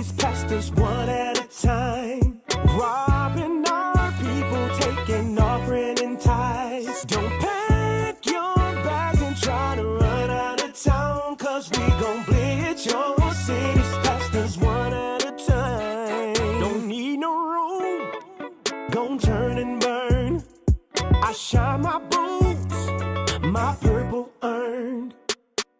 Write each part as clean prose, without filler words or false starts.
cities, pastors one at a time, robbing our people, taking offering and tithes. Don't pack your bags and try to run out of town, cause we gon' blitz your cities, pastors one at a time. Don't need no room, gon' turn and burn. I shine my boots, my purple earned.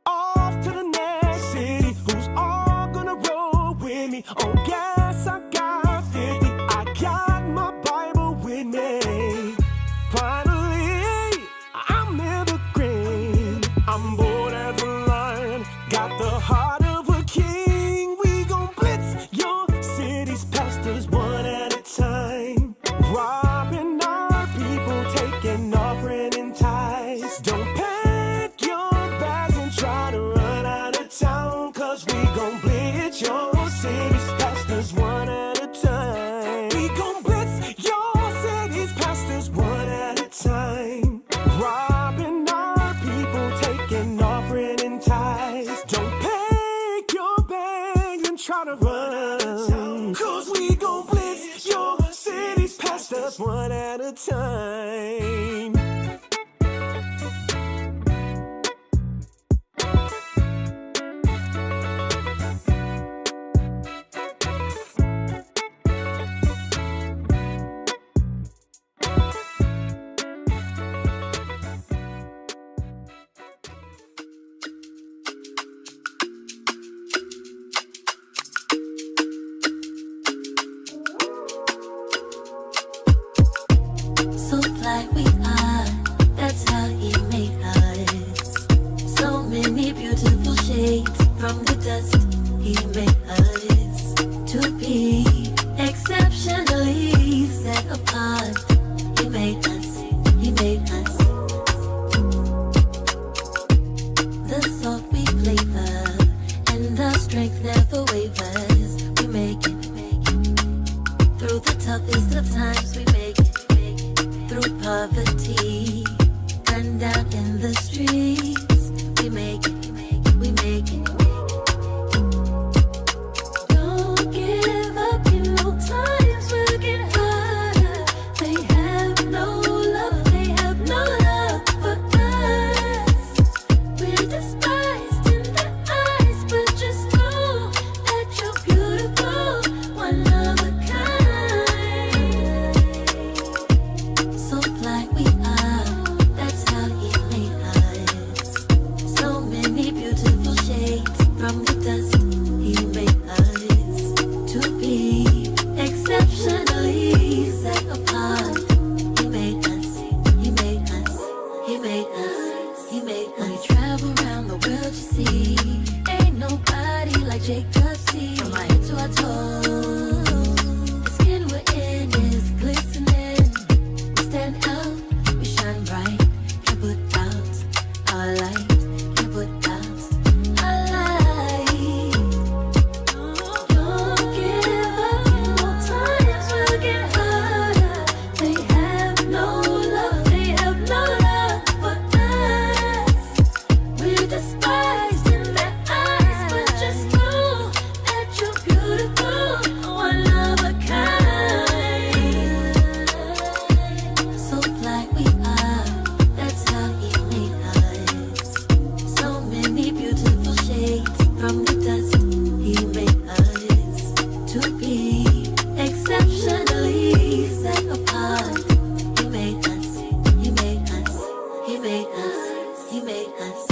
Off to the next city, who's all gonna roll with me? On gas, I got 50, I got my Bible with me. Finally, I'm in the green, I'm bold as a lion, got the heart of a king. We gon' blitz your cities, pastors one at a time, robbing our people, taking offering and tithes. Don't pack your bags and try to run out of town, cause we gon' blitz your cities, pastors one at a time. We gon' blitz your cities, pastors one at a time, robbing our people, taking offering and tithes. Don't pack your bags and try to run out of town, cause we gon' blitz your cities, pastors one at a time. So like we are, that's how he made us. So many beautiful shades from the dust. He made us to be exceptionally set apart. He made us, he made us. The salt we flavor and our strength never wavers. We make it through the toughest of times. We make it through poverty, gunned down in the streets. We make it, we make it. Don't give up, you know times will get harder. They have no love, they have no love for us. We're despised in their eyes, but just know that you're beautiful, one of a kind. So like we are, that's how he made us. So many beautiful shades from the dust. He made us to be exceptionally set apart. He made us, he made us, he made us, he made us. When we travel around the world, you see, ain't nobody like Jacob C. From our head to our toes, the skin we're in is glistening. We stand out, we shine bright, can't put out our light, can't put out our light. Don't give up, you know times will get harder. They have no love, they have no love for us. We're despised in their eyes, but just know that you're beautiful, one of a kind. So like we are, that's how he made us. So many beautiful shades from the dust. He made us to be exceptionally set apart. He made us, he made us, he made us, he made us.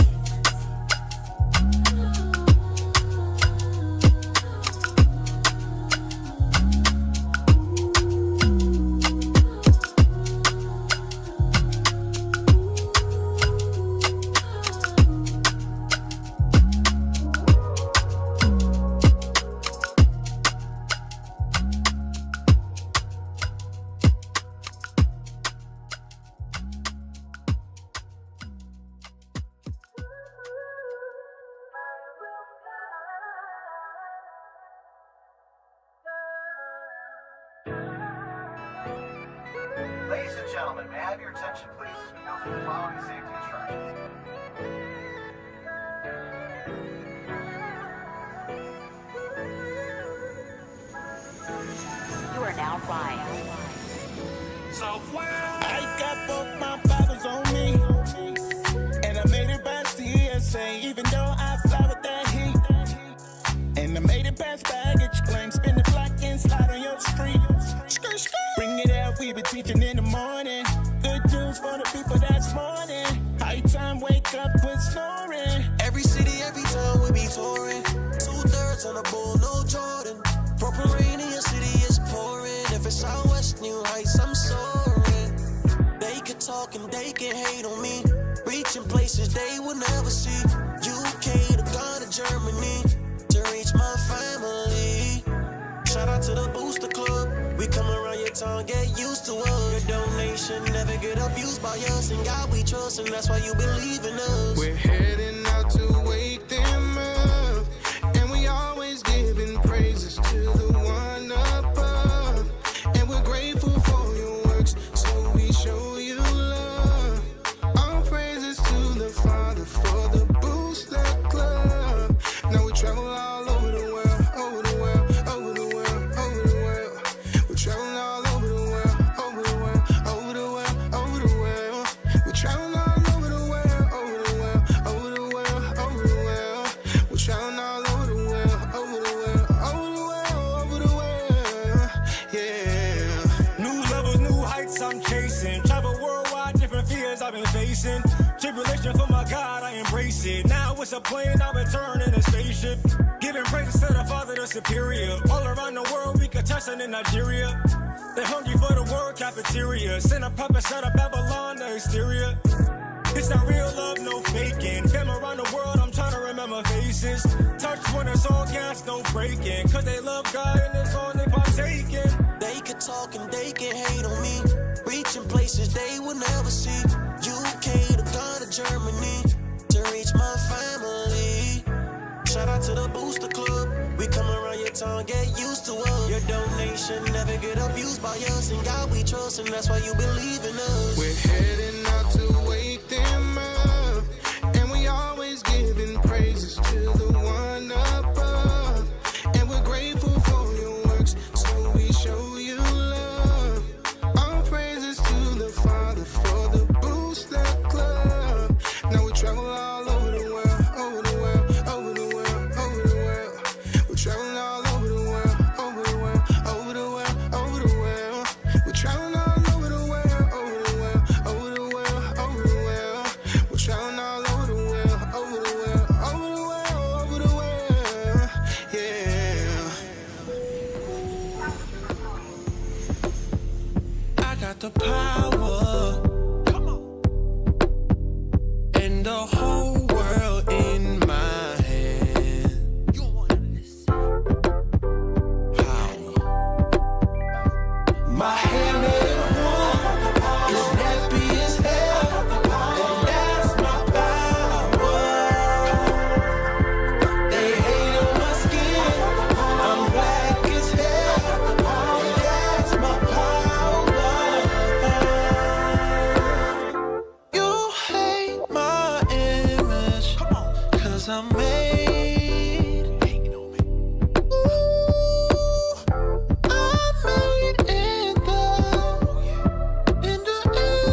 Ladies and gentlemen, may I have your attention, please, as we go through the following safety instructions. You are now flying. I got both my Bibles on me, and I made it past the TSA, even though I fly with that heat. And I made it past baggage claim, spin the block and slide on your street. Bring it out, we be teaching in the morning. Good news for the people that's mourning. High time, wake up, quit snoring. Every city, every town we be touring. 2/3 on the bull, no Jordan. Proper rain in your city is pouring. If it's out west, New Heights, I'm soaring. They could talk and they can hate on me. Reaching places they will never see. UK to Ghana, Germany, to reach my family. Shout out to the Booster Club. We come around your town, get used to us. Your donation never get abused by us. And God we trust, and that's why you believe in us. We're heading out to wake them up, and we always giving praises to the one above. And we're grateful for your works, so we show you love. All praises to the Father for the Booster Club. Now we travel all over the world, over the world, over the world, over the world. We're traveling all over the world, over the world, over the world, over the world. We're traveling all over the world, over the world, over the world, over the world. We're traveling all over the world, over the world, over the world, over the world. Yeah. New levels, new heights I'm chasing. Travel worldwide, different fears I've been facing. Tribulation for my God, I embrace it. Now it's a plane, I return in a spaceship. Giving praise to the Father, the Superior. All around the world, we contesting in Nigeria. They're hungry for the word cafeteria. Send a puppet out of Babylon, the exterior. It's not real love, no faking. Fam around the world, I'm trying to remember faces. Touch when it's all gas, no breaking. Cause they love God and it's all they partaking. They could talk and they can hate on me. Reaching places they will never see. UK to Ghana, Germany, to reach my family. Shout out to the Booster Club. We come around your town, get used to us. Your donation never get abused by us. And God we trust, and that's why you believe in us. We're heading out to wake them up, and we always giving praises to the one above. And we're grateful for your works, so we show you love. All praises to the Father for the Booster Club. Now we travel all over the world, over the world, over the world, over the world. We're traveling all over the world, over the world, over the world, over the world. We're traveling all over the world, over the world, over the world, over the world. We're traveling all over the world, over the world, over the world, over the world. Yeah. I got the power. Come on. And the whole world in my hand. You don't want none of this. Power. My hand is warm, it's nappy as hell, and that's my power. They hate on my skin, I'm black as hell, and that's my power. You hate my image, 'cause I'm made. Ooh, I'm made in the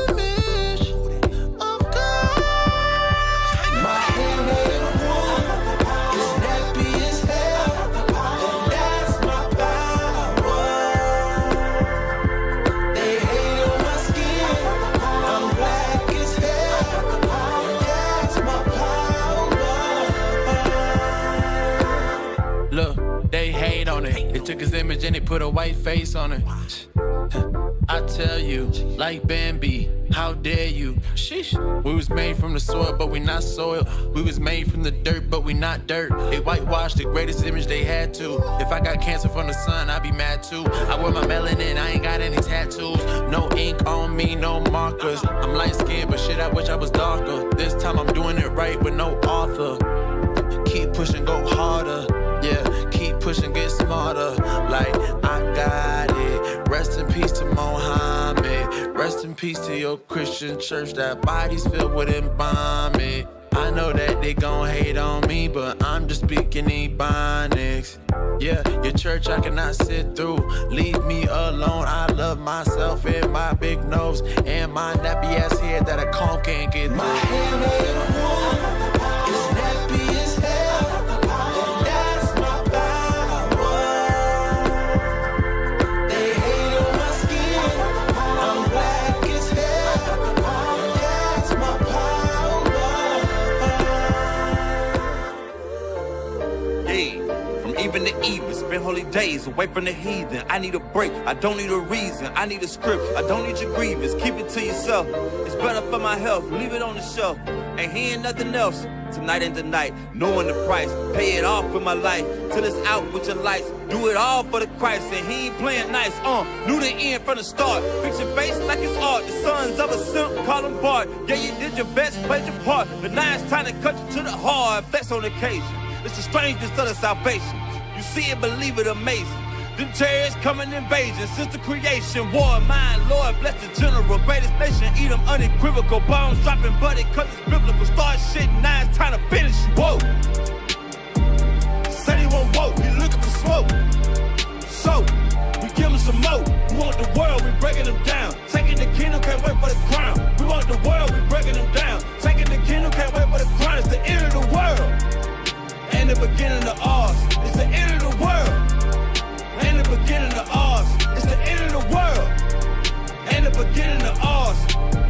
image of God. My hand is warm, it's nappy as hell, and that's my power. They hate on my skin, I'm black as hell, and that's my power. Look, they hate on it. They took his image and they put a white face on it. I tell you, like Bambi, how dare you? Sheesh. We was made from the soil, but we not soil. We was made from the dirt, but we not dirt. They whitewashed the greatest image they had to. If I got cancer from the sun, I'd be mad too. I wear my melanin, I ain't got any tattoos. No ink on me, no markers. I'm light skinned, but shit, I wish I was darker. This time I'm doing it right with no author. Keep pushing, go harder. Yeah, keep pushing, get smarter. Like, I got it. Rest in peace to Mohammed. Rest in peace to your Christian church. That body's filled with embalming. I know that they gon' hate on me, but I'm just speaking Ebonics. Yeah, your church I cannot sit through. Leave me alone. I love myself and my big nose and my nappy ass head that a comb can't get through. My handmade woman is nappy as hell, and that's my power. They hate on my skin, I'm black as hell, and that's my power. Yeah, from even to even, spend holy days away from the heathen. I need a break, I don't need a reason. I need a script, I don't need your grievance. Keep it to yourself, it's better for my health. Leave it on the shelf, ain't hearing nothing else. Tonight and tonight, knowing the price. Pay it off with my life, till it's out with your lights. Do it all for the Christ, and he ain't playing nice. Knew the end from the start. Fix your face like it's art. The sons of a simp, call him Bart. Yeah, you did your best, played your part. But now it's time to cut you to the heart. Flex on occasion, it's the strangest of the salvation. You see it, believe it, amazing. Them terrorists coming invasion since the creation. War, mine, Lord, bless the general. Greatest nation, eat them unequivocal. Bombs dropping, buddy, cause it's biblical. Start shit, now it's time to finish. Whoa. Said he won't woke, he looking for smoke. So, we give him some more. We want the world, we breaking them down. Taking the kingdom, can't wait for the crown. We want the world, we breaking them down. Taking the kingdom, can't wait for the crown. It's the end of the world. And the beginning of ours. It's the end of the world. And the beginning of ours. It's the end of the world. And the beginning of ours.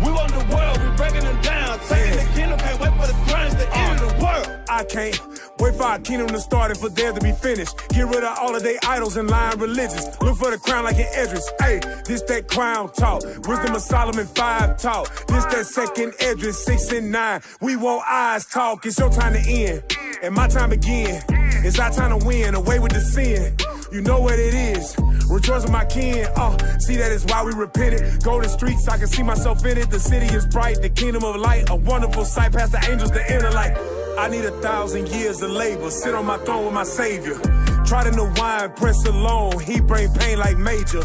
We want the world, we breaking them down. Taking the kingdom, can't wait for the crown. It's the end of the world. I can't wait for our kingdom to start and for there to be finished. Get rid of all of their idols and lying religions. Look for the crown like an Edris. Hey, this that crown talk. Wisdom of Solomon 5 talk. This that second Edris 6 and 9. We want eyes talk. It's your time to end. And my time again. It's our time to win. Away with the sin. You know what it is. Rejoice with my kin. See that is why we repented. Golden streets, I can see myself in it. The city is bright. The kingdom of light. A wonderful sight past the angels, the inner light. I need 1,000 years of labor. Sit on my throne with my savior. Try to know wine, press alone. He bring pain like major.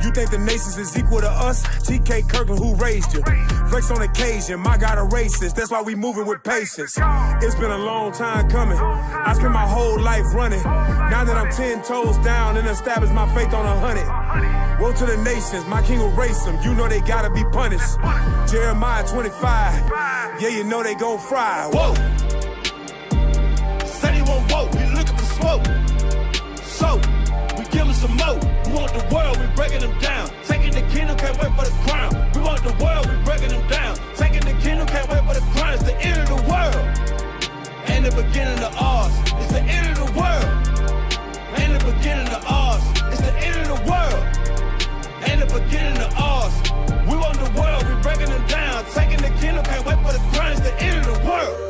You think the nations is equal to us? T.K. Kirkland, who raised you? Flex on occasion, my God a racist. That's why we moving with patience. It's been a long time coming. I spent my whole life running. Now that I'm 10 toes down and established my faith on 100. Woe to the nations, my king will race them. You know they gotta be punished. Jeremiah 25. Yeah, you know they gon' fry. Whoa! Said he won't woke, he looking for smoke. So, we give him some more. We want the world, we breaking them down. Taking the kingdom, can't wait for the crown. We want the world, we breaking them down. Taking the kingdom, can't wait for the crown. It's the end of the world. And the beginning of ours. It's the end of the world. And the beginning of ours. It's the end of the world. And the beginning of ours. We want the world, we breaking them down. Taking the kingdom, can't wait for the crown. It's the end of the world.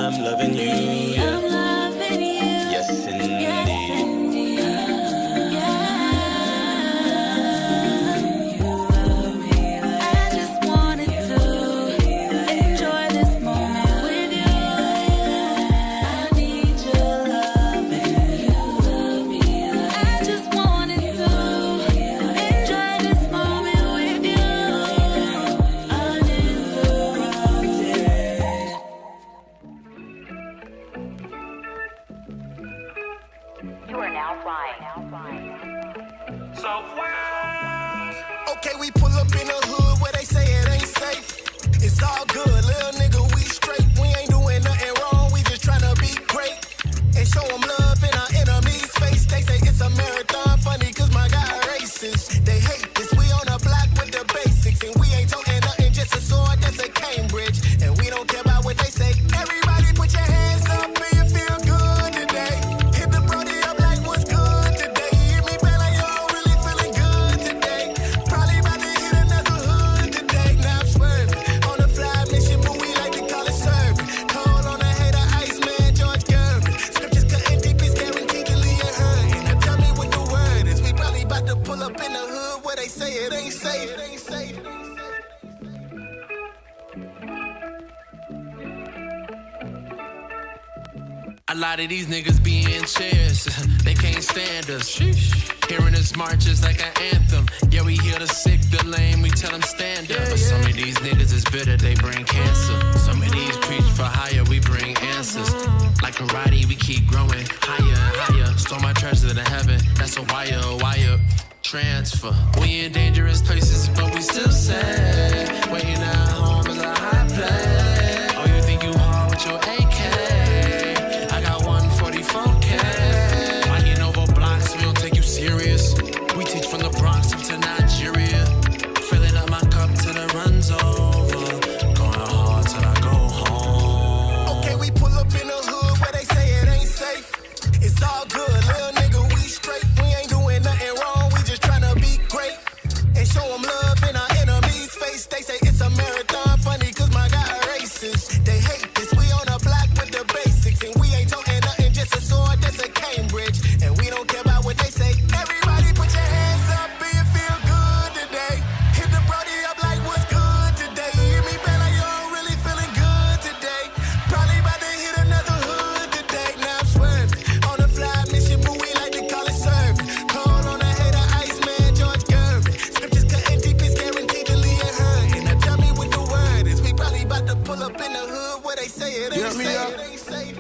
I'm loving you. Baby, I'm loving you. Yes, indeed. Yes, indeed. I just wanted to enjoy this moment with you. I need your love and you love me. I just wanted to enjoy this moment with you, uninterrupted. You are now flying. Okay, we pull up in the hood where they say it ain't safe. It's all good, little nigga, we straight. We ain't doing nothing wrong, we just tryna be great. And show them love in our enemies' face. They say it's a marathon, funny cause my guy racist. They hate this, we on the block with the basics. And we ain't talking nothing, just a sword that's a Cambridge. And we don't care about what they say. Everybody put your hands up if you feel good today. Hit the brody up like what's good today. You hear me, Bella, y'all really feeling good today. Probably about to hit another hood today. Now I'm swerving on a fly mission, but we like to call it serving. Cold on a hater, Iceman, George Gervin. Scriptures cutting deep, it's guaranteed to leave you hurting. Now tell me what the word is. We probably about to pull up in the hood where they say it ain't safe. It ain't safe. A lot of these niggas be in chairs, they can't stand us. Hearing us march is like an anthem. Yeah, we heal the sick, the lame, we tell them stand up. But some of these niggas is bitter, they bring cancer. Some of these preach for higher, we bring answers. Like karate, we keep growing higher and higher. Stole my treasure to heaven, that's a wire transfer. We in dangerous places, but we still sad. Waiting at home is a high play. Oh, you think you hard with your AK? I got 144K. Fighting over blocks, we don't take you serious. We teach from the Bronx up to Nigeria. Filling up my cup till it runs over. Going hard till I go home. Okay, we pull up in the hood where they say it ain't safe. It's all good, little nigga, we straight. We ain't doing nothing wrong, we just tryna be great. And show them love in our enemies' face. They say it's a marathon, funny cause my guy racist. They hate this, we on the block with the basics. And we ain't talking nothing, just a sword that's a Cambridge. And we don't care about what they say. Everybody put your hands up if you feel good today. Hit the brody up like what's good today. You hear me, Bella, y'all really feeling good today. Probably about to hit another hood today. Now I'm swerving on a fly mission, but we like to call it serving. Cold on a hater, Iceman, George Gervin. Scriptures cutting deep, it's guaranteed to leave you hurting. Now tell me what the word is. We probably about to pull up in the hood where they say it ain't safe. It ain't safe.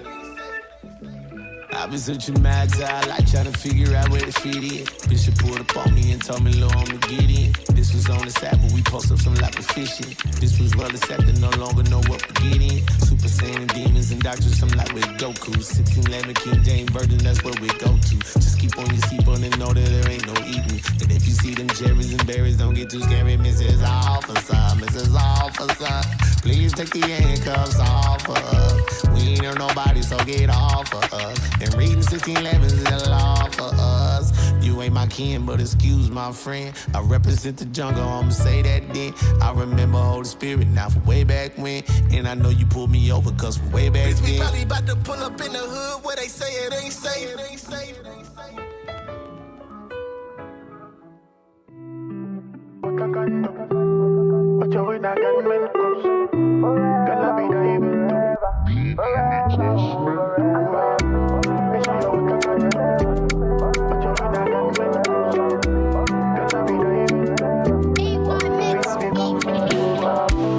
I've been searching my out, like trying to figure out where to fit in. Bishop pulled up on me and told me, Lord, I'm to get in. This was on the side, but we post up some like fishing. This was well accepted, no longer know what to get in. Super Saiyan demons and doctors, some like with Goku. 1611 King James Version, that's where we go to. Just keep on your seatbelt and know that there ain't no eating. And if you see them cherries and berries, don't get too scary, Mrs. Officer, Mrs. Officer. Please take the handcuffs off of us. We ain't hurt nobody, so get off of us. And reading 1611 is the law for us. You ain't my kin, but excuse my friend. I represent the jungle, I'ma say that then. I remember Holy Spirit, now from way back when. And I know you pulled me over, cause from way back Bitch, we then. probably about to pull up in the hood where they say it ain't safe. It ain't safe. It ain't safe.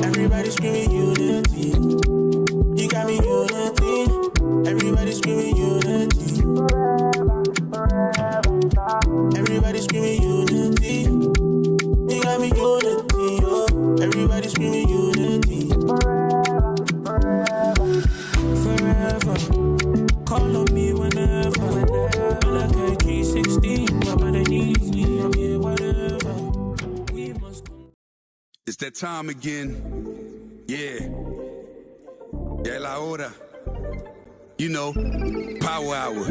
Everybody screaming unity. You got me unity. Everybody screaming unity. Everybody screaming unity. You got me unity. Oh. Everybody screaming unity. Forever. Call on me whenever. When I get 316, my body needs me. I'm here, whatever. We must come. It's that time again. Yeah. Ya la hora. You know, power hour.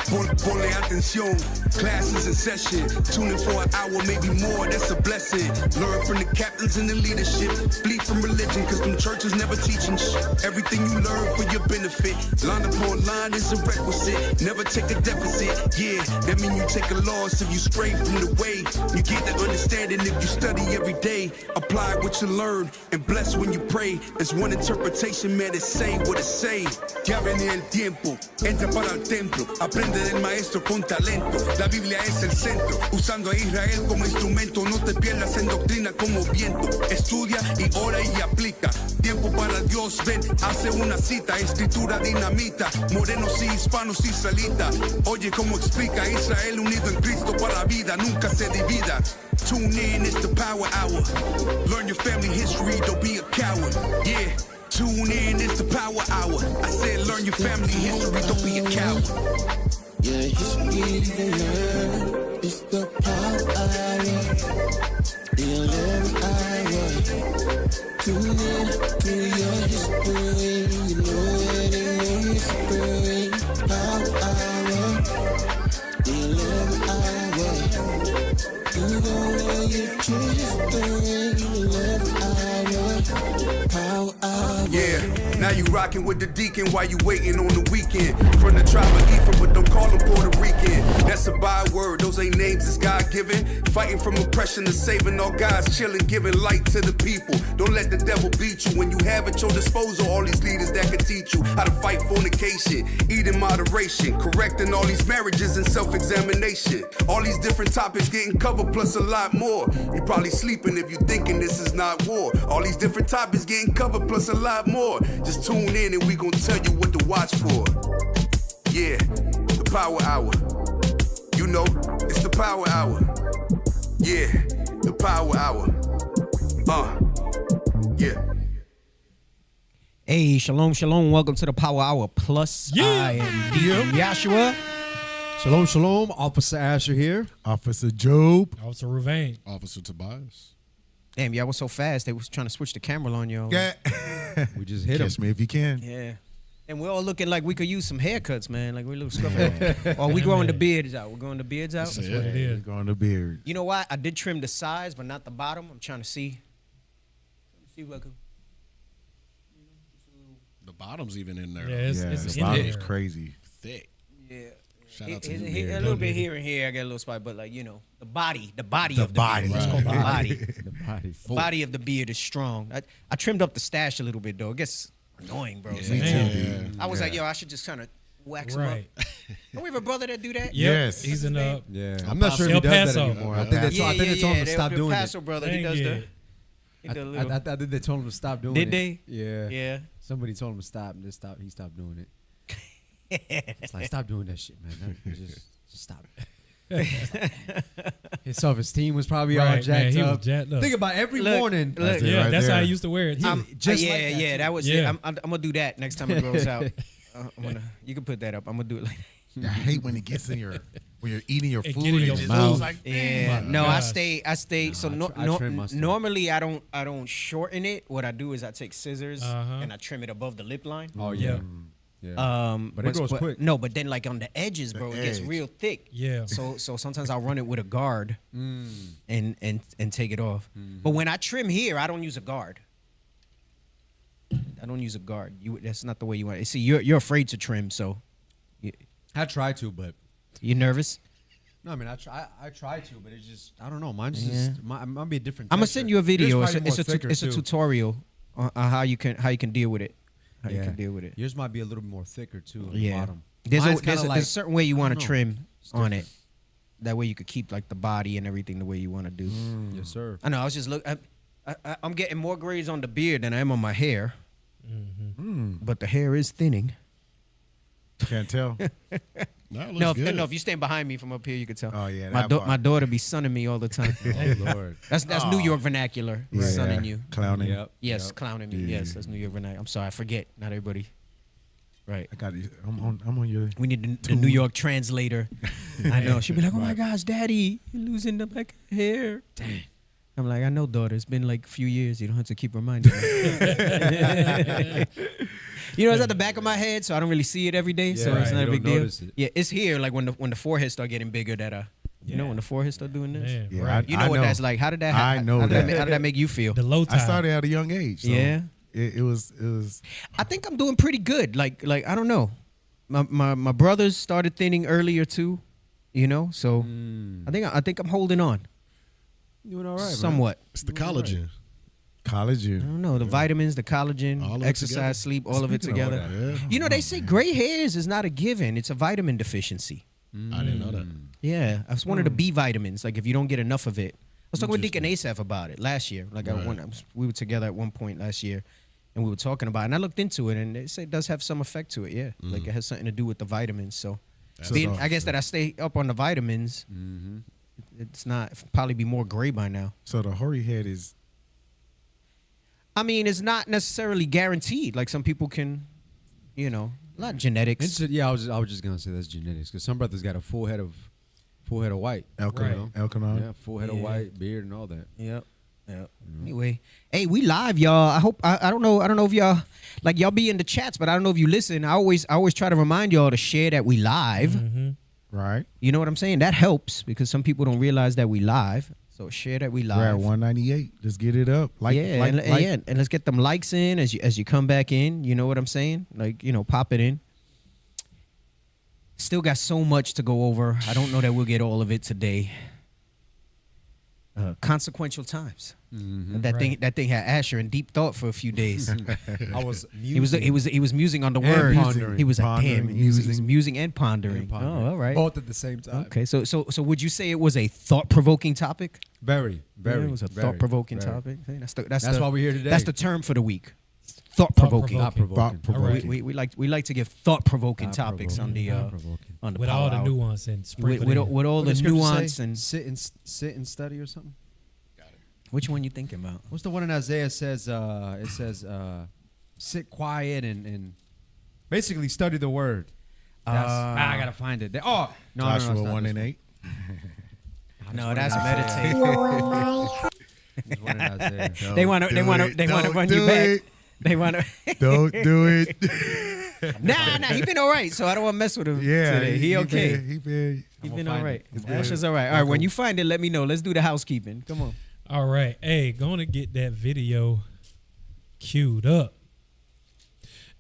Ponle atención, class is in session. Tune in for an hour, maybe more, that's a blessing. Learn from the captains and the leadership. Flee from religion, cause them churches never teaching everything you learn for your benefit. Line upon line is a requisite. Never take a deficit. Yeah, that mean you take a loss if you stray from the way. You get the understanding if you study every day. Apply what you learn and bless when you pray. There's one interpretation, man, it say what it say. Ya viene el tiempo, entra para el templo. Aprende del maestro con talento. La Biblia es el centro, usando a Israel como instrumento. No te pierdas en doctrina como viento. Estudia y ora y aplica. Tiempo para Dios, ven, hace una cita. Escritura dinamita, morenos y hispanos israelitas. Oye cómo explica Israel unido en Cristo para la vida, nunca se divida. Tune in, it's the power hour. Learn your family history, don't be a coward. Yeah, tune in, it's the power hour. I said learn your family history, don't be a coward. Yeah, history to learn. It's the power hour. The 11th hour. Tune in to your history. You know it in your history. Power hour. The 11th hour. You know your history. 11th hour. Power hour. Yeah, now you rockin' with the deacon while you waiting on the weekend. From the tribe of Ephraim, but don't call him Puerto Rican. That's a byword, those ain't names, it's God-given. Fighting from oppression to saving all guys, chillin', giving light to the people. Don't let the devil beat you when you have at your disposal all these leaders that can teach you how to fight fornication, eat in moderation, correcting all these marriages and self-examination. All these different topics getting covered plus a lot more. You probably sleeping if you thinking this is not war. All these different topics getting covered plus a lot more. Just tune in and we gon' tell you what to watch for. Yeah, the power hour. You know, it's the power hour. Yeah, the power hour. Yeah. Hey, shalom, shalom. Welcome to the Power Hour Plus. Yeah. I am Deacon Yashua. Shalom, shalom. Officer Asher here. Officer Job. Officer Ruvain. Officer Tobias. Damn, y'all was so fast. They was trying to switch the camera on y'all. Yeah. We just hit him. Catch me if you can. Yeah. And we're all looking like we could use some haircuts, man. Like we look scruffy. Or we growing the beards out. We're growing the beards out. That's what it is. Growing the beard. You know what? I did trim the sides, but not the bottom. I'm trying to see. See if I can. The bottom's even in there. Yeah, it's the in bottom's there. crazy. Thick. Yeah. Shout out to a you. little bit here and here. I got a little spot, but like, you know, the body of the body. beard. It's called the body. The body. The body of the beard is strong. I trimmed up the stash a little bit though. It gets annoying, bro. Me too. I was like, yo, I should just kind of wax him up. Don't we have a brother that do that? Yes. He's in the Yeah. I'm not sure if he does that anymore. I think they told him to stop doing Paso it. brother, he does that. He does a little. I think they told him to stop doing Did it. they? Yeah. Yeah. Somebody told him to stop, and he stopped doing it. It's like, stop doing that shit, man. Just stop it. His self-esteem was probably all jacked up. Think about every morning. Look, that's how I used to wear it. That was it. I'm gonna do that next time it grows out. You can put that up. I'm gonna do it like that. I hate when it gets in your when you're eating your food in and your it mouth. feels like No, I stay. So trim my stuff. normally I don't shorten it. What I do is I take scissors and I trim it above the lip line. Oh yeah. Yeah. But it goes quick. No, but then like on the edges, bro, it gets real thick. Yeah. So sometimes I'll run it with a guard and take it off. But when I trim here, I don't use a guard. I don't use a guard. That's not the way you want it. See, you're afraid to trim, so I try to, but you nervous? No, I mean I try to, but it's just I don't know. Mine's just might be a different. I'm gonna send you a video. Yours It's probably a more tutorial on how you can deal with it. How you can deal with it. Yours might be a little bit more thicker too. On the bottom. There's Mine's a like, certain way you want to know. trim on it. That way you could keep like the body and everything the way you want to do. Yes, sir. I know. I was just I'm getting more grays on the beard than I am on my hair. But the hair is thinning. Can't tell. No, if you stand behind me from up here, you could tell. Oh yeah, my daughter be sunning me all the time. Oh Lord. That's New York vernacular. Yeah. Sunning you. Clowning. Yep. Yes, clowning me. Yeah. Yes, that's New York vernacular. I'm sorry, I forget. Not everybody. Right. I got it. I'm on your. We need the New York translator. I know. She'd be like, "Oh my gosh, Daddy, you're losing the back hair." Dang. I'm like, I know, daughter. It's been like a few years. You don't have to keep reminding me. You know, it's at the back of my head, so I don't really see it every day. So it's not a big deal. Yeah, it's here. Like when the forehead start getting bigger, you know, when the forehead start doing this. Yeah, right. You know what that's like. How did that? I know how that. How did that make you feel? The low time. I started at a young age. So yeah. It was. I think I'm doing pretty good. Like I don't know. My brothers started thinning earlier too. You know, so I think I'm holding on. Doing all right, somewhat. Man. It's the collagen. Collagen. I don't know, the vitamins, the collagen, exercise, sleep, all of it together. You know, they say gray hairs is not a given. It's a vitamin deficiency. I didn't know that. Yeah, it's one of the B vitamins. Like if you don't get enough of it. I was talking with Deacon Asaph about it last year. Like we were together at one point last year, and we were talking about it. And I looked into it, and they say it does have some effect to it, yeah. Like it has something to do with the vitamins. So I guess that I stay up on the vitamins, it's not, probably be more gray by now. So the hoary head is... I mean, it's not necessarily guaranteed. Like some people can, you know, a lot of genetics. Yeah, I was just gonna say that's genetics because some brothers got a full head of white. Alkaline. Yeah, full head of white, beard and all that. Yep. Anyway, hey, we live, y'all. I hope I don't know if y'all be in the chats, but I don't know if you listen. I always try to remind y'all to share that we live. Right. You know what I'm saying? That helps because some people don't realize that we live. So share that we live. We're at 198. Let's get it up. And let's get them likes in as you come back in. You know what I'm saying? Like, you know, pop it in. Still got so much to go over. I don't know that we'll get all of it today. Consequential times. That thing had Asher in deep thought for a few days. I was musing. He was musing on the word. He was like, damn, he was musing and pondering. Oh, all right. Both at the same time. Okay, so would you say it was a thought-provoking topic? Very. Yeah, it was a thought-provoking topic. Hey, that's why we're here today. That's the term for the week. Thought-provoking. Thought-provoking. We like to give thought-provoking topics on the with all the nuance and with all the nuance and sit and study or something. Which one you thinking about? What's the one in Isaiah says? It says, sit quiet and basically study the word. I gotta find it. No, Joshua 1:8. No, that's meditate. They want to run you back. They want to. Don't do it. Nah, he been all right. So I don't want to mess with him today. He okay. He been all right. Asher's all right. All right, when you find it, let me know. Let's do the housekeeping. Come on. All right. Hey, going to get that video queued up.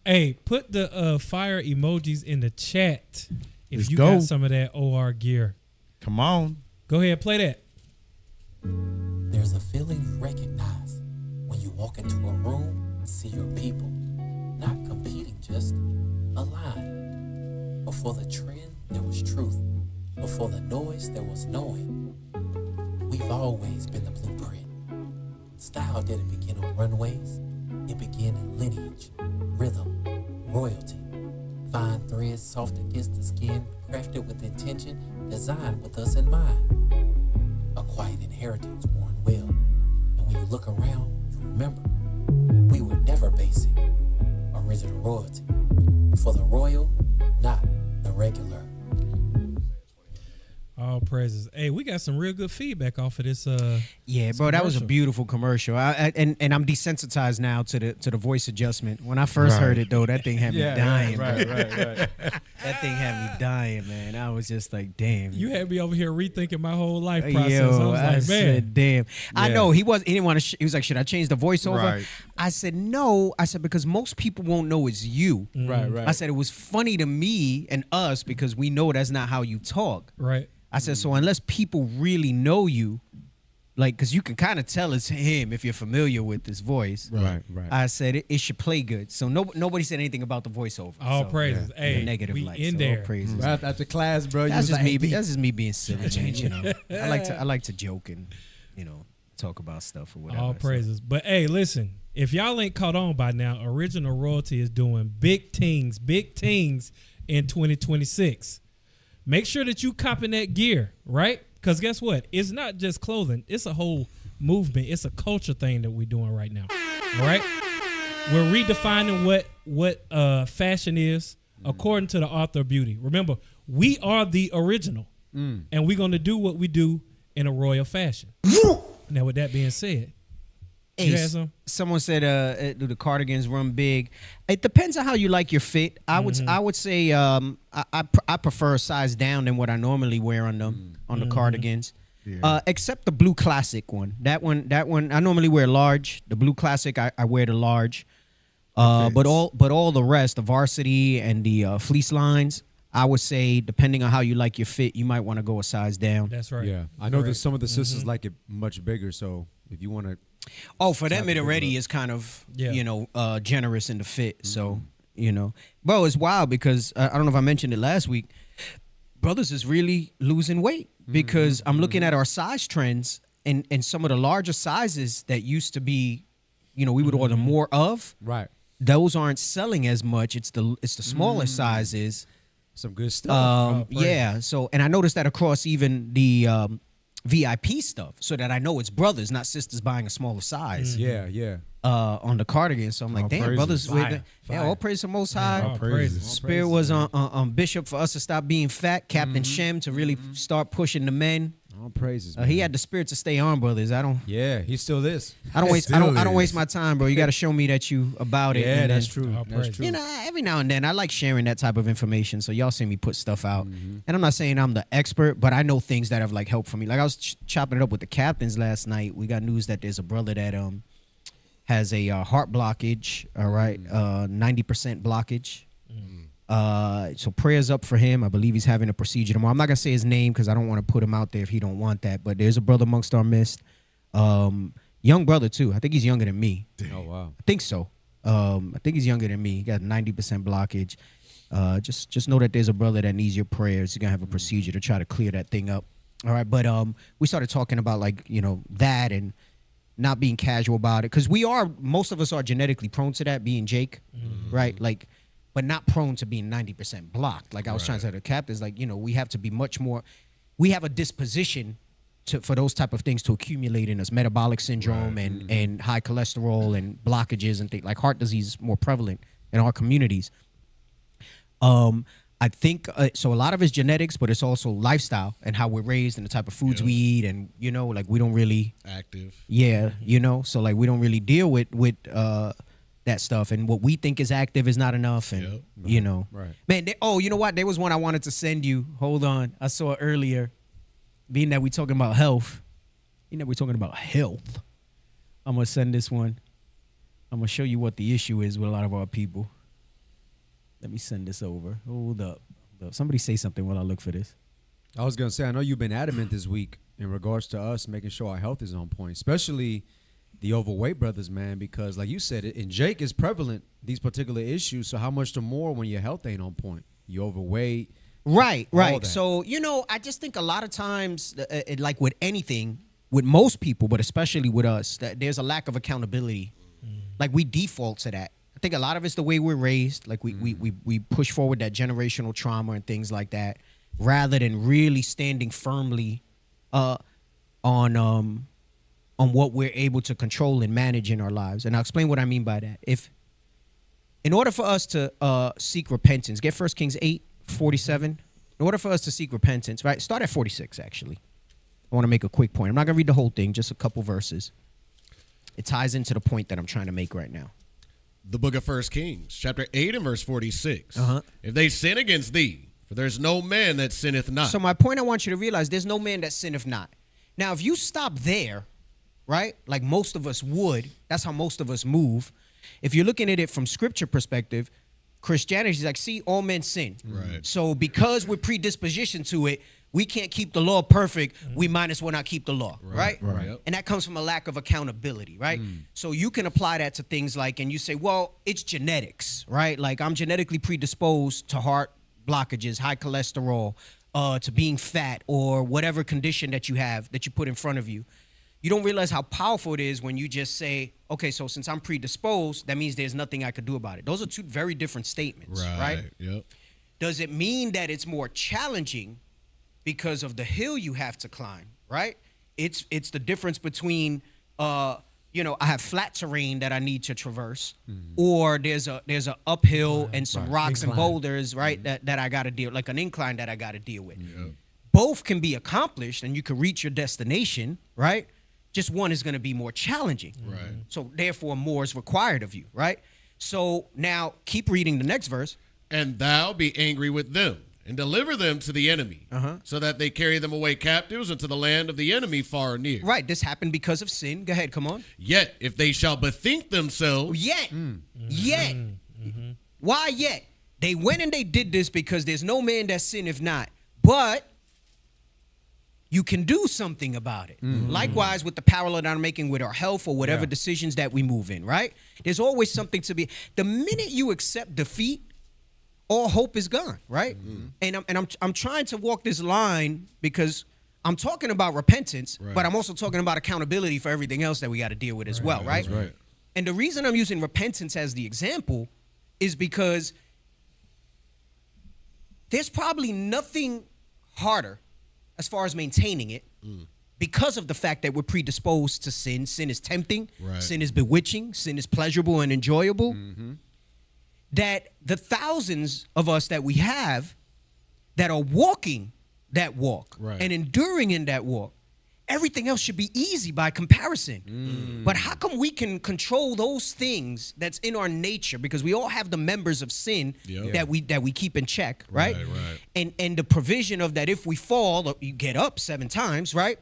Hey, put the fire emojis in the chat if Let's you go. got some of that OR gear. Come on. Go ahead, play that. There's a feeling you recognize when you walk into a room and see your people, not competing, just aligned. Before the trend, there was truth. Before the noise, there was knowing. We've always been the blueprint. Style didn't begin on runways. It began in lineage, rhythm, royalty. Fine threads soft against the skin, crafted with intention, designed with us in mind. A quiet inheritance worn well. And when you look around, you remember, we were never basic. Original royalty. For the royal, not the regular. All praises. Hey, we got some real good feedback off of this. Yeah, bro, that was a beautiful commercial. And I'm desensitized now to the voice adjustment. When I first heard it, though, that thing had me dying. Right. That thing had me dying, man. I was just like, damn. You had me over here rethinking my whole life process. Yo, I was like, man, said, damn. Yeah. I know he didn't want to. He was like, should I change the voiceover? Right. I said no. I said because most people won't know it's you. Right. I said it was funny to me and us because we know that's not how you talk. Right. I said, so unless people really know you, like, because you can kind of tell it's him if you're familiar with this voice. Right. I said it should play good. So nobody said anything about the voiceover. All praises. Yeah. Hey, negative we lights. in So there. all praises. Right after class, bro. That's just me. That's just me being silly, man. You know, I like to joke and talk about stuff or whatever. All praises. But hey, listen, if y'all ain't caught on by now, Original Royalty is doing big things in 2026. Make sure that you copping that gear, right? Because guess what? It's not just clothing. It's a whole movement. It's a culture thing that we're doing right now. All right? We're redefining what fashion is according to the author of beauty. Remember, we are the original. And we're going to do what we do in a royal fashion. Now, with that being said, You had Hey, some? someone said, "Do the cardigans run big?" It depends on how you like your fit. I would say I prefer a size down than what I normally wear on them on the cardigans. Except the blue classic one. That one I normally wear large. The blue classic I wear the large. But all the rest, the varsity and the fleece lines, I would say depending on how you like your fit, you might want to go a size down. That's right. Yeah, I know that some of the sisters like it much bigger. So if you want to, for them it already is kind of generous in the fit. So bro, it's wild because I don't know if I mentioned it last week. Brothers is really losing weight because I'm looking at our size trends and some of the larger sizes that used to be, we would order more of. Right. Those aren't selling as much. It's the smaller sizes. Some good stuff. Yeah. So, and I noticed that across even the VIP stuff, so that I know it's brothers, not sisters buying a smaller size. Yeah. On the cardigan. So I'm like, damn, praises. brothers. All praise the Most High. All praises. Spirit was on Bishop for us to stop being fat. Captain Shem to really start pushing the men. All praises. He had the spirit to stay on, brothers. Yeah, he still is. I don't waste my time, bro. You got to show me that you about it. Yeah, and that's then, true. That's true. Every now and then I like sharing that type of information. So y'all see me put stuff out, and I'm not saying I'm the expert, but I know things that have like helped for me. Like I was chopping it up with the captains last night. We got news that there's a brother that has a heart blockage. All right, 90% blockage. So prayers up for him. I believe he's having a procedure tomorrow. I'm not gonna say his name because I don't want to put him out there if he don't want that. But there's a brother amongst our midst, young brother too. I think he's younger than me. Oh wow. I think so. I think he's younger than me. He got 90% blockage. Just know that there's a brother that needs your prayers. He's gonna have a procedure to try to clear that thing up. All right, but we started talking about like that and not being casual about it because most of us are genetically prone to that. Being Jake, right? Like. But not prone to being 90% blocked. Like I was trying to say to the captains, like, we have to be much more, we have a disposition for those type of things to accumulate in us. Metabolic syndrome and high cholesterol and blockages and things like heart disease is more prevalent in our communities. I think, so a lot of it's genetics, but it's also lifestyle and how we're raised and the type of foods we eat. And, like we don't really. Active. Yeah, so like we don't really deal with that stuff, and what we think is active is not enough, and Right. man. You know what? There was one I wanted to send you. Hold on, I saw it earlier. Being that we're talking about health, I'm gonna send this one. I'm gonna show you what the issue is with a lot of our people. Let me send this over. Hold up. Somebody say something while I look for this. I was gonna say, I know you've been adamant this week in regards to us making sure our health is on point, especially the overweight brothers, man, because like you said, in Jake is prevalent, these particular issues. So how much the more when your health ain't on point? You overweight. Right. So, I just think a lot of times, like with anything, with most people, but especially with us, that there's a lack of accountability. Like we default to that. I think a lot of it's the way we're raised. Like we push forward that generational trauma and things like that, rather than really standing firmly on what we're able to control and manage in our lives. And I'll explain what I mean by that. In order for us to seek repentance, get 1 Kings 8:47. In order for us to seek repentance, right? Start at 46, actually. I want to make a quick point. I'm not going to read the whole thing, just a couple verses. It ties into the point that I'm trying to make right now. The book of 1 Kings, chapter 8 and verse 46. If they sin against thee, for there's no man that sinneth not. So my point I want you to realize, there's no man that sinneth not. Now, if you stop there, right? Like most of us would. That's how most of us move. If you're looking at it from scripture perspective, Christianity is like, see, all men sin. Right. So because we're predispositioned to it, we can't keep the law perfect. We might as well not keep the law, right? Right. And that comes from a lack of accountability, right? So you can apply that to things like, and you say, well, it's genetics, right? Like I'm genetically predisposed to heart blockages, high cholesterol, to being fat, or whatever condition that you have that you put in front of you. You don't realize how powerful it is when you just say, okay, so since I'm predisposed, that means there's nothing I could do about it. Those are two very different statements, right? Yep. Does it mean that it's more challenging because of the hill you have to climb, right? It's the difference between, I have flat terrain that I need to traverse, or there's a uphill and some rocks and boulders, right, that I got to deal, like an incline that I got to deal with. Yep. Both can be accomplished, and you can reach your destination, right? Just one is going to be more challenging. Right. So therefore, more is required of you, right? So now keep reading the next verse. And thou be angry with them, and deliver them to the enemy, so that they carry them away captives into the land of the enemy far and near. Right. This happened because of sin. Go ahead. Come on. Yet, if they shall bethink themselves. Yet. Why yet? They went and they did this because there's no man that sinneth not. But you can do something about it. Likewise, with the parallel that I'm making with our health or whatever decisions that we move in, right? There's always something to be. The minute you accept defeat, all hope is gone, right? And I'm trying to walk this line because I'm talking about repentance, but I'm also talking about accountability for everything else that we got to deal with as well, right? That's right. And the reason I'm using repentance as the example is because there's probably nothing harder as far as maintaining it because of the fact that we're predisposed to sin. Sin is tempting. Sin is bewitching. Sin is pleasurable and enjoyable. That the thousands of us that we have that are walking that walk and enduring in that walk, everything else should be easy by comparison. But how come we can control those things that's in our nature? Because we all have the members of sin that we keep in check, right? And the provision of that if we fall, you get up 7 times, right?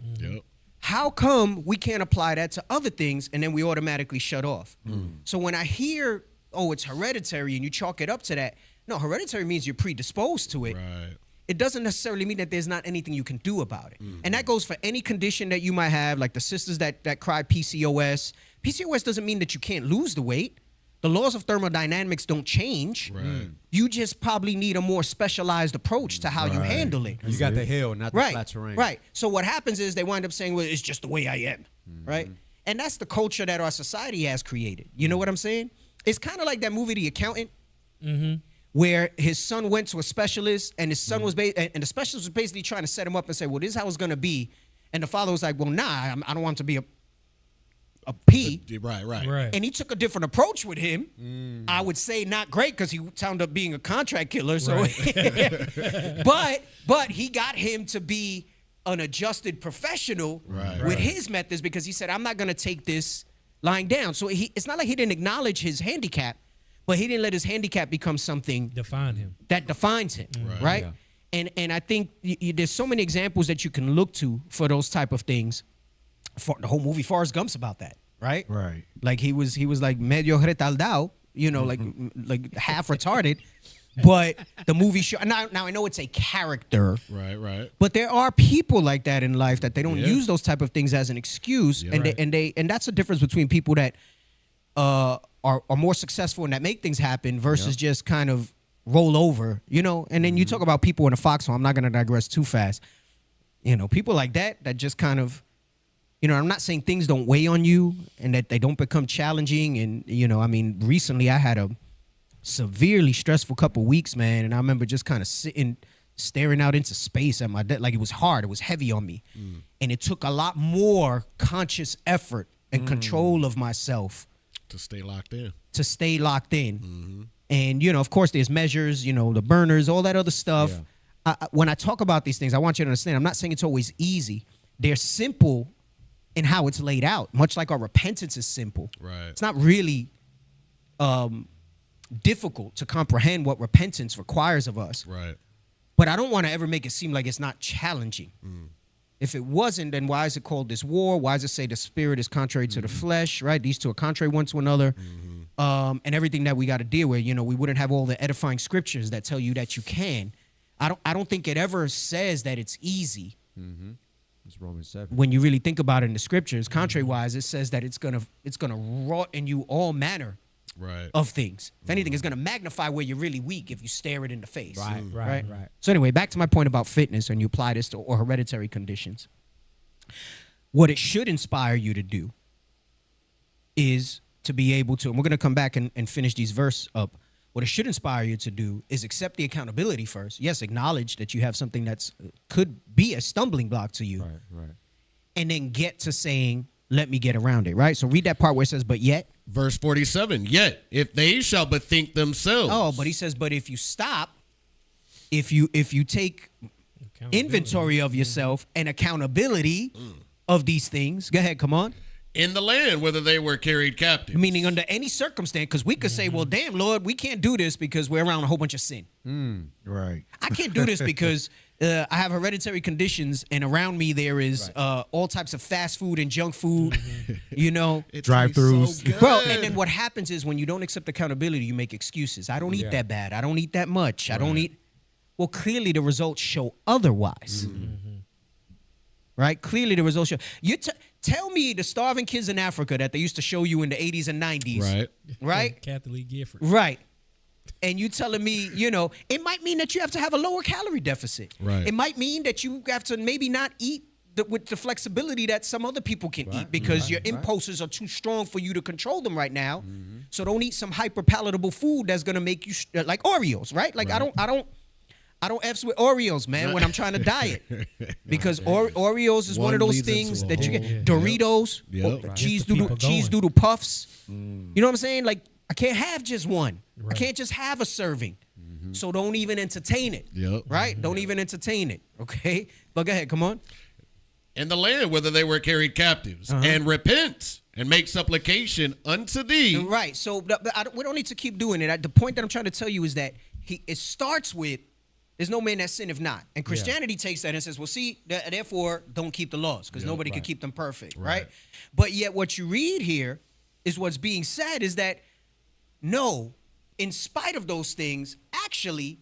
How come we can't apply that to other things and then we automatically shut off? So when I hear, oh, it's hereditary and you chalk it up to that, no, hereditary means you're predisposed to it. It doesn't necessarily mean that there's not anything you can do about it. And that goes for any condition that you might have, like the sisters that cry PCOS. PCOS doesn't mean that you can't lose the weight. The laws of thermodynamics don't change. You just probably need a more specialized approach to how you handle it. You got the hill, not the flat terrain. Right. So what happens is they wind up saying, well, it's just the way I am. Right. And that's the culture that our society has created. You know what I'm saying? It's kind of like that movie, The Accountant. Where his son went to a specialist, and his son was and the specialist was basically trying to set him up and say, well, this is how it's going to be. And the father was like, well, nah, I don't want him to be a P. Right. And he took a different approach with him. I would say not great because he wound up being a contract killer. So, but he got him to be an adjusted professional with his methods because he said, I'm not going to take this lying down. So it's not like he didn't acknowledge his handicap. But he didn't let his handicap become something that defines him, right? And I think there's so many examples that you can look to for those type of things. For the whole movie Forrest Gump's about that, right? Like he was like medio retardado, you know, like half retarded. But the movie show now I know it's a character, but there are people like that in life that they don't use those type of things as an excuse, and that's the difference between people that are more successful and that make things happen versus just kind of roll over, you know? And then you talk about people in a foxhole. I'm not going to digress too fast. You know, people like that just kind of, you know, I'm not saying things don't weigh on you and that they don't become challenging. And, you know, I mean, recently I had a severely stressful couple weeks, man. And I remember just kind of sitting, staring out into space at my desk. Like it was hard. It was heavy on me. And it took a lot more conscious effort and control of myself to stay locked in. And, you know, of course, there's measures, you know, the burners, all that other stuff. When I talk about these things, I want you to understand, I'm not saying it's always easy. They're simple in how it's laid out, much like our repentance is simple. It's not really difficult to comprehend what repentance requires of us. But I don't want to ever make it seem like it's not challenging. If it wasn't, then why is it called this war? Why does it say the spirit is contrary to the flesh, right? These two are contrary one to another. And everything that we got to deal with, you know, we wouldn't have all the edifying scriptures that tell you that you can. I don't think it ever says that it's easy. It's Romans 7. When you really think about it in the scriptures, contrary-wise, it says that it's gonna wrought in you all manner of things. If anything, it's gonna magnify where you're really weak if you stare it in the face. Right. So anyway, back to my point about fitness, and you apply this to or hereditary conditions. What it should inspire you to do is to be able to, and we're gonna come back and finish these verses up. What it should inspire you to do is accept the accountability first. Yes, acknowledge that you have something that's could be a stumbling block to you. And then get to saying, let me get around it, right? So read that part where it says, but yet. Verse 47, yet, if they shall bethink themselves. Oh, but he says, but if you stop, if you take inventory of yourself and accountability of these things. Go ahead, come on. In the land, whether they were carried captive. Meaning under any circumstance, because we could say, well, damn, Lord, we can't do this because we're around a whole bunch of sin. Right. I can't do this because I have hereditary conditions, and around me there is all types of fast food and junk food, Drive-thrus. Bro, and then what happens is when you don't accept accountability, you make excuses. I don't eat that bad. I don't eat that much. I don't eat. Well, clearly the results show otherwise. Right? Clearly the results show. Tell me the starving kids in Africa that they used to show you in the 80s and 90s. Right? Kathleen Gifford. Right. And you telling me, it might mean that you have to have a lower calorie deficit. Right. It might mean that you have to maybe not eat with the flexibility that some other people can eat because your impulses are too strong for you to control them right now. So don't eat some hyper palatable food that's gonna make you like Oreos, right? Like I don't F's with Oreos, man, when I'm trying to diet. Because Oreos is one of those things that you get. Doritos, cheese doodle puffs. You know what I'm saying? Like, I can't have just one. I can't just have a serving. So don't even entertain it. Right? Don't even entertain it. Okay? But go ahead, come on. In the land, whether they were carried captives, and repent and make supplication unto thee. Right. So we don't need to keep doing it. The point that I'm trying to tell you is that it starts with, there's no man that sin if not. And Christianity takes that and says, well, see, therefore, don't keep the laws because nobody can keep them perfect, right? But yet what you read here is what's being said is that, no, in spite of those things, actually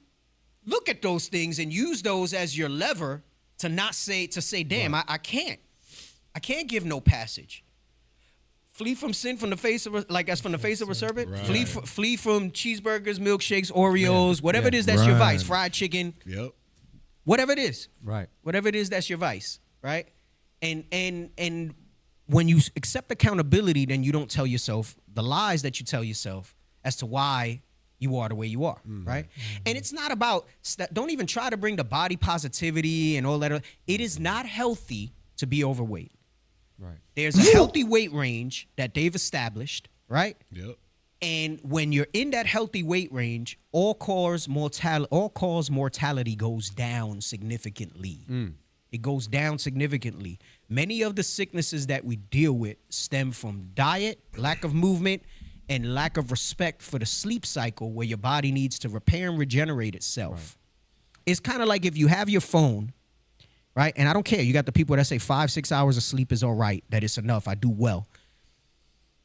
look at those things and use those as your lever to say, damn, I can't give no passage. Flee from sin from the face of from the face of a serpent. Right. Flee from cheeseburgers, milkshakes, Oreos, whatever it is that's your vice. Fried chicken. Whatever it is. Right. Whatever it is that's your vice. Right. And when you accept accountability, then you don't tell yourself the lies that you tell yourself as to why you are the way you are. Right. And it's not about, don't even try to bring the body positivity and all that. It is not healthy to be overweight. Right. There's a healthy weight range that they've established, right? Yep. And when you're in that healthy weight range, all cause mortality goes down significantly. It goes down significantly. Many of the sicknesses that we deal with stem from diet, lack of movement, and lack of respect for the sleep cycle where your body needs to repair and regenerate itself. It's kind of like if you have your phone, right? And I don't care. You got the people that say 5-6 hours of sleep is all right, that it's enough. I do well.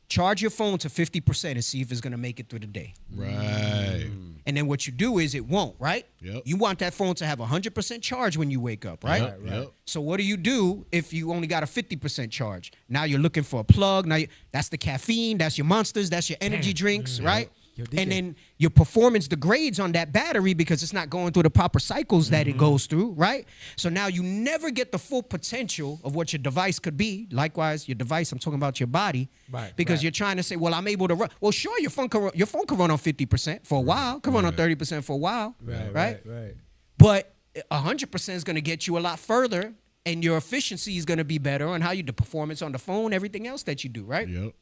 Charge your phone to 50% and see if it's going to make it through the day. Right. And then what you do is it won't, right? Yep. You want that phone to have 100% charge when you wake up, right? Yep. So what do if you only got a 50% charge? Now you're looking for a plug. That's the caffeine. That's your Monsters. That's your energy drinks, right? And then your performance degrades on that battery because it's not going through the proper cycles that it goes through, right? So now you never get the full potential of what your device could be. Likewise, your device, I'm talking about your body, because you're trying to say, well, I'm able to run. Well, sure, your phone can run on 50% for a while, can run on 30% for a while, right? But 100% is going to get you a lot further, and your efficiency is going to be better on how you, the performance on the phone, everything else that you do, right? Yep.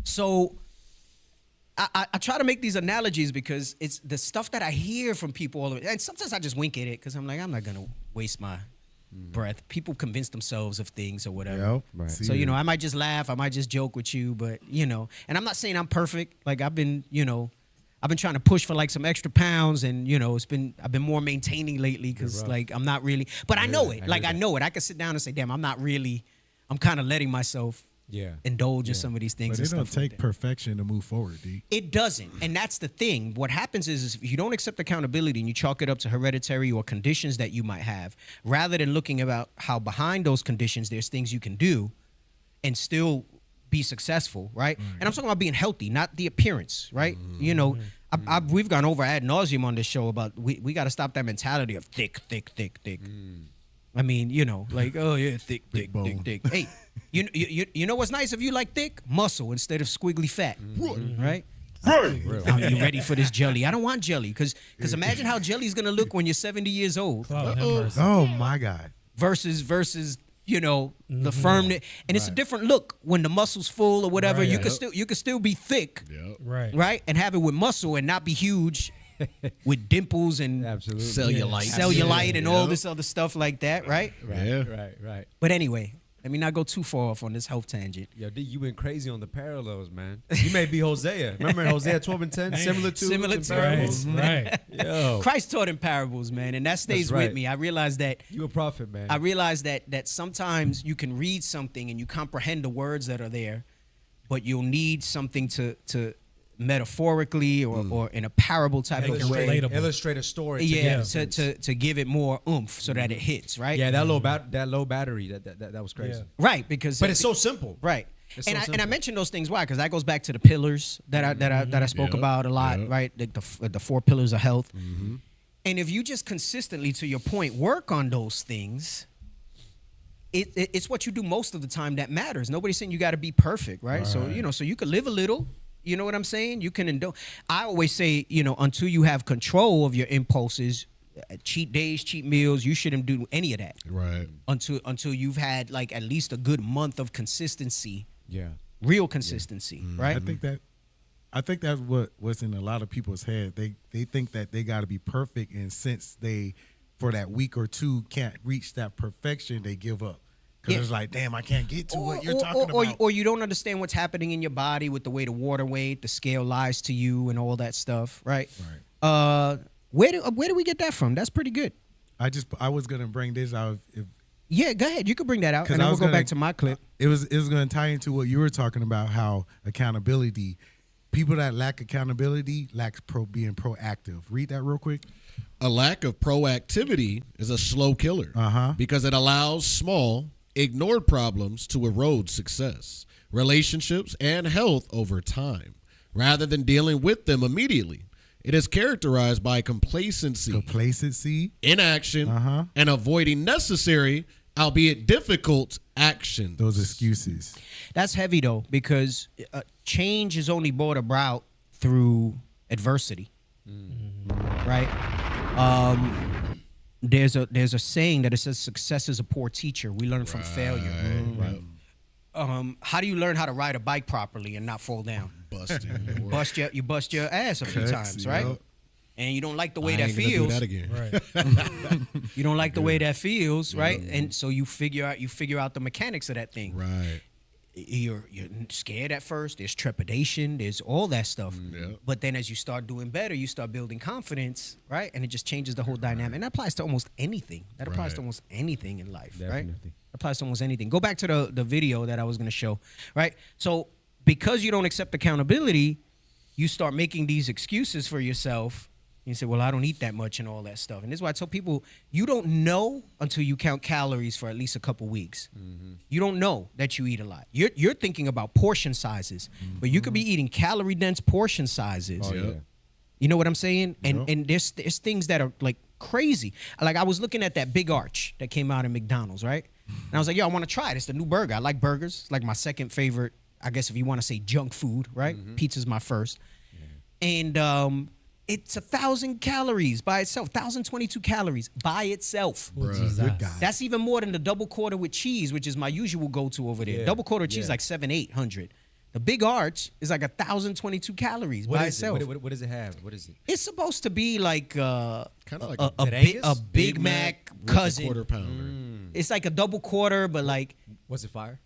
So I try to make these analogies because it's the stuff that I hear from people all the way. And sometimes I just wink at it because I'm like, I'm not going to waste my breath. People convince themselves of things or whatever. So, I might just laugh. I might just joke with you. But, and I'm not saying I'm perfect. Like I've been trying to push for like some extra pounds and, I've been more maintaining lately because like I'm not really. But I know it. I know it. I can sit down and say, damn, I'm kind of letting myself indulge in some of these things. But it don't take perfection to move forward, D. It doesn't. And that's the thing. What happens is if you don't accept accountability and you chalk it up to hereditary or conditions that you might have, rather than looking about how behind those conditions there's things you can do and still be successful, right? And I'm talking about being healthy, not the appearance, right? We've gone over ad nauseum on this show about we got to stop that mentality of thick. I mean, oh yeah, thick. Hey, you know what's nice if you like thick? Muscle instead of squiggly fat, right? You ready for this jelly? I don't want jelly because imagine how jelly's gonna look when you're 70 years old. Oh my God. Versus the firmness, and it's a different look when the muscle's full or whatever. You can still be thick, right, and have it with muscle and not be huge. With dimples and cellulite and all this other stuff like that, right? Right. But anyway, Let me not go too far off on this health tangent. Yo, D, you went crazy on the parallels, man. You may be Hosea. Remember in Hosea 12 and 10? Similar to parables. Right. Yo. Christ taught in parables, man, and that stays with me. I realized that you a prophet, man. I realized that sometimes you can read something and you comprehend the words that are there, but you'll need something to metaphorically or in a parable type of way. Illustrate a story. Yeah, to give it more oomph so that it hits, right? Yeah, that low battery, that was crazy. Yeah. Right, because but it's so simple. Right. It's And so I simple. mentioned those things why? Because that goes back to the pillars that I spoke about a lot, right? The 4 pillars of health. And if you just consistently, to your point, work on those things, it's what you do most of the time that matters. Nobody's saying you got to be perfect, right? So so you could live a little. You know what I'm saying? You can indulge. I always say, until you have control of your impulses, cheat days, cheat meals, you shouldn't do any of that. Right. Until you've had like at least a good month of consistency. Yeah. Real consistency, right? I think that's what's in a lot of people's head. They think that they got to be perfect, and since they, for that week or two, can't reach that perfection, they give up. Because it's like, damn, I can't get to what you're talking about. Or you don't understand what's happening in your body with the way the water weight, the scale lies to you, and all that stuff, right? Right. Where do we get that from? That's pretty good. I was gonna bring this out. Yeah, go ahead. You can bring that out, and then we'll go back to my clip. It was going to tie into what you were talking about, how accountability. People that lack accountability lacks being proactive. Read that real quick. A lack of proactivity is a slow killer because it allows small, ignored problems to erode success, relationships, and health over time, rather than dealing with them immediately. It is characterized by complacency, inaction, and avoiding necessary, albeit difficult, actions. Those excuses. That's heavy, though, because change is only brought about through adversity, right? There's a saying that it says success is a poor teacher. We learn from failure. Right. How do you learn how to ride a bike properly and not fall down? You bust your ass a few times, right? And you don't like the way that feels. Do that again. Right. You don't like the way that feels, right? And so you figure out the mechanics of that thing. Right. You're scared at first. There's trepidation. There's all that stuff. But then as you start doing better, you start building confidence, right? And it just changes the whole dynamic. And that applies to almost anything. That applies to almost anything in life, right? Applies to almost anything. Go back to the video that I was going to show, right? So because you don't accept accountability, you start making these excuses for yourself. You say, well, I don't eat that much and all that stuff. And this is why I tell people, you don't know until you count calories for at least a couple weeks. You don't know that you eat a lot. You're thinking about portion sizes, but you could be eating calorie-dense portion sizes. You know what I'm saying? And there's things that are like crazy. Like I was looking at that big arch that came out in McDonald's, right? And I was like, yo, I want to try it. It's the new burger. I like burgers. It's like my second favorite, I guess if you want to say junk food, right? Pizza's my first. And it's 1,000 calories by itself, 1,022 calories by itself. That's even more than the double quarter with cheese, which is my usual go-to over there. Double quarter cheese like 700-800. The big arch is like 1,022 calories by itself. What does it have? What is it? It's supposed to be like kind of like a Big Mac cousin. Quarter pounder. It's like a double quarter, but like. Was it fire?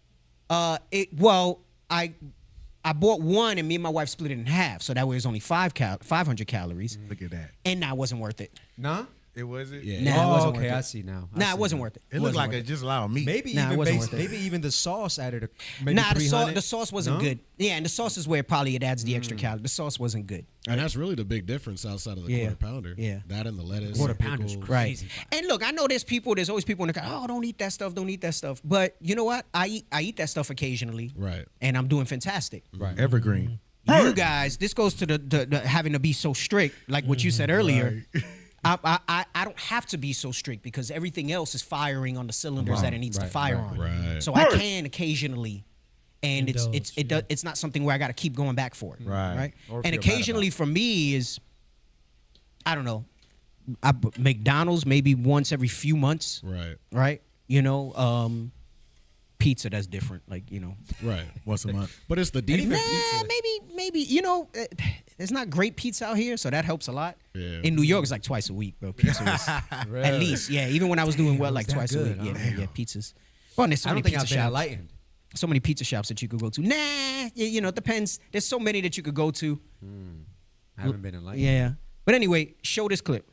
I bought one and me and my wife split it in half, so that way it's only 500 calories. Look at that. And that wasn't worth it. Nah? It wasn't? Yeah. Nah, it wasn't worth it. I see now. It wasn't worth it. It looked like it just allowed meat. Maybe even the sauce added the sauce wasn't good. Yeah, and the sauce is where probably it adds the extra calories. The sauce wasn't good. And that's really the big difference outside of the quarter pounder. Yeah. That and the lettuce. Quarter pounder's crazy. Right. And look, I know there's always people in the car, oh, don't eat that stuff. But you know what? I eat that stuff occasionally. Right. And I'm doing fantastic. Right. Evergreen. You guys, this goes to the having to be so strict, like what you said earlier. I don't have to be so strict because everything else is firing on the cylinders that it needs to fire on. Right. So I can occasionally, and it's not something where I got to keep going back for it. Right. And occasionally for me is, I don't know, McDonald's maybe once every few months. Right. Right. You know, pizza, that's different. Like, you know. Right. Once a month. But it's the defense. Maybe, you know, there's not great pizza out here, so that helps a lot. Yeah. In New York, it's like twice a week, bro. Pizza is at least, yeah. Even when I was doing well, like twice a week. Yeah, pizzas. Well, and there's so I many don't think pizza I've been shops. enlightened. So many pizza shops that you could go to. Nah, it depends. There's so many that you could go to. I haven't been enlightened. Yeah. But anyway, show this clip.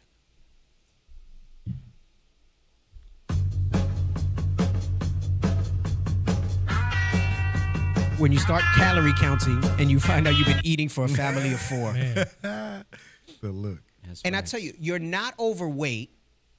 When you start calorie counting and you find out you've been eating for a family of 4. The look. And I tell you, you're not overweight,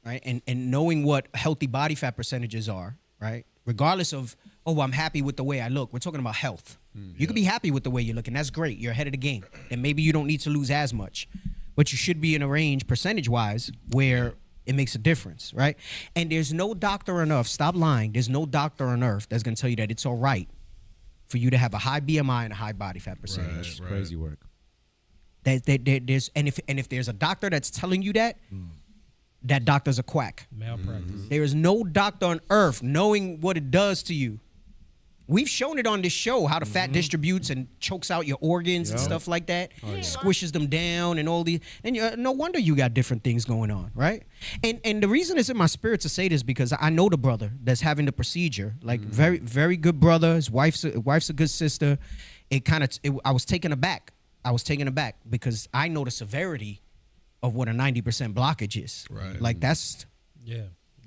right? And knowing what healthy body fat percentages are, right? Regardless of, I'm happy with the way I look. We're talking about health. You can be happy with the way you look, and that's great. You're ahead of the game. And maybe you don't need to lose as much. But you should be in a range percentage-wise where it makes a difference, right? And there's no doctor on earth, stop lying, there's no doctor on earth that's going to tell you that it's all right for you to have a high BMI and a high body fat percentage. Right. Crazy work. There's if there's a doctor that's telling you that, that doctor's a quack. Malpractice. There is no doctor on earth knowing what it does to you. We've shown it on this show how the fat distributes and chokes out your organs and stuff like that, squishes them down and all these. And no wonder you got different things going on, right? And the reason it's in my spirit to say this because I know the brother that's having the procedure, like very very good brother. His wife's a good sister. I was taken aback. Because I know the severity of what a 90% blockage is. Right. Like that's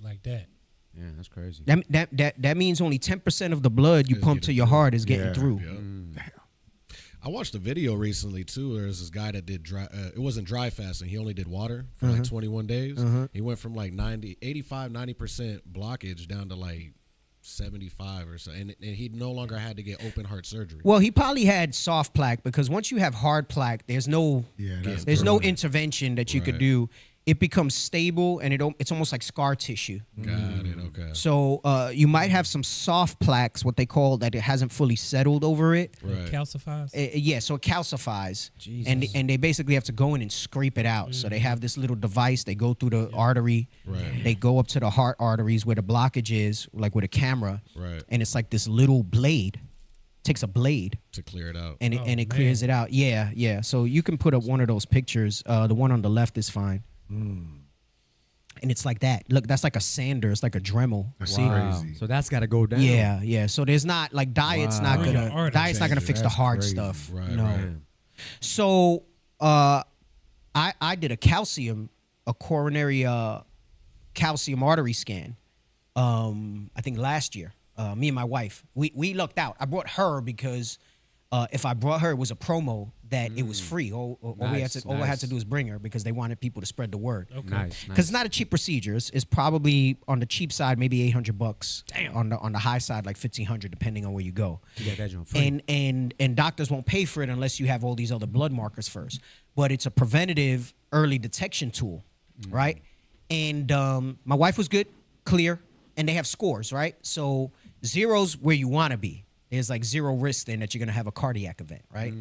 like that. Yeah, that's crazy. That means only 10% of the blood you pump to your heart is getting through. Damn. I watched a video recently too. There was this guy that did dry. It wasn't dry fasting. He only did water for like 21 days. He went from like 90% blockage down to like 75 or so, and he no longer had to get open heart surgery. Well, he probably had soft plaque because once you have hard plaque, there's no no intervention that you could do. It becomes stable and it's almost like scar tissue. Got it. Okay. So you might have some soft plaques, what they call that it hasn't fully settled over it. Right. It calcifies. So it calcifies, Jesus. and they basically have to go in and scrape it out. So they have this little device. They go through the artery. Right. They go up to the heart arteries where the blockage is, like with a camera. Right. And it's like this little blade. Takes a blade to clear it out, and it clears it out. Yeah. So you can put up one of those pictures. The one on the left is fine. And it's like that. Look, that's like a sander. It's like a Dremel. That's See? crazy. So that's got to go down. Yeah. So there's not like diet's not gonna fix the hard stuff. Right. No. Right. So I did a coronary calcium artery scan. I think last year. Me and my wife, we lucked out. I brought her because if I brought her, it was a promo that it was free. All I had to do was bring her because they wanted people to spread the word. Okay. Nice. Because it's not a cheap procedure. It's probably on the cheap side, maybe $800. Damn. On the high side, like $1,500, depending on where you go. You get that joint free. And doctors won't pay for it unless you have all these other blood markers first. But it's a preventative early detection tool, right? And my wife was good, clear, and they have scores, right? So 0's where you want to be. There's like 0 risk then that you're gonna have a cardiac event, right?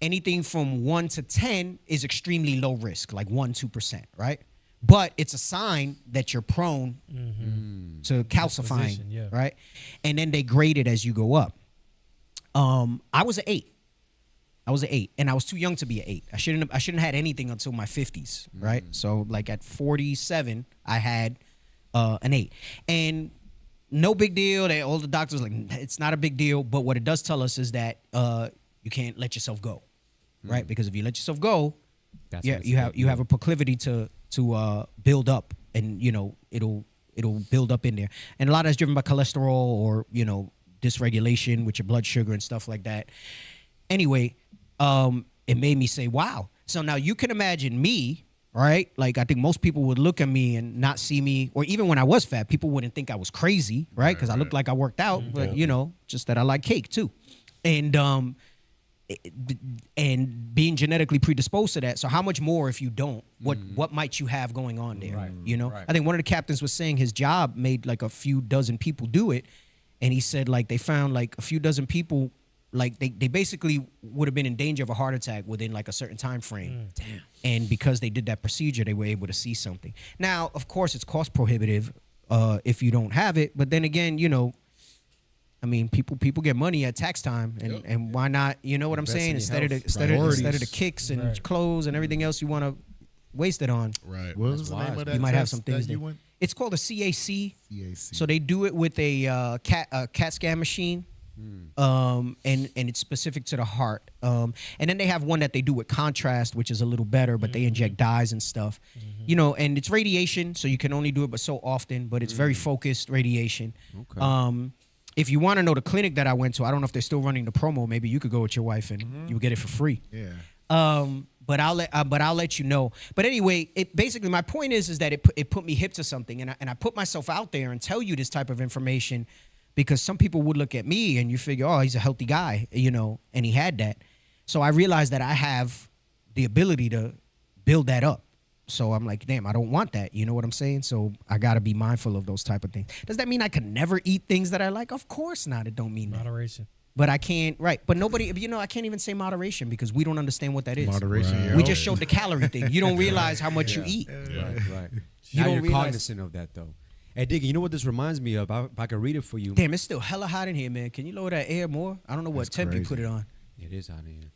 Anything from 1 to 10 is extremely low risk, like 1-2%, right? But it's a sign that you're prone to calcifying, right? And then they grade it as you go up. I was an 8. And I was too young to be an 8. I shouldn't have had anything until my 50s, right? So like at 47, I had an 8. And no big deal. All the doctors like it's not a big deal. But what it does tell us is that you can't let yourself go, right? Because if you let yourself go, you have a proclivity to build up, and it'll build up in there. And a lot of that's driven by cholesterol or dysregulation with your blood sugar and stuff like that. Anyway, it made me say, wow. So now you can imagine me. Right? Like I think most people would look at me and not see me, or even when I was fat, people wouldn't think I was crazy, right? Because I looked like I worked out, but just that I like cake too. And being genetically predisposed to that. So how much more if you don't? What might you have going on there? Right. I think one of the captains was saying his job made like a few dozen people do it. And he said like they found like a few dozen people, like they basically would have been in danger of a heart attack within like a certain time frame. Damn. And because they did that procedure, they were able to see something. Now, of course, it's cost prohibitive if you don't have it. But then again, I mean, people get money at tax time, and why not? You know what I'm saying? Instead of the kicks and clothes and everything else you want to waste it on. Right. What was the name of that you might have test some things that you there. went? It's called a CAC. CAC. So they do it with a CAT scan machine. And it's specific to the heart. And then they have one that they do with contrast, which is a little better, but they inject dyes and stuff. You know, and it's radiation, so you can only do it but so often, but it's very focused radiation. Okay. If you want to know the clinic that I went to, I don't know if they're still running the promo. Maybe you could go with your wife and you get it for free. Yeah. But I'll let you know. But anyway, it basically, my point is that it put me hip to something, and I put myself out there and tell you this type of information because some people would look at me and you figure, oh, he's a healthy guy, you know, and he had that. So I realized that I have the ability to build that up. So I'm like, damn, I don't want that. You know what I'm saying? So I got to be mindful of those type of things. Does that mean I could never eat things that I like? Of course not. It don't mean Moderation. But I can't, right. But nobody, you know, I can't even say moderation because we don't understand what that is. Moderation. Right. We just showed the calorie thing. You don't realize how much you eat. Right. You Now don't you're realize- cognizant of that, though. Hey, Diggy, you know what this reminds me of? If I could read it for you. Damn, it's still hella hot in here, man. Can you lower that air more? I don't know what That's temp you crazy. put it on. It is out here.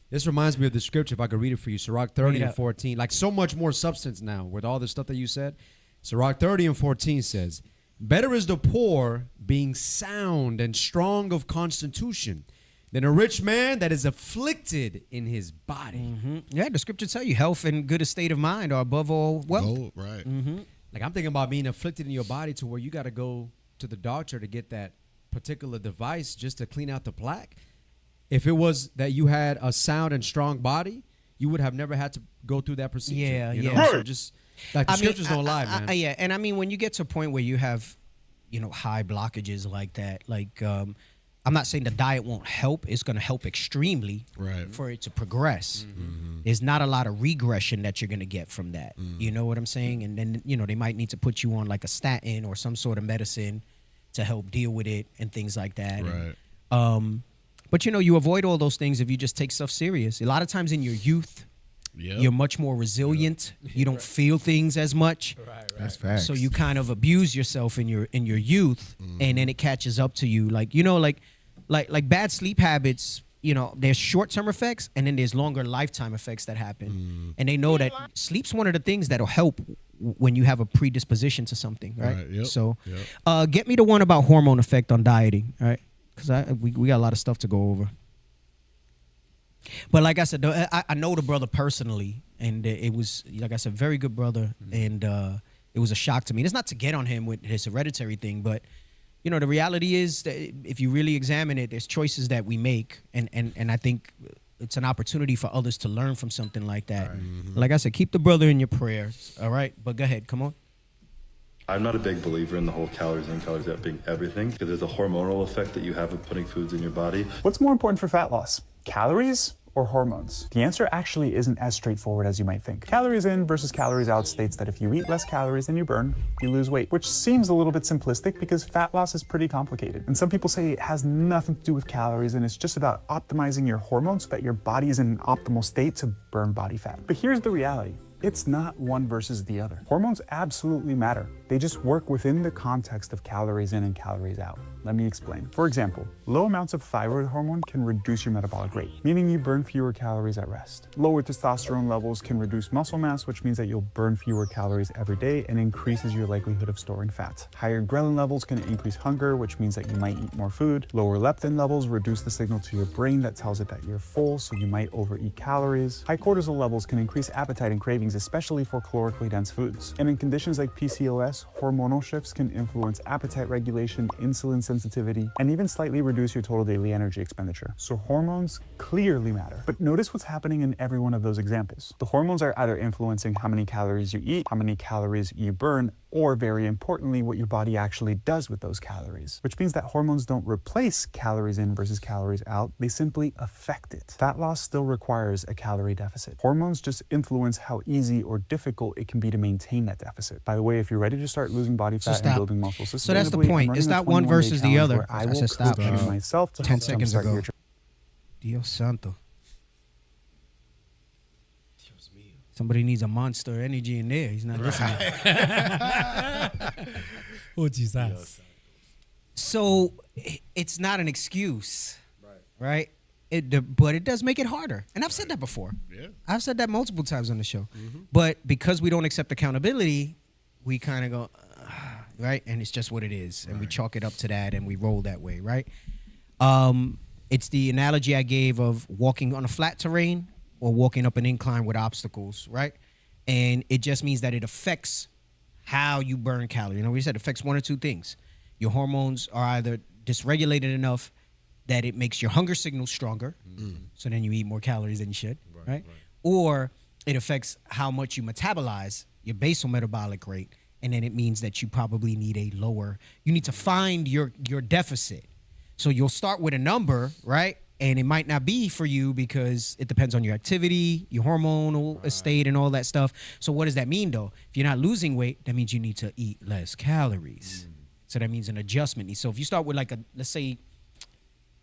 This reminds me of the scripture, if I could read it for you. Sirach 30 Read and it. 14. Like so much more substance now with all the stuff that you said. Sirach 30 and 14 says, better is the poor being sound and strong of constitution than a rich man that is afflicted in his body. Yeah, the scripture tell you health and good estate of mind are above all wealth. Oh, right. Like I'm thinking about being afflicted in your body to where you got to go to the doctor to get that particular device just to clean out the plaque. If it was that you had a sound and strong body, you would have never had to go through that procedure. Yeah, you know? yeah. So just like the scriptures don't lie, man. Yeah, and I mean, when you get to a point where you have, you know, high blockages like that, like I'm not saying the diet won't help. It's going to help extremely for it to progress. There's not a lot of regression that you're going to get from that. You know what I'm saying? And then, you know, they might need to put you on like a statin or some sort of medicine to help deal with it and things like that. Right. And, but, you know, you avoid all those things if you just take stuff serious. A lot of times in your youth, you're much more resilient. You don't feel things as much. That's facts. So you kind of abuse yourself in your youth, and then it catches up to you. Like, you know, like bad sleep habits, you know, there's short-term effects and then there's longer lifetime effects that happen. And they know that sleep's one of the things that'll help when you have a predisposition to something, right? Yep. So get me the one about hormone effect on dieting, all right? Because we got a lot of stuff to go over. But like I said, I know the brother personally, and it was, like I said, very good brother, and it was a shock to me. And it's not to get on him with his hereditary thing, but you know, the reality is that if you really examine it, there's choices that we make, and I think it's an opportunity for others to learn from something like that. Like I said, keep the brother in your prayers, all right? But go ahead, come on. I'm not a big believer in the whole calories in, calories out being everything, because there's a hormonal effect that you have of putting foods in your body. What's more important for fat loss, calories or hormones? The answer actually isn't as straightforward as you might think. Calories in versus calories out states that if you eat less calories than you burn, you lose weight, which seems a little bit simplistic because fat loss is pretty complicated. And some people say it has nothing to do with calories and it's just about optimizing your hormones so that your body is in an optimal state to burn body fat. But here's the reality. It's not one versus the other. Hormones absolutely matter. They just work within the context of calories in and calories out. Let me explain. For example, low amounts of thyroid hormone can reduce your metabolic rate, meaning you burn fewer calories at rest. Lower testosterone levels can reduce muscle mass, which means that you'll burn fewer calories every day and increases your likelihood of storing fat. Higher ghrelin levels can increase hunger, which means that you might eat more food. Lower leptin levels reduce the signal to your brain that tells it that you're full, so you might overeat calories. High cortisol levels can increase appetite and cravings, especially for calorically dense foods. And in conditions like PCOS, hormonal shifts can influence appetite regulation, insulin sensitivity, and even slightly reduce your total daily energy expenditure. So hormones clearly matter. But notice what's happening in every one of those examples. The hormones are either influencing how many calories you eat, how many calories you burn, or very importantly, what your body actually does with those calories, which means that hormones don't replace calories in versus calories out, they simply affect it. Fat loss still requires a calorie deficit. Hormones just influence how easy or difficult it can be to maintain that deficit. By the way, if you're ready to start losing body fat and building muscle sustainably, So that's the point. It's not one versus the other. I will coach you myself to 10 help seconds jumpstart ago. your Dios santo. Somebody needs a Monster Energy in there. He's not listening. Oh, Jesus. So it's not an excuse, right? But it does make it harder. And I've said that before. Yeah. I've said that multiple times on the show. But because we don't accept accountability, we kind of go, right? And it's just what it is. And we chalk it up to that and we roll that way, right? It's the analogy I gave of walking on a flat terrain or walking up an incline with obstacles, right? And it just means that it affects how you burn calories. You know, we said it affects one or two things. Your hormones are either dysregulated enough that it makes your hunger signal stronger, so then you eat more calories than you should, right? Or it affects how much you metabolize, your basal metabolic rate, and then it means that you probably need a lower, you need to find your deficit. So you'll start with a number, right? And it might not be for you because it depends on your activity, your hormonal state, and all that stuff. So what does that mean, though? If you're not losing weight, that means you need to eat less calories. So that means an adjustment. So if you start with like let's say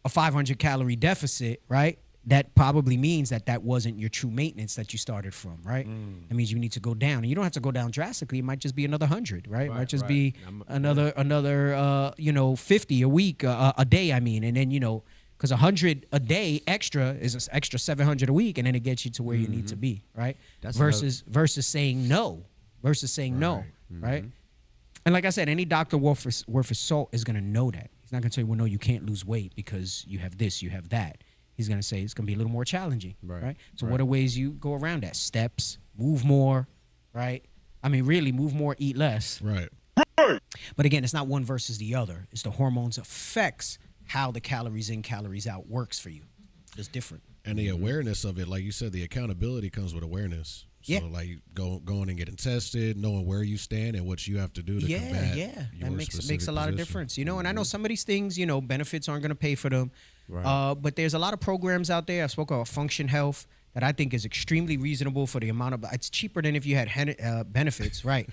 a 500 calorie deficit, right? That probably means that wasn't your true maintenance that you started from, right? That means you need to go down, and you don't have to go down drastically. It might just be another 100, right? It might just be another 50 a week, a day. I mean, and then because 100 a day extra is an extra 700 a week, and then it gets you to where you need to be, right? That's versus saying no, right? And like I said, any doctor worth his salt is gonna know that. He's not gonna tell you, well, no, you can't lose weight because you have this, you have that. He's going to say it's going to be a little more challenging, right? So what are ways you go around that? Steps, move more, right? I mean, really, move more, eat less. Right. But again, it's not one versus the other. It's the hormones affects how the calories in, calories out works for you. It's different. And the awareness of it, like you said, the accountability comes with awareness. So like going and getting tested, knowing where you stand and what you have to do to combat. That makes a lot of difference, And I know some of these things, benefits aren't going to pay for them. Right. But there's a lot of programs out there. I spoke about Function Health that I think is extremely reasonable for the amount of. It's cheaper than if you had benefits, right?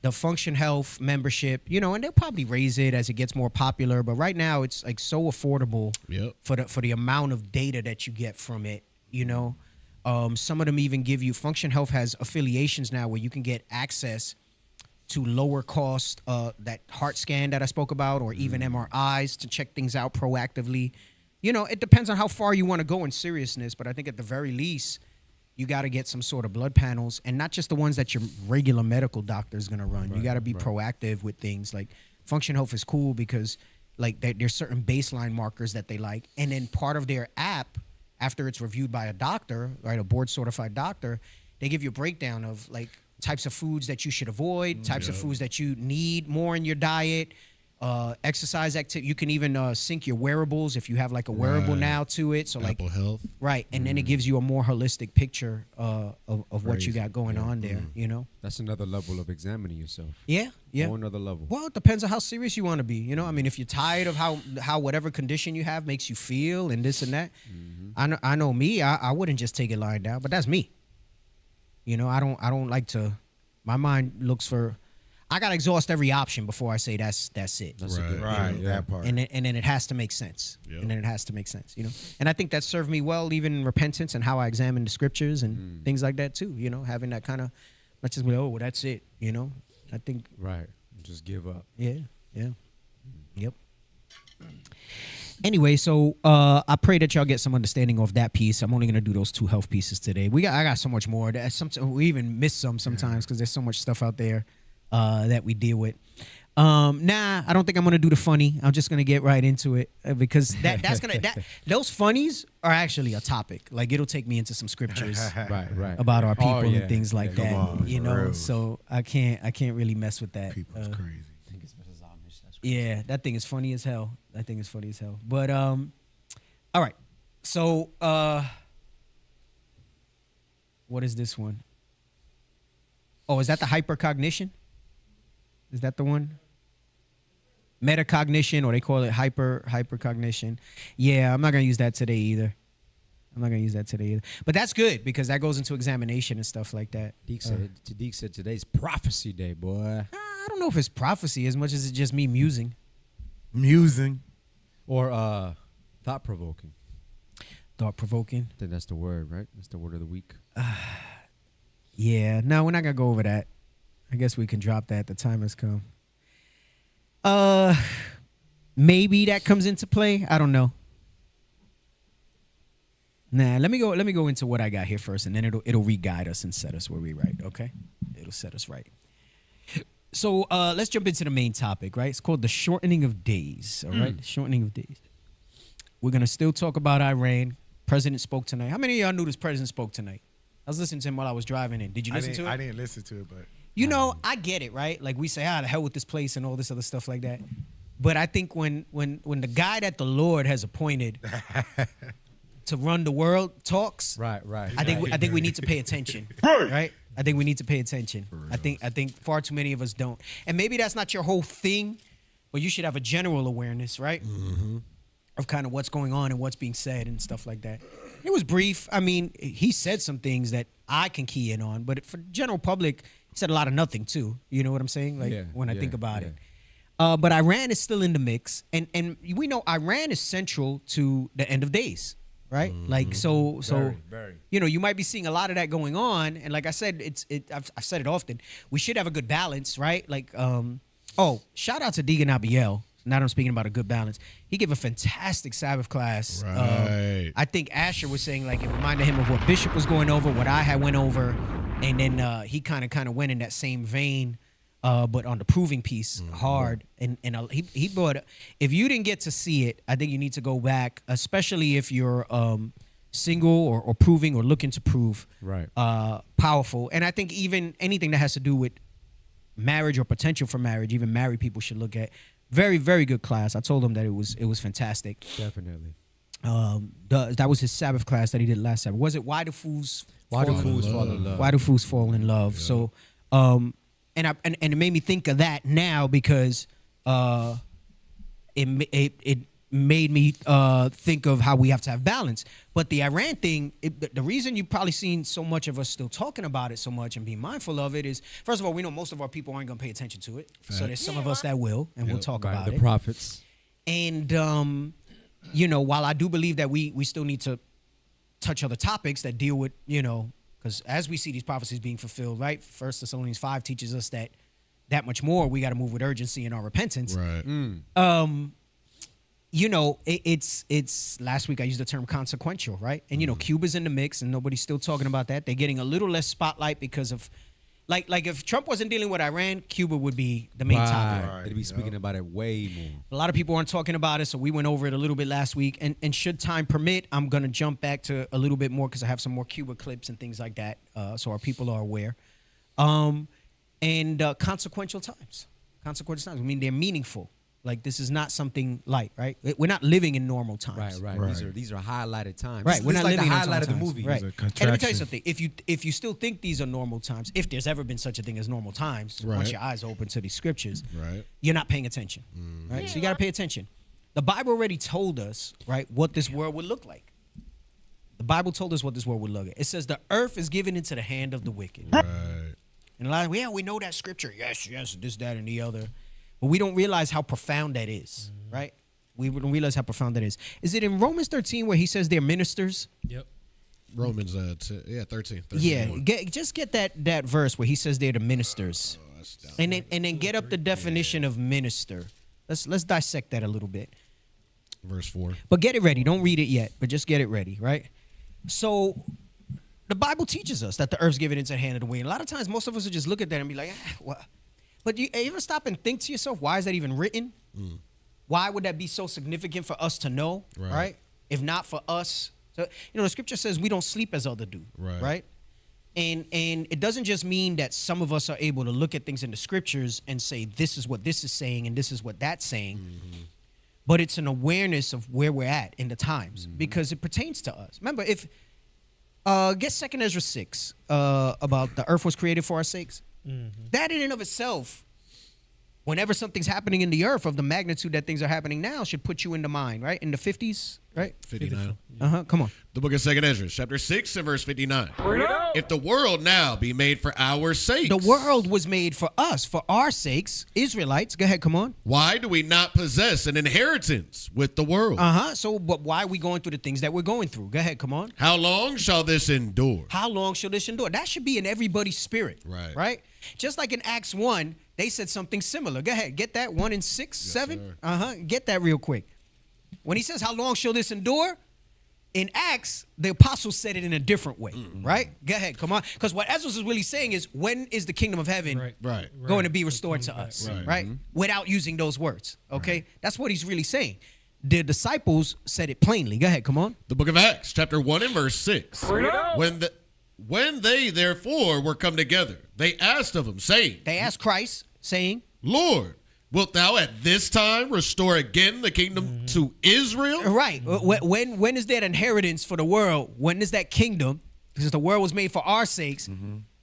The Function Health membership, and they'll probably raise it as it gets more popular. But right now, it's like so affordable for the amount of data that you get from it. Some of them even give you. Function Health has affiliations now where you can get access to lower cost that heart scan that I spoke about, or even MRIs to check things out proactively. It depends on how far you want to go in seriousness, but I think at the very least, you got to get some sort of blood panels, and not just the ones that your regular medical doctor is going to run. You got to be proactive with things. Like Function Health is cool because like there's certain baseline markers that they like, and then part of their app, after it's reviewed by a doctor, right, a board certified doctor, they give you a breakdown of like types of foods that you should avoid, types of foods that you need more in your diet. Exercise activity. You can even sync your wearables if you have like a wearable now to it. So Apple Health. Right. And then it gives you a more holistic picture of what you got going on there, That's another level of examining yourself. Yeah. Whole another level. Well, it depends on how serious you want to be. I mean, if you're tired of how whatever condition you have makes you feel and this and that. I know me, I wouldn't just take it lying down, but that's me. I don't like to, my mind looks for, I gotta exhaust every option before I say that's it. That's that part. And then it has to make sense. And then it has to make sense, And I think that served me well, even in repentance and how I examine the scriptures and things like that too. Having that kind of, not just well, that's it. I think. Right. Just give up. Yeah. Yep. Anyway, so I pray that y'all get some understanding of that piece. I'm only gonna do those 2 health pieces today. I got so much more. We even miss some sometimes because there's so much stuff out there that we deal with. I don't think I'm gonna do the funny. I'm just gonna get right into it because those funnies are actually a topic. Like it'll take me into some scriptures right. about our people and things like that. On, so I can't really mess with that. People's crazy. Yeah, that thing is funny as hell. But all right. So what is this one? Oh, is that the hypercognition? Is that the one? Metacognition, or they call it hypercognition. Yeah, I'm not gonna use that today either. But that's good because that goes into examination and stuff like that. Deke said today's prophecy day, boy. I don't know if it's prophecy as much as it's just me musing. Or thought-provoking. Thought-provoking. I think that's the word, right? That's the word of the week. Yeah, no, we're not gonna go over that. I guess we can drop that. The time has come. Maybe that comes into play. I don't know. Nah, let me go into what I got here first, and then it'll re-guide us and set us where we're right. Okay, it'll set us right. So let's jump into the main topic, right? It's called the shortening of days, all right? The shortening of days. We're going to still talk about Iran. President spoke tonight. How many of y'all knew this president spoke tonight? I was listening to him while I was driving in. Did you listen to it? I didn't listen to it, but... You know, I get it, right? Like we say, the hell with this place and all this other stuff like that. But I think when the guy that the Lord has appointed to run the world talks, right. I think we need to pay attention, right? I think we need to pay attention. I think far too many of us don't, and maybe that's not your whole thing, but you should have a general awareness, right, of kind of what's going on and what's being said and stuff like that. It was brief. I mean, he said some things that I can key in on, but for the general public, he said a lot of nothing too. You know what I'm saying? Like when I think about it. But Iran is still in the mix, and we know Iran is central to the end of days, right? Like so, very. You know, you might be seeing a lot of that going on, and like I said, I've said it often. We should have a good balance, right? Like, shout out to Deegan Abiel. Now that I'm speaking about a good balance, he gave a fantastic Sabbath class. Right. I think Asher was saying like it reminded him of what Bishop was going over, what I had went over, and then he kind of went in that same vein. But on the proving piece, hard, and he brought. If you didn't get to see it, I think you need to go back, especially if you're single or proving or looking to prove. Right. Powerful, and I think even anything that has to do with marriage or potential for marriage, even married people should look at. Very, very good class. I told him that it was fantastic. Definitely. That was his Sabbath class that he did last Sabbath. Was it Why Do Fools Fall in Love? Why Do Fools Fall in Love? Yeah. So, and it made me think of that now because it made me think of how we have to have balance. But the Iran thing, the reason you've probably seen so much of us still talking about it so much and being mindful of it is, first of all, we know most of our people aren't going to pay attention to it. Fact. So there's some of us that will, and we'll talk about it. The prophets. And, you know, while I do believe that we still need to touch other topics that deal with, you know, because as we see these prophecies being fulfilled, right? 1 Thessalonians 5 teaches us that much more, we got to move with urgency in our repentance. Right. You know, it's last week I used the term consequential, right? And, you know, Cuba's in the mix and nobody's still talking about that. They're getting a little less spotlight because of, like if Trump wasn't dealing with Iran, Cuba would be the main topic. Right. They'd be speaking about it way more. A lot of people aren't talking about it, so we went over it a little bit last week. And should time permit, I'm going to jump back to a little bit more because I have some more Cuba clips and things like that, so our people are aware. And consequential times. Consequential times. I mean, they're meaningful. Like, this is not something light, right? We're not living in normal times. Right. These are highlighted times. Right, we're not like living the in highlight of the times. movie. Right. And let me tell you something. If you still think these are normal times, if there's ever been such a thing as normal times, once your eyes are open to these scriptures, you're not paying attention, right? So you got to pay attention. The Bible already told us, right, what this world would look like. The Bible told us what this world would look like. It says the earth is given into the hand of the wicked. Right. And a lot of, we know that scripture. Yes, this, that, and the other. But we don't realize how profound that is, right? We don't realize how profound that is. Is it in Romans 13 where he says they're ministers? Yep. Romans 13. Yeah, get that verse where he says they're the ministers. And then get up the definition of minister. Let's dissect that a little bit. Verse 4. But get it ready. Don't read it yet, but just get it ready, right? So the Bible teaches us that the earth's given into the hand of the wicked. A lot of times most of us will just look at that and be like, what? But you ever stop and think to yourself, why is that even written? Why would that be so significant for us to know, right? If not for us. So, you know, the scripture says we don't sleep as others do, right? And it doesn't just mean that some of us are able to look at things in the scriptures and say, this is what this is saying and this is what that's saying. But it's an awareness of where we're at in the times because it pertains to us. Remember, if get 2 Ezra 6 about the earth was created for our sakes. That in and of itself, whenever something's happening in the earth of the magnitude that things are happening now, should put you in the mind, right? In the 50s, right? 59. Come on. The book of 2 Ezra, chapter 6 and verse 59. If the world now be made for our sakes. The world was made for us, for our sakes, Israelites. Go ahead, come on. Why do we not possess an inheritance with the world? So, but why are we going through the things that we're going through? Go ahead, come on. How long shall this endure? How long shall this endure? That should be in everybody's spirit, right? Just like in Acts 1, they said something similar. Go ahead, get that 1 and 6, 7. Get that real quick. When he says, how long shall this endure? In Acts, the apostles said it in a different way, right? Go ahead, come on. Because what Ezra is really saying is, when is the kingdom of heaven going to be restored to us, right? Without using those words, okay? That's what he's really saying. The disciples said it plainly. Go ahead, come on. The book of Acts, chapter 1 and verse 6. When they therefore were come together, they asked of him, saying. They asked Christ, saying. Lord, wilt thou at this time restore again the kingdom to Israel? Right. When is that inheritance for the world? When is that kingdom? Because the world was made for our sakes,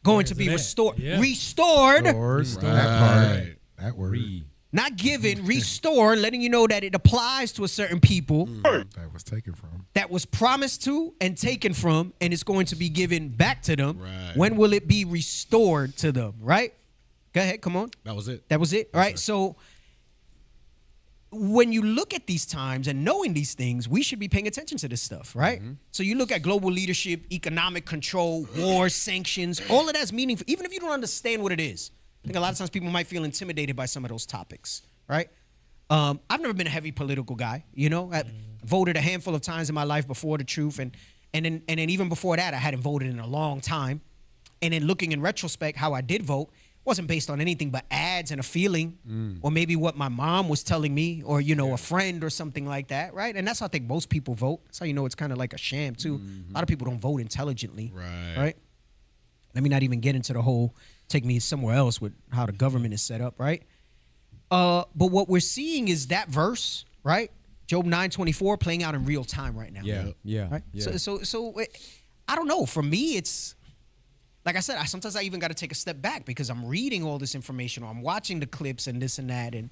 going to be restored. Yeah. Restored. That word. Not given, restored, letting you know that it applies to a certain people. That was taken from. That was promised to and taken from, and it's going to be given back to them. When will it be restored to them, right? Go ahead, come on. That was it. That was it, all right? So when you look at these times and knowing these things, we should be paying attention to this stuff, right? So you look at global leadership, economic control, wars, sanctions, all of that's meaningful, even if you don't understand what it is. I think a lot of times people might feel intimidated by some of those topics, right? I've never been a heavy political guy, you know? I voted a handful of times in my life before the truth, and then even before that, I hadn't voted in a long time. And then looking in retrospect, how I did vote wasn't based on anything but ads and a feeling, or maybe what my mom was telling me, or, you know, a friend or something like that, right? And that's how I think most people vote. That's how you know it's kind of like a sham, too. A lot of people don't vote intelligently, right? Let me not even get into the whole, take me somewhere else with how the government is set up, right? But what we're seeing is that verse, right? Job 9:24 playing out in real time right now. Right? So I don't know. For me, it's, like I said, sometimes I even got to take a step back because I'm reading all this information, or I'm watching the clips and this and that. And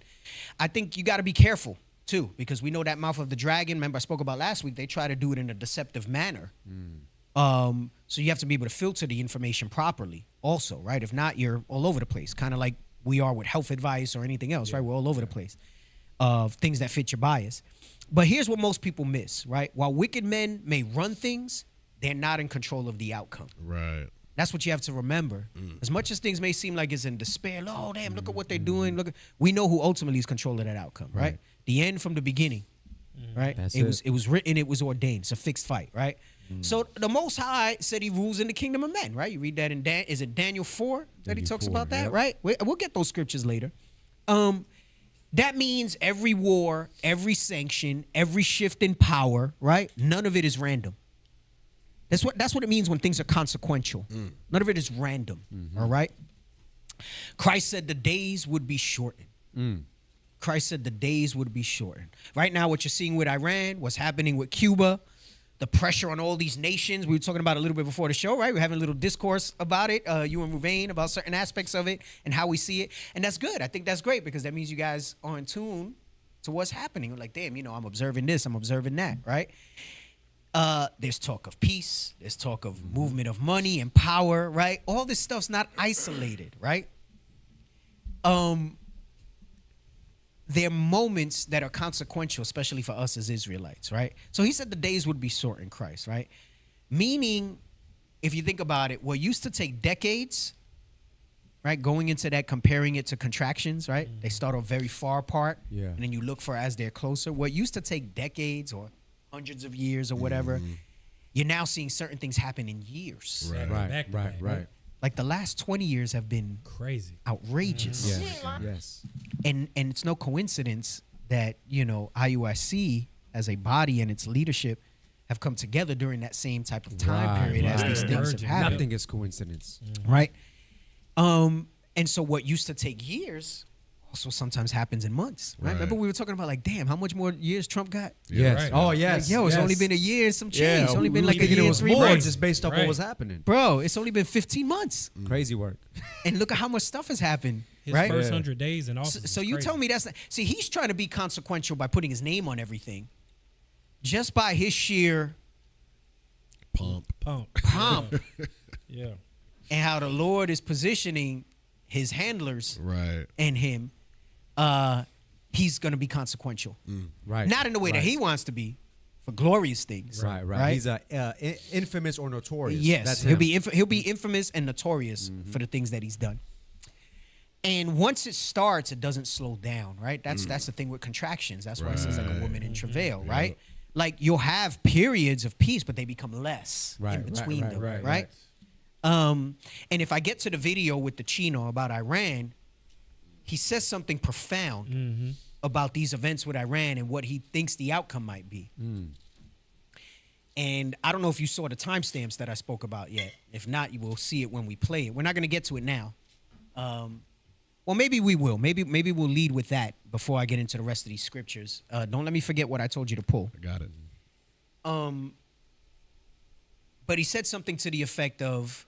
I think you got to be careful, too, because we know that mouth of the dragon, remember I spoke about last week, they try to do it in a deceptive manner. So you have to be able to filter the information properly also, right? If not, you're all over the place, kind of like we are with health advice or anything else, right? We're all over the place of things that fit your bias. But here's what most people miss, right? While wicked men may run things, they're not in control of the outcome. Right. That's what you have to remember. As much as things may seem like it's in despair, oh, damn, look at what they're doing. We know who ultimately is control of that outcome, right? The end from the beginning, right? It was written, it was ordained. It's a fixed fight, right? So the Most High said he rules in the kingdom of men, right? You read that in, is it Daniel 4 that he talks about that, right? We'll get those scriptures later. That means every war, every sanction, every shift in power, right? None of it is random. That's what it means when things are consequential. None of it is random, all right? Christ said the days would be shortened. Christ said the days would be shortened. Right now, what you're seeing with Iran, what's happening with Cuba, the pressure on all these nations. We were talking about it a little bit before the show, right? We're having a little discourse about it, you and Ruvain, about certain aspects of it and how we see it. And that's good. I think that's great because that means you guys are in tune to what's happening. We're like, damn, you know, I'm observing this, I'm observing that, right? There's talk of peace. There's talk of movement of money and power, right? All this stuff's not isolated, right? There are moments that are consequential, especially for us as Israelites, right? So he said the days would be short in Christ, right? Meaning, if you think about it, what used to take decades, right? Going into that, comparing it to contractions, right? They start off very far apart, and then you look for as they're closer. What used to take decades or hundreds of years or whatever, you're now seeing certain things happen in years. Right. Like the last 20 years have been crazy, outrageous. Yes. And it's no coincidence that, you know, IUIC as a body and its leadership have come together during that same type of time period as these things have happened. Nothing is coincidence. Right? And so what used to take years also sometimes happens in months, right? Remember we were talking about like, damn, how much more years Trump got? Yes. Oh, yes. Like, yo, it's only been a year and some change. It's only been like a year and 3 months. Just based off what was happening. Bro, it's only been 15 months. Crazy work. And look at how much stuff has happened. His right? first 100 days in office. So you tell me that's not, see, he's trying to be consequential by putting his name on everything, just by his sheer pomp. Yeah. And how the Lord is positioning his handlers, and him. He's going to be consequential, right? Not in the way that he wants to be, for glorious things, right. He's infamous or notorious. Yes, that's he'll be infamous and notorious for the things that he's done. And once it starts, it doesn't slow down, right? That's the thing with contractions. That's why it says like a woman in travail, right? like you'll have periods of peace, but they become less in between them, right? And if I get to the video with the Chino about Iran, he says something profound about these events with Iran and what he thinks the outcome might be. And I don't know if you saw the timestamps that I spoke about yet. If not, you will see it when we play it. We're not going to get to it now. Well, maybe we will. Maybe we'll lead with that before I get into the rest of these scriptures. Don't let me forget what I told you to pull. I got it. But he said something to the effect of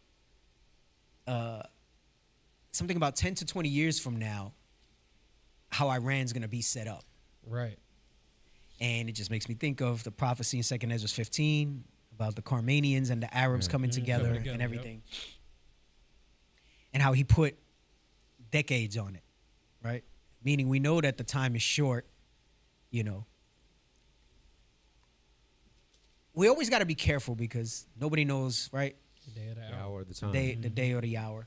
something about 10 to 20 years from now, how Iran's going to be set up. Right. And it just makes me think of the prophecy in 2 Ezra 15 about the Carmanians and the Arabs coming together and everything. And how he put decades on it, right? Meaning we know that the time is short, you know. We always got to be careful because nobody knows, right? The day of the hour, the time. The day or the hour.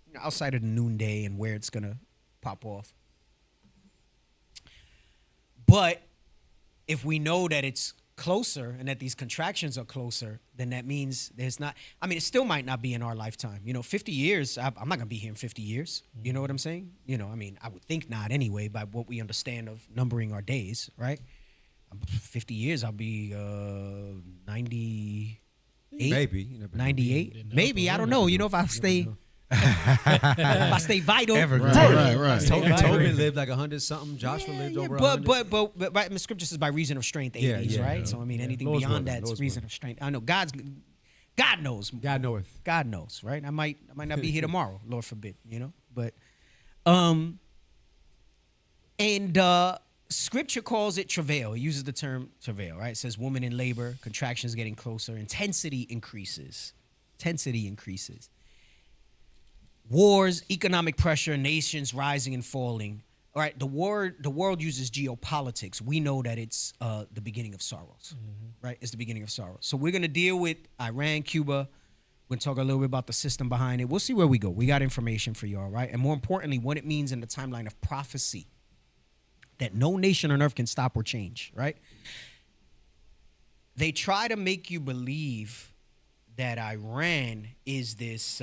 You know, outside of the noonday and where it's going to pop off. But if we know that it's closer and that these contractions are closer, then that means there's not, I mean, it still might not be in our lifetime. You know, 50 years, I'm not going to be here in 50 years. You know what I'm saying? You know, I mean, I would think not anyway by what we understand of numbering our days, right? 50 years, I'll be 98. Maybe. 98. Maybe, I don't know. You know, if I stay... if I stay vital, right. Tobin lived like 100-something. Joshua lived over 100. But the scripture says by reason of strength, 80s, right? So I mean, anything beyond that's reason of strength. I know God knows. God knoweth. God knows, right? I might not be here tomorrow, Lord forbid, you know. But, scripture calls it travail. It uses the term travail, right? It says woman in labor, contractions getting closer, intensity increases. Wars, economic pressure, nations rising and falling. All right, the world uses geopolitics. We know that it's the beginning of sorrows, right? It's the beginning of sorrows. So we're going to deal with Iran, Cuba. We're going to talk a little bit about the system behind it. We'll see where we go. We got information for y'all, right? And more importantly, what it means in the timeline of prophecy that no nation on earth can stop or change, right? They try to make you believe that Iran is this...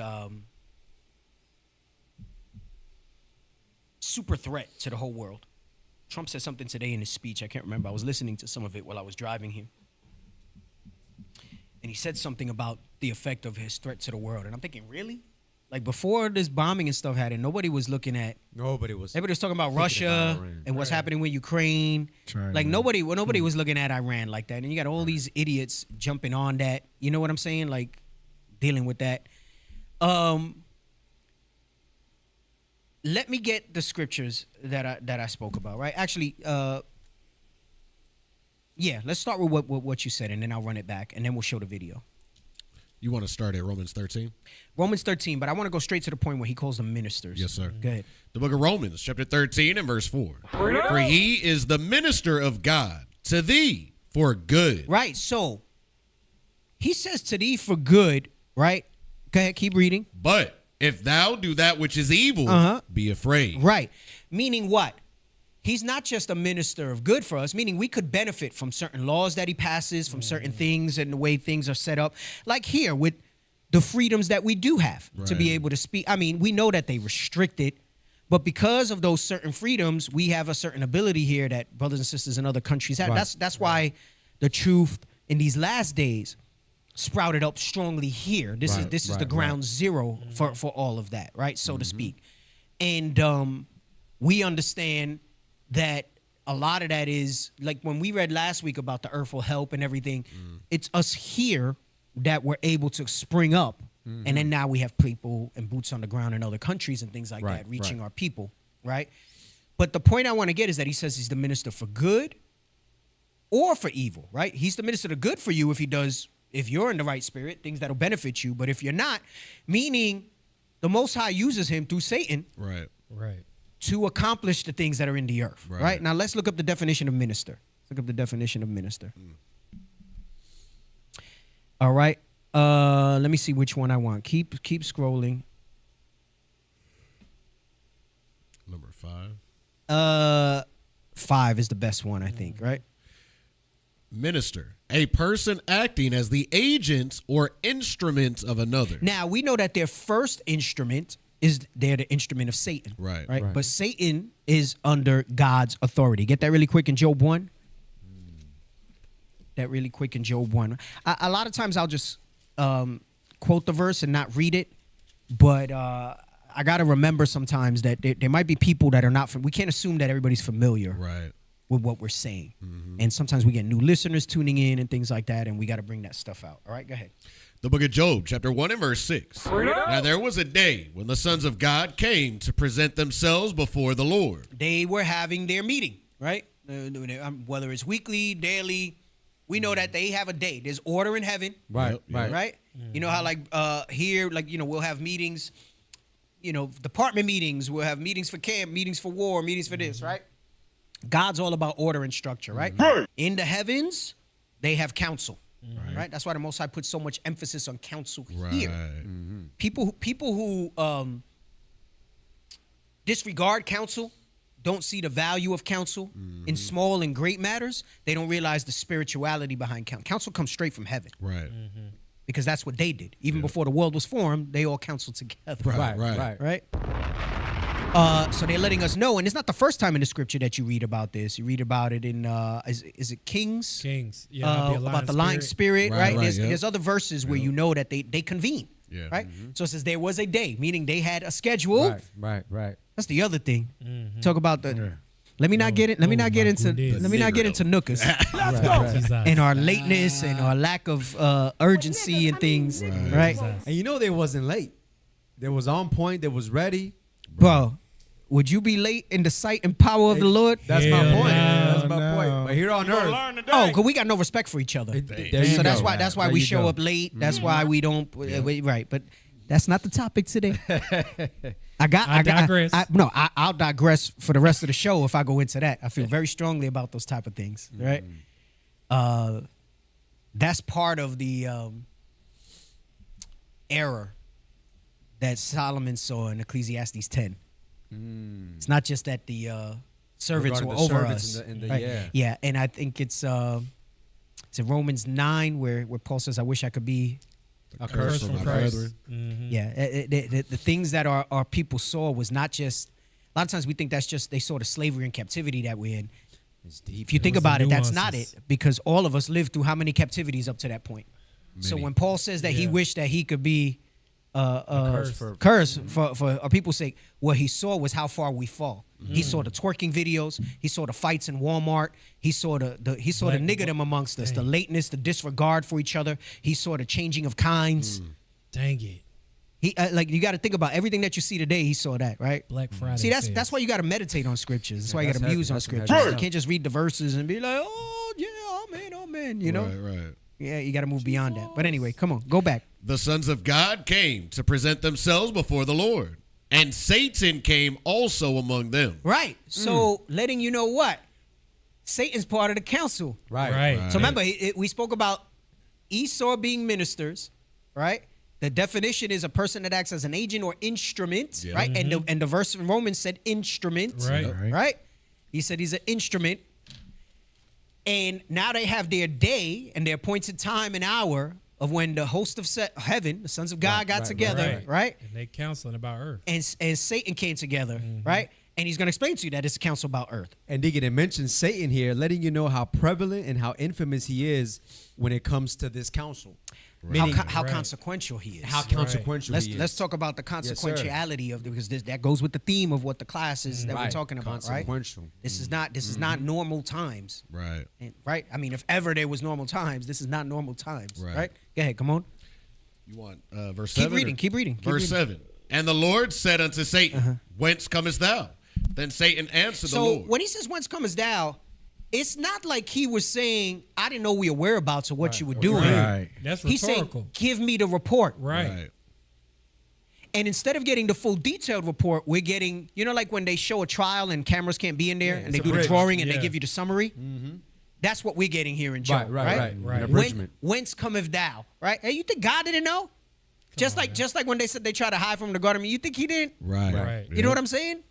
super threat to the whole world. Trump said something today in his speech. I can't remember. I was listening to some of it while I was driving here. And he said something about the effect of his threat to the world. And I'm thinking, really? Like before this bombing and stuff had it, nobody was looking at... Everybody was talking about Russia and what's happening with Ukraine. Like nobody was looking at Iran like that. And you got all these idiots jumping on that. You know what I'm saying? Like dealing with that. Let me get the scriptures that I spoke about, right? Actually, let's start with what you said, and then I'll run it back, and then we'll show the video. You want to start at Romans 13? Romans 13, but I want to go straight to the point where he calls them ministers. Yes, sir. Go ahead. The book of Romans, chapter 13 and verse 4. For he is the minister of God to thee for good. Right, so he says to thee for good, right? Go ahead, keep reading. But if thou do that which is evil, be afraid. Right. Meaning what? He's not just a minister of good for us, meaning we could benefit from certain laws that he passes, from certain things and the way things are set up. Like here with the freedoms that we do have to be able to speak. I mean, we know that they restrict it, but because of those certain freedoms, we have a certain ability here that brothers and sisters in other countries have. That's why the truth in these last days sprouted up strongly here. This is the ground zero for all of that, right? So to speak. And we understand that a lot of that is like when we read last week about the earth will help and everything, it's us here that we're able to spring up. And then now we have people and boots on the ground in other countries and things like that reaching our people, right? But the point I want to get is that he says he's the minister for good or for evil, right? He's the minister of good for you if you're in the right spirit, things that'll benefit you. But if you're not, meaning the Most High uses him through Satan to accomplish the things that are in the earth, right? Now let's look up the definition of minister. Let's look up the definition of minister. All right. Let me see which one I want. Keep scrolling. Number 5. 5 is the best one, I think, right? minister, a person acting as the agent or instrument of another. Now, we know that their first instrument is they're the instrument of Satan. Right. But Satan is under God's authority. Get that really quick in Job 1. That really quick in Job 1. A lot of times I'll just quote the verse and not read it, but I got to remember sometimes that there might be people that are not, we can't assume that everybody's familiar with what we're saying. And sometimes we get new listeners tuning in and things like that, and we got to bring that stuff out. All right, go ahead. The book of Job, chapter 1 and verse 6. Now there was a day when the sons of God came to present themselves before the Lord. They were having their meeting, right? Whether it's weekly, daily, we know that they have a day. There's order in heaven. Right. You know how like here, like, you know, we'll have meetings, you know, department meetings. We'll have meetings for camp, meetings for war, meetings for this, right? God's all about order and structure, right? In the heavens, they have counsel, right? That's why the Most High puts so much emphasis on counsel here. People who disregard counsel, don't see the value of counsel in small and great matters. They don't realize the spirituality behind counsel. Counsel comes straight from heaven. Right. Because that's what they did. Even before the world was formed, they all counseled together. Right. So they're letting us know, and it's not the first time in the scripture that you read about this. You read about it in, is it Kings? Kings, yeah. About the lying spirit, right? There's other verses where you know that they convene, right? So it says there was a day, meaning they had a schedule. Right. That's the other thing. Talk about the. Let me not get into nookus and our lateness and our lack of urgency and things, right? And you know they wasn't late. They was on point. They was ready. Bro, would you be late in the sight and power of the Lord? That's my point. That's my point. But here on earth, because we got no respect for each other. So that's why we show up late. That's why we don't. Right, but that's not the topic today. I digress. I'll digress for the rest of the show if I go into that. I feel very strongly about those type of things, right? That's part of the error that Solomon saw in Ecclesiastes 10. It's not just that the servants were over us. Yeah, and I think it's in Romans 9 where Paul says, I wish I could be a curse from my brethren. Yeah, the things that our people saw was not just, a lot of times we think that's just, they saw the slavery and captivity that we're in. If you think about it, that's not it, because all of us lived through how many captivities up to that point? So when Paul says that he wished that he could be curse for our people's sake, what he saw was how far we fall. He saw the twerking videos. He saw the fights in Walmart. He saw the niggerdom amongst us, the lateness, the disregard for each other. He saw the changing of kinds. Dang it. He you got to think about everything that you see today. He saw that, right? Black Friday. See, that's why you got to meditate on scriptures. That's why you got to muse on scriptures. You can't just read the verses and be like, oh yeah, amen. You know, right. Yeah, you got to move beyond that. But anyway, come on, go back. The sons of God came to present themselves before the Lord, and Satan came also among them. Right. So letting you know what? Satan's part of the council. Right. So remember, we spoke about Esau being ministers, right? The definition is a person that acts as an agent or instrument, right? And the verse in Romans said instrument, right? He said he's an instrument. And now they have their day and their appointed time and hour of when the host of heaven, the sons of God, got together, right? And they counseling about earth. And Satan came together, right? And he's going to explain to you that it's a council about earth. And Deacon, it mentions Satan here, letting you know how prevalent and how infamous he is when it comes to this council. Meaning, how consequential he is. How consequential he is. Let's talk about the consequentiality of because that goes with the theme of what the class is that we're talking about, right? This is not normal times. Right. And, right? I mean, if ever there was normal times, this is not normal times, right? Go ahead, come on. You want verse 7? Keep reading. Verse 7. And the Lord said unto Satan, Whence comest thou? Then Satan answered the Lord. So when he says, Whence comest thou? It's not like he was saying, I didn't know your whereabouts or what you were doing. Right. That's rhetorical. He's saying, give me the report. Right. And instead of getting the full detailed report, we're getting, you know, like when they show a trial and cameras can't be in there and they do the drawing and they give you the summary. That's what we're getting here in Job. Right. An abridgment. Whence cometh thou? Right? Hey, you think God didn't know? Just like when they said they tried to hide from the garden, you think he didn't? Right. You know what I'm saying?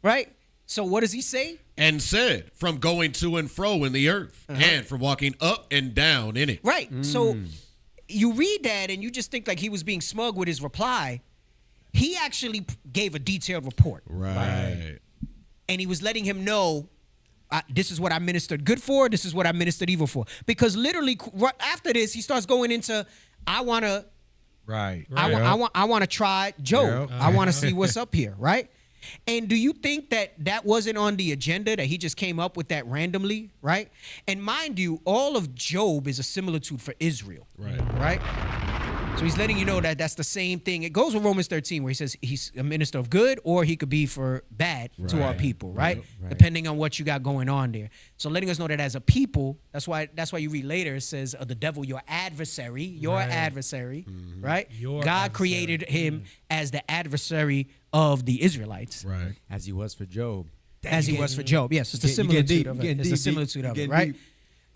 Right? So what does he say? And said, from going to and fro in the earth, and from walking up and down in it. Right. So you read that and you just think like he was being smug with his reply. He actually gave a detailed report. Right. And he was letting him know, this is what I ministered good for, this is what I ministered evil for. Because literally right after this, he starts going into, I want to I want to try Job. I want to see what's up here, right? And do you think that that wasn't on the agenda, that he just came up with that randomly, right? And mind you, all of Job is a similitude for Israel, right? So he's letting you know that that's the same thing. It goes with Romans 13 where he says he's a minister of good or he could be for bad to our people, right? Depending on what you got going on there. So letting us know that as a people, that's why you read later, it says the devil, your adversary, right? God created him as the adversary of the Israelites. Right. As he was for Job. As he was for Job. Yes, it's the similitude of it. It's the similitude of it, right?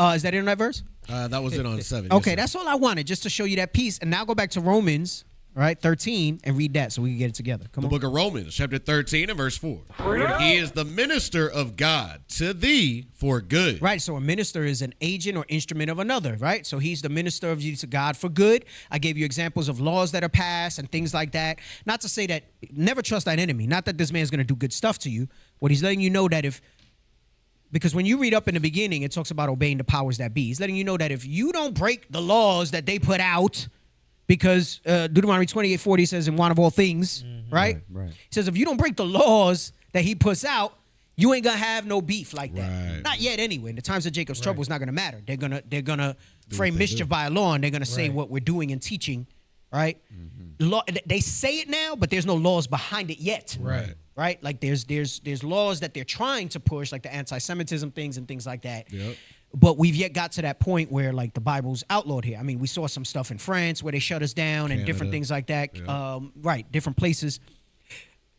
Is that in that verse? That was it on 7. Okay, that's all I wanted, just to show you that piece. And now go back to Romans, right, 13, and read that so we can get it together. Come on. The book of Romans, chapter 13 and verse 4. For he is the minister of God to thee for good. Right, so a minister is an agent or instrument of another, right? So he's the minister of you to God for good. I gave you examples of laws that are passed and things like that. Not to say that, never trust that enemy. Not that this man's going to do good stuff to you. What he's letting you know that because when you read up in the beginning, it talks about obeying the powers that be. He's letting you know that if you don't break the laws that they put out, because Deuteronomy 28:40 says, in one of all things, right? He says, if you don't break the laws that he puts out, you ain't going to have no beef like that. Right. Not yet anyway. In the times of Jacob's trouble, it's not going to matter. They're going to frame mischief by a law, and they're going to say what we're doing and teaching, right? Law, they say it now, but there's no laws behind it yet. Right? Like there's laws that they're trying to push, like the anti-Semitism things and things like that. Yep. But we've yet got to that point where like the Bible's outlawed here. I mean, we saw some stuff in France where they shut us down and different things like that. Yeah. Different places.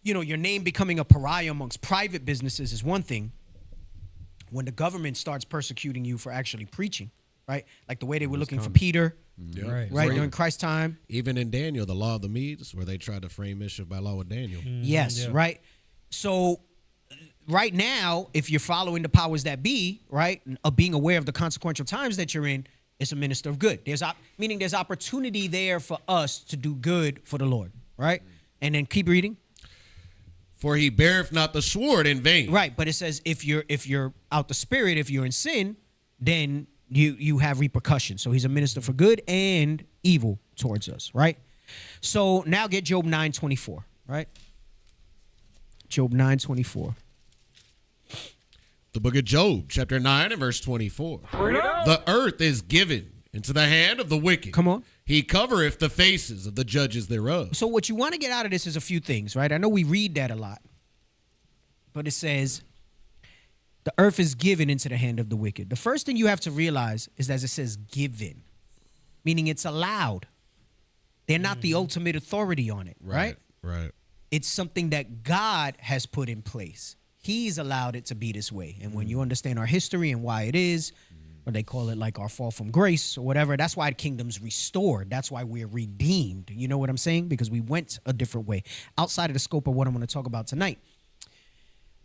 You know, your name becoming a pariah amongst private businesses is one thing. When the government starts persecuting you for actually preaching, right? Like the way they were looking for Peter, right, during Christ's time. Even in Daniel, the law of the Medes, where they tried to frame mischief by law with Daniel. Yes, right. So right now, if you're following the powers that be, right, of being aware of the consequential times that you're in, it's a minister of good. Meaning there's opportunity there for us to do good for the Lord, right? And then keep reading. For he beareth not the sword in vain. Right, but it says if you're out the spirit, if you're in sin, then you have repercussions. So he's a minister for good and evil towards us, right? So now get Job 9:24, right? Job 9:24. The book of Job, chapter 9 and verse 24. The earth is given into the hand of the wicked. Come on. He covereth the faces of the judges thereof. So what you want to get out of this is a few things, right? I know we read that a lot. But it says, the earth is given into the hand of the wicked. The first thing you have to realize is that it says given, meaning it's allowed. They're not the ultimate authority on it, right? Right. It's something that God has put in place. He's allowed it to be this way. And when you understand our history and why it is, or they call it like our fall from grace or whatever, that's why the kingdom's restored. That's why we're redeemed. You know what I'm saying? Because we went a different way outside of the scope of what I'm going to talk about tonight.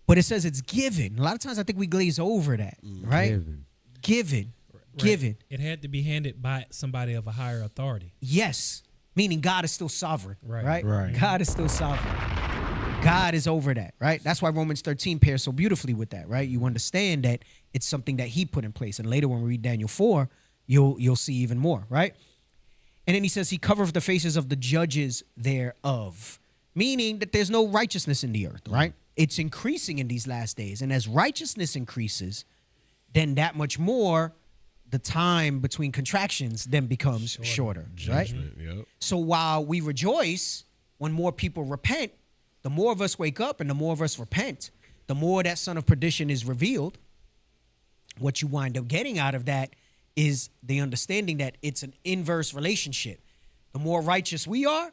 But it says it's given. A lot of times I think we glaze over that, right? Given. It had to be handed by somebody of a higher authority. Yes. Meaning God is still sovereign, right? Right. God is still sovereign. God is over that, right? That's why Romans 13 pairs so beautifully with that, right? You understand that it's something that he put in place. And later when we read Daniel 4, you'll see even more, right? And then he says he covereth the faces of the judges thereof, meaning that there's no righteousness in the earth, right? It's increasing in these last days. And as righteousness increases, then that much more the time between contractions then becomes shorter, right? Yep. So while we rejoice when more people repent, the more of us wake up and the more of us repent, the more that son of perdition is revealed. What you wind up getting out of that is the understanding that it's an inverse relationship. The more righteous we are,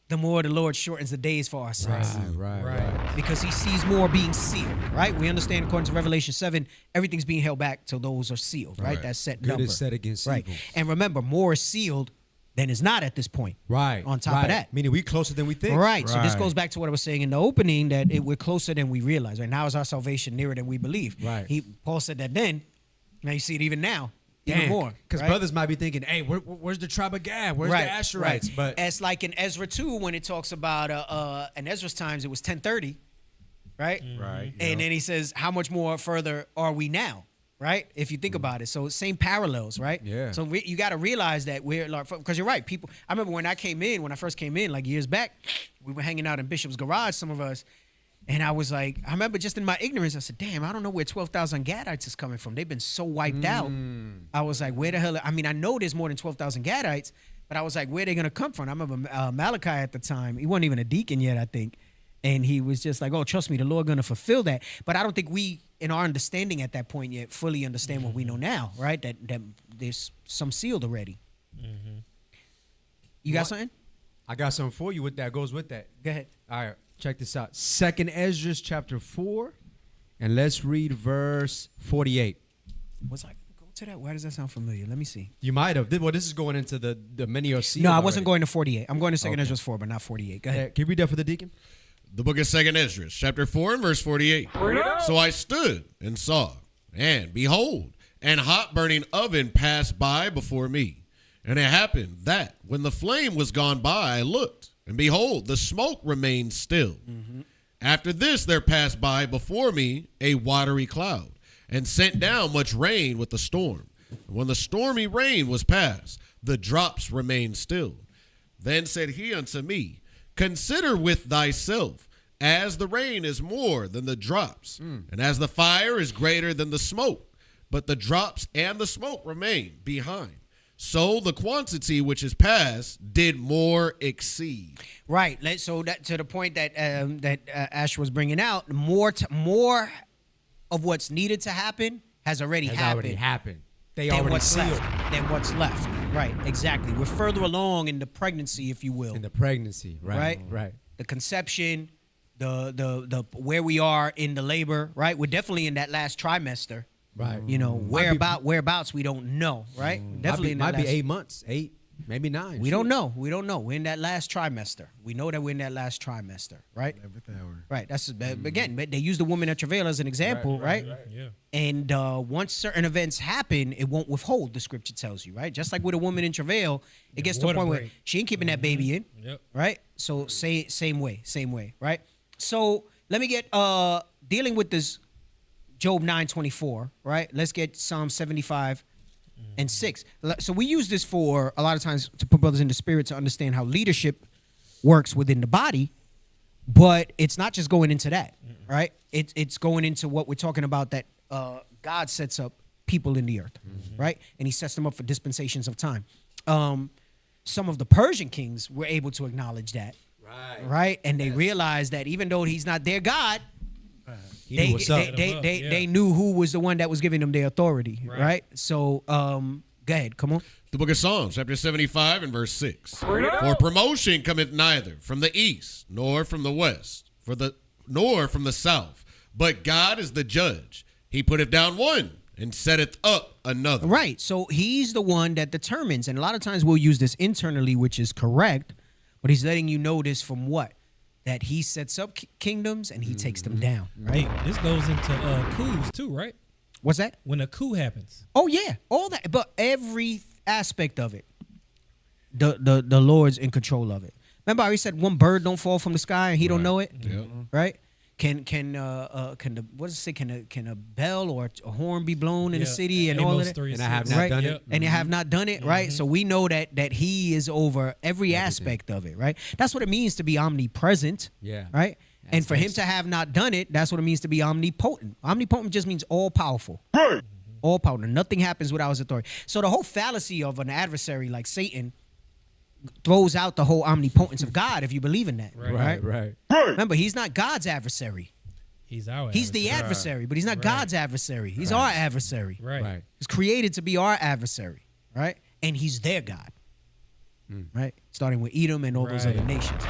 the more the Lord shortens the days for our sins. Right. Because he sees more being sealed, right? We understand according to Revelation 7, everything's being held back till those are sealed, right? That's set Good number. is set against right. evil. And remember, more is sealed than is not at this point. Right. On top of that. Meaning we closer than we think. Right. So this goes back to what I was saying in the opening, that we're closer than we realize. Right now is our salvation nearer than we believe. Right. Paul said that then. Now you see it even now. Even more. Because brothers might be thinking, hey, where's the tribe of Gad? Where's the Asherites? Right. But as like in Ezra 2, when it talks about in Ezra's times, it was 1030. Right? Right. And then he says, how much more further are we now? Right? If you think about it. So same parallels, right? Yeah. So you got to realize that we're like, because you're right. People, I remember when I first came in, like years back, we were hanging out in Bishop's garage, some of us. And I was like, I remember just in my ignorance, I said, damn, I don't know where 12,000 Gadites is coming from. They've been so wiped out. I was like, where the hell? I mean, I know there's more than 12,000 Gadites, but I was like, where are they going to come from? I remember Malachi at the time. He wasn't even a deacon yet, I think. And he was just like, oh, trust me, the Lord going to fulfill that. But I don't think we, in our understanding at that point yet, fully understand what we know now, right? That there's some sealed already. You got something? I got something for you that goes with that. Go ahead. All right, check this out. 2nd Ezra chapter 4, and let's read verse 48. Was I go to that? Why does that sound familiar? Let me see. You might have. Well, this is going into the many or sealed. No, I wasn't already. going to 48. I'm going to 2nd Ezra 4, but not 48. Go ahead. Can you read that for the deacon? The book of 2nd Ezra, chapter 4 and verse 48. So I stood and saw, and behold, an hot burning oven passed by before me. And it happened that when the flame was gone by, I looked, and behold, the smoke remained still. After this there passed by before me a watery cloud, and sent down much rain with the storm. And when the stormy rain was past, the drops remained still. Then said he unto me, consider with thyself, as the rain is more than the drops, and as the fire is greater than the smoke, but the drops and the smoke remain behind. So the quantity which is passed did more exceed. Right. So that to the point that Ash was bringing out, more of what's needed to happen has already happened. They already what's sealed. left. Than what's left. Right. Exactly. We're further along in the pregnancy, if you will. In the pregnancy. Right. The conception, the where we are in the labor. Right. We're definitely in that last trimester. Right. You know, whereabouts we don't know, right? Definitely might be 8 months, 8, maybe 9. We don't know. We're in that last trimester. We know that we're in that last trimester, right? Right. That's again, but they use the woman at travail as an example, right? Yeah. And once certain events happen, it won't withhold. The scripture tells you, right? Just like with a woman in travail, it gets to a point where she ain't keeping that baby in, right? So same way, right? So let me get dealing with this. Job 9:24, right? Let's get Psalm 75 and 6. So we use this for a lot of times to put brothers in the spirit to understand how leadership works within the body, but it's not just going into that, right? It's going into what we're talking about, that God sets up people in the earth, right? And he sets them up for dispensations of time. Some of the Persian kings were able to acknowledge that, right? And they realized that even though he's not their God, they knew who was the one that was giving them their authority, right? So, go ahead, come on. The book of Psalms, chapter 75 and verse 6. For promotion cometh neither from the east, nor from the west, nor from the south, but God is the judge. He putteth down one and setteth up another. Right. So he's the one that determines, and a lot of times we'll use this internally, which is correct, but he's letting you know this from what? That he sets up kingdoms and he takes them down, right? Hey, this goes into coups too, right? What's that? When a coup happens. Oh yeah, all that, but every aspect of it, the Lord's in control of it. Remember, I already said one bird don't fall from the sky and he don't know it, right? Can a bell or a horn be blown in the city and all of that? And I have not done it. And you have not done it, right? So we know that he is over every aspect of it, right? That's what it means to be omnipresent, right? And for him to have not done it, that's what it means to be omnipotent. Omnipotent just means all powerful. Right. All powerful. Nothing happens without his authority. So the whole fallacy of an adversary like Satan throws out the whole omnipotence of God if you believe in that. Right. Remember, he's not God's adversary. He's our He's the adversary, but he's not God's adversary. He's our adversary. Right. He's created to be our adversary, right? And he's their God. Right? Starting with Edom and all those other nations.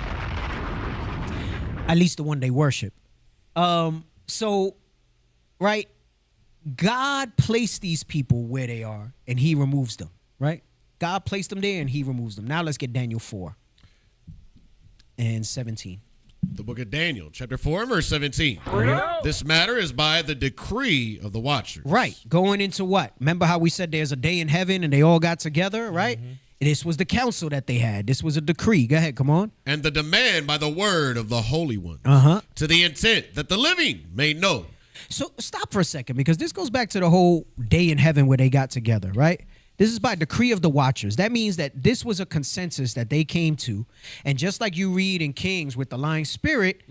At least the one they worship. So, right? God placed these people where they are and he removes them, right? God placed them there and he removes them. Now let's get Daniel 4 and 17. The book of Daniel, chapter 4, verse 17. This matter is by the decree of the watchers. Right. Going into what? Remember how we said there's a day in heaven and they all got together, right? This was the council that they had. This was a decree. Go ahead, come on. And the demand by the word of the Holy One. To the intent that the living may know. So stop for a second, because this goes back to the whole day in heaven where they got together, right? This is by decree of the watchers. That means that this was a consensus that they came to. And just like you read in Kings with the lying spirit.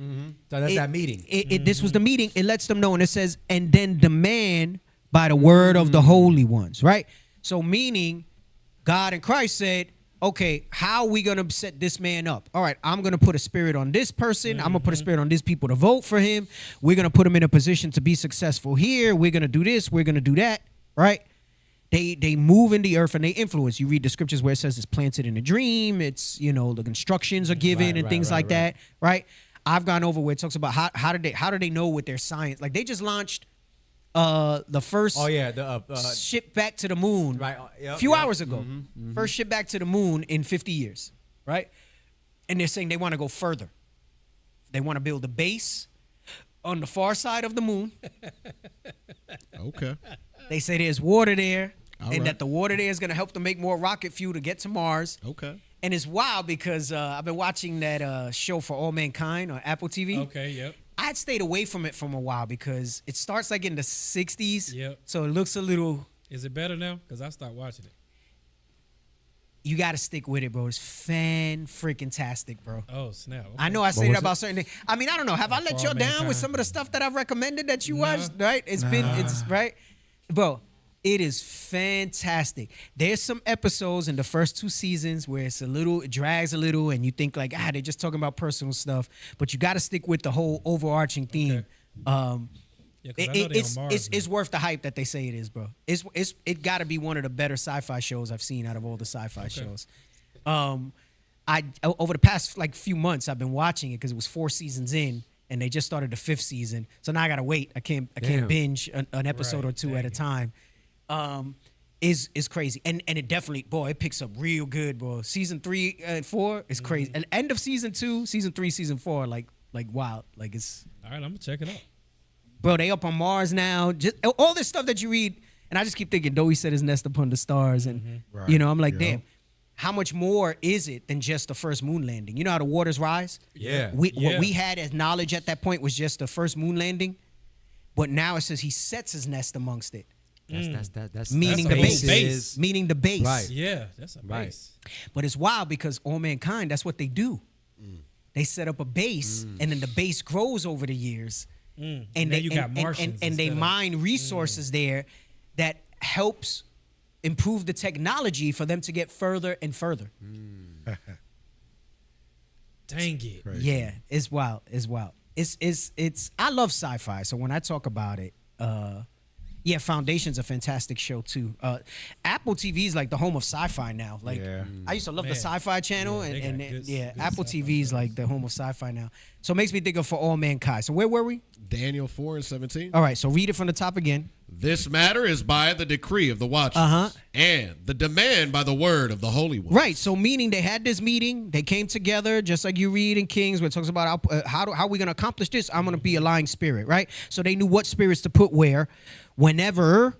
So that's that meeting. This was the meeting. It lets them know. And it says, and then demand by the word of the holy ones, right? So meaning God and Christ said, okay, how are we going to set this man up? All right, I'm going to put a spirit on this person. I'm going to put a spirit on these people to vote for him. We're going to put him in a position to be successful here. We're going to do this. We're going to do that, right? They move in the earth and they influence. You read the scriptures where it says it's planted in a dream. It's, the instructions are given and things like that, right? I've gone over where it talks about how did they know with their science? Like they just launched the first ship back to the moon a few hours ago. First ship back to the moon in 50 years, right? And they're saying they want to go further. They want to build a base on the far side of the moon. Okay. They say there's water there, that the water there is going to help them make more rocket fuel to get to Mars. Okay. And it's wild because I've been watching that show For All Mankind on Apple TV. Okay, yep. I had stayed away from it from a while because it starts like in the 60s. Yep. So it looks a little... Is it better now? Because I stopped watching it. You got to stick with it, bro. It's fan-freaking-tastic, bro. Oh, snap. Okay. I know I say that about certain things. I mean, I don't know. Have I let y'all down with some of the stuff that I've recommended that you watched, right? It's right? Bro, it is fantastic. There's some episodes in the first 2 seasons where it drags a little, and you think like, they're just talking about personal stuff. But you got to stick with the whole overarching theme. It's worth the hype that they say it is, bro. It got to be one of the better sci-fi shows I've seen out of all the sci-fi shows. Over the past few months, I've been watching it because it was 4 seasons in, and they just started the 5th season. So now I gotta wait. I can't binge an episode or two at a time. Is crazy, and it definitely, boy, it picks up real good, bro. Season 3 and 4 is crazy, and end of season 2, season 3, season 4, like wild, like it's. All right, I'm gonna check it out. Bro, they up on Mars now. Just all this stuff that you read, and I just keep thinking, though he set his nest upon the stars, and I'm like, damn, how much more is it than just the first moon landing? You know how the waters rise? Yeah. What we had as knowledge at that point was just the first moon landing, but now it says he sets his nest amongst it. That's meaning the base. Meaning the base. Right. Yeah, that's a base. But it's wild because All Mankind, that's what they do. They set up a base, and then the base grows over the years. And you got Martians and they mine resources there that helps improve the technology for them to get further and further. Dang it. Crazy. Yeah, it's wild. It's wild. It's I love sci-fi, so when I talk about it, Foundation's a fantastic show too. Apple TV is like the home of sci-fi now. Like I used to love the Sci-Fi Channel, and Apple TV is like the home of sci-fi now. So it makes me think of For All Mankind. So where were we? Daniel 4 and 17. All right, so read it from the top again. This matter is by the decree of the watchers, and the demand by the word of the Holy One. Right, so meaning they had this meeting, they came together, just like you read in Kings, where it talks about how are we going to accomplish this? I'm going to be a lying spirit, right? So they knew what spirits to put where. Whenever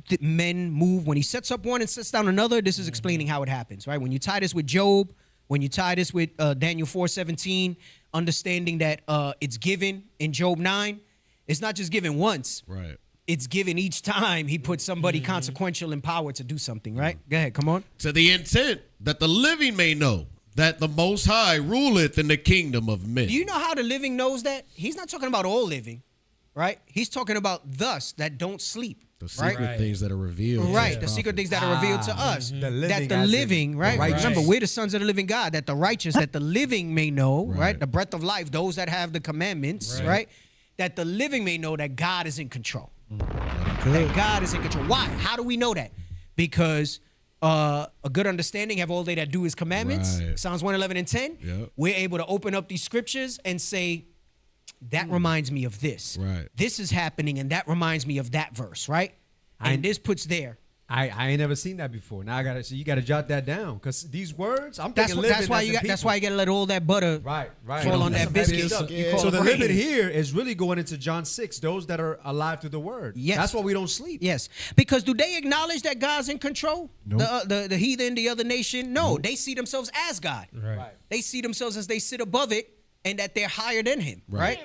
the men move, when he sets up one and sets down another, this is explaining how it happens, right? When you tie this with Job, when you tie this with Daniel 4:17, understanding that it's given in Job 9, it's not just given once. Right. It's given each time he puts somebody consequential in power to do something, right? Go ahead, come on. To the intent that the living may know that the Most High ruleth in the kingdom of men. Do you know how the living knows that? He's not talking about all living, right? He's talking about thus that don't sleep. The secret things that are revealed. Right, the secret things that are revealed to us. The living, that the living, right? Remember, we're the sons of the living God, that the righteous, that the living may know, right? The breath of life, those that have the commandments, right? That the living may know that God is in control. That God is in control. Why? How do we know that? Because a good understanding have all they that do his commandments. Right. Psalms 111 and 10. Yep. We're able to open up these scriptures and say, that reminds me of this. Right. This is happening, and that reminds me of that verse, right? And this puts there. I ain't never seen that before. Now you gotta jot that down because these words I'm That's thinking why you gotta let all that butter fall on that biscuit. So the limit here is really going into John 6. Those that are alive through the word. Yes, that's why we don't sleep. Yes, because do they acknowledge that God's in control? Nope. The heathen, the other nation. No, they see themselves as God. Right. They see themselves as they sit above it and that they're higher than Him. Right.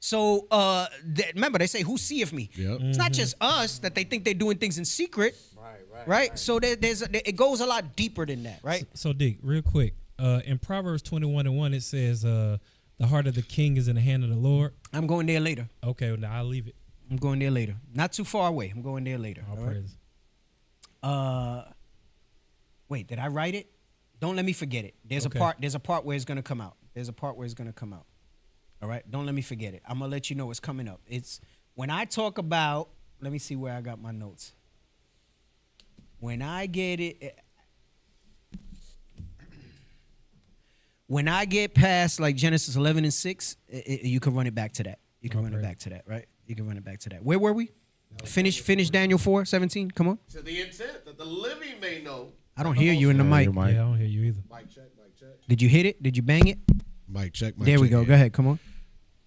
So remember, they say, "Who seeth me?" Yep. It's not just us that they think they're doing things in secret. Right. So it goes a lot deeper than that. Right. So Dick, real quick, in Proverbs 21:1, it says, "The heart of the king is in the hand of the Lord." I'm going there later. Okay, well, now I'll leave it. I'm going there later. Not too far away. I'm going there later. All right? praise. Wait, did I write it? Don't let me forget it. There's a part where it's gonna come out. All right. Don't let me forget it. I'm gonna let you know it's coming up. It's when I talk about. Let me see where I got my notes. When I get it. When I get past like Genesis 11 and 6, you can run it back to that. You can run it back to that, right? You can run it back to that. Where were we? Finish Daniel 4:17. Come on. To the intent that the living may know. I don't hear you in the mic. Yeah, I don't hear you either. Mic check. Did you hit it? Did you bang it? Mic check. There we go. Go ahead. Come on.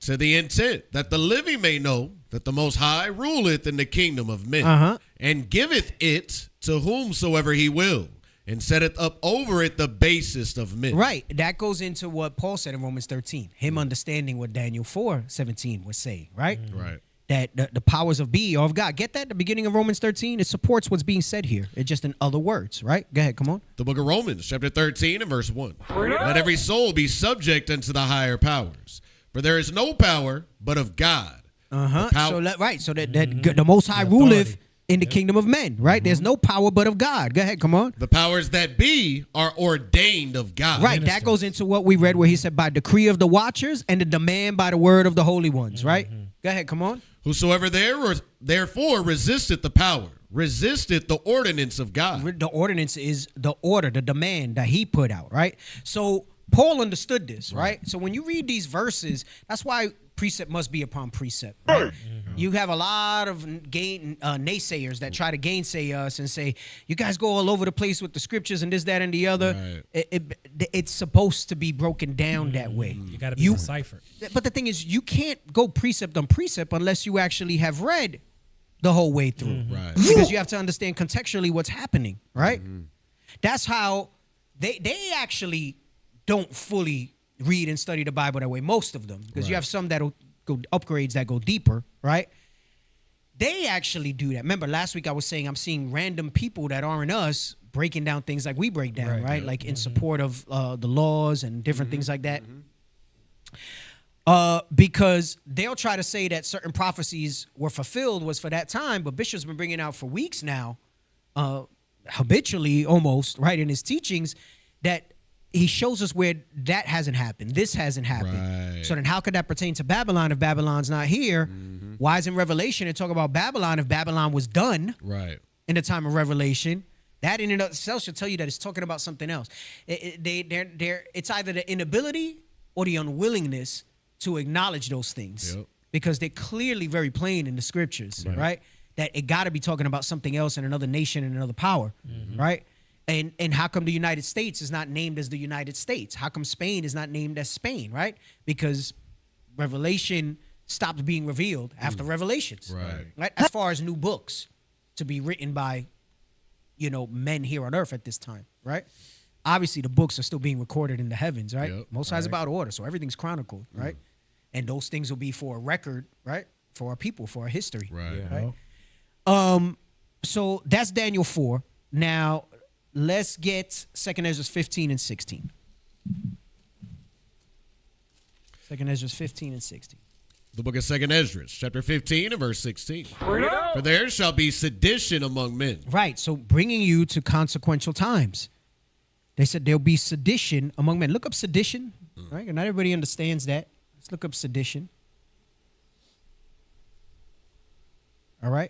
To the intent that the living may know that the Most High ruleth in the kingdom of men, and giveth it to whomsoever he will, and setteth up over it the basest of men. Right. That goes into what Paul said in Romans 13. Him understanding what Daniel 4:17 was saying, right? Right. That the powers of be are of God. Get that at the beginning of Romans 13? It supports what's being said here. It's just in other words, right? Go ahead, come on. The book of Romans, chapter 13 and verse 1. Let every soul be subject unto the higher powers. For there is no power but of God. So the Most High ruleth in the kingdom of men, right? There's no power but of God. Go ahead, come on. The powers that be are ordained of God. Right, that goes into what we read where he said by decree of the watchers and the demand by the word of the holy ones, right? Go ahead, come on. Whosoever therefore resisteth the power, resisteth the ordinance of God. The ordinance is the order, the demand that he put out, right? So Paul understood this, right? So when you read these verses, that's why precept must be upon precept. Right? You have a lot of naysayers that try to gainsay us and say, you guys go all over the place with the scriptures and this, that, and the other. Right. It's supposed to be broken down that way. You got to be deciphered. But the thing is, you can't go precept on precept unless you actually have read the whole way through. Right. Because you have to understand contextually what's happening, right? That's how they actually don't fully read and study the Bible that way, most of them, because you have some that'll go upgrades that go deeper, right? They actually do that. Remember last week I was saying I'm seeing random people that aren't us breaking down things like we break down, right? Like in support of the laws and different things like that. Because they'll try to say that certain prophecies were fulfilled was for that time, but Bishop's been bringing out for weeks now, habitually almost, right, in his teachings, that he shows us where that hasn't happened. This hasn't happened. Right. So then how could that pertain to Babylon if Babylon's not here? Why is in Revelation it talk about Babylon if Babylon was done in the time of Revelation? That in and of itself should tell you that it's talking about something else. It's either the inability or the unwillingness to acknowledge those things because they're clearly very plain in the scriptures, right? That it got to be talking about something else in another nation and another power, right? And how come the United States is not named as the United States? How come Spain is not named as Spain, right? Because Revelation stopped being revealed after Revelations, right? As far as new books to be written by, men here on earth at this time, right? Obviously, the books are still being recorded in the heavens, right? Most High is about order, so everything's chronicled, right? And those things will be for a record, right? For our people, for our history, right? So that's Daniel 4. Now, let's get 2 Ezra 15 and 16. 2 Ezra 15 and 16. The book of 2 Ezra, chapter 15 and verse 16. For there shall be sedition among men. Right, so bringing you to consequential times. They said there'll be sedition among men. Look up sedition, right? Not everybody understands that. Let's look up sedition. All right.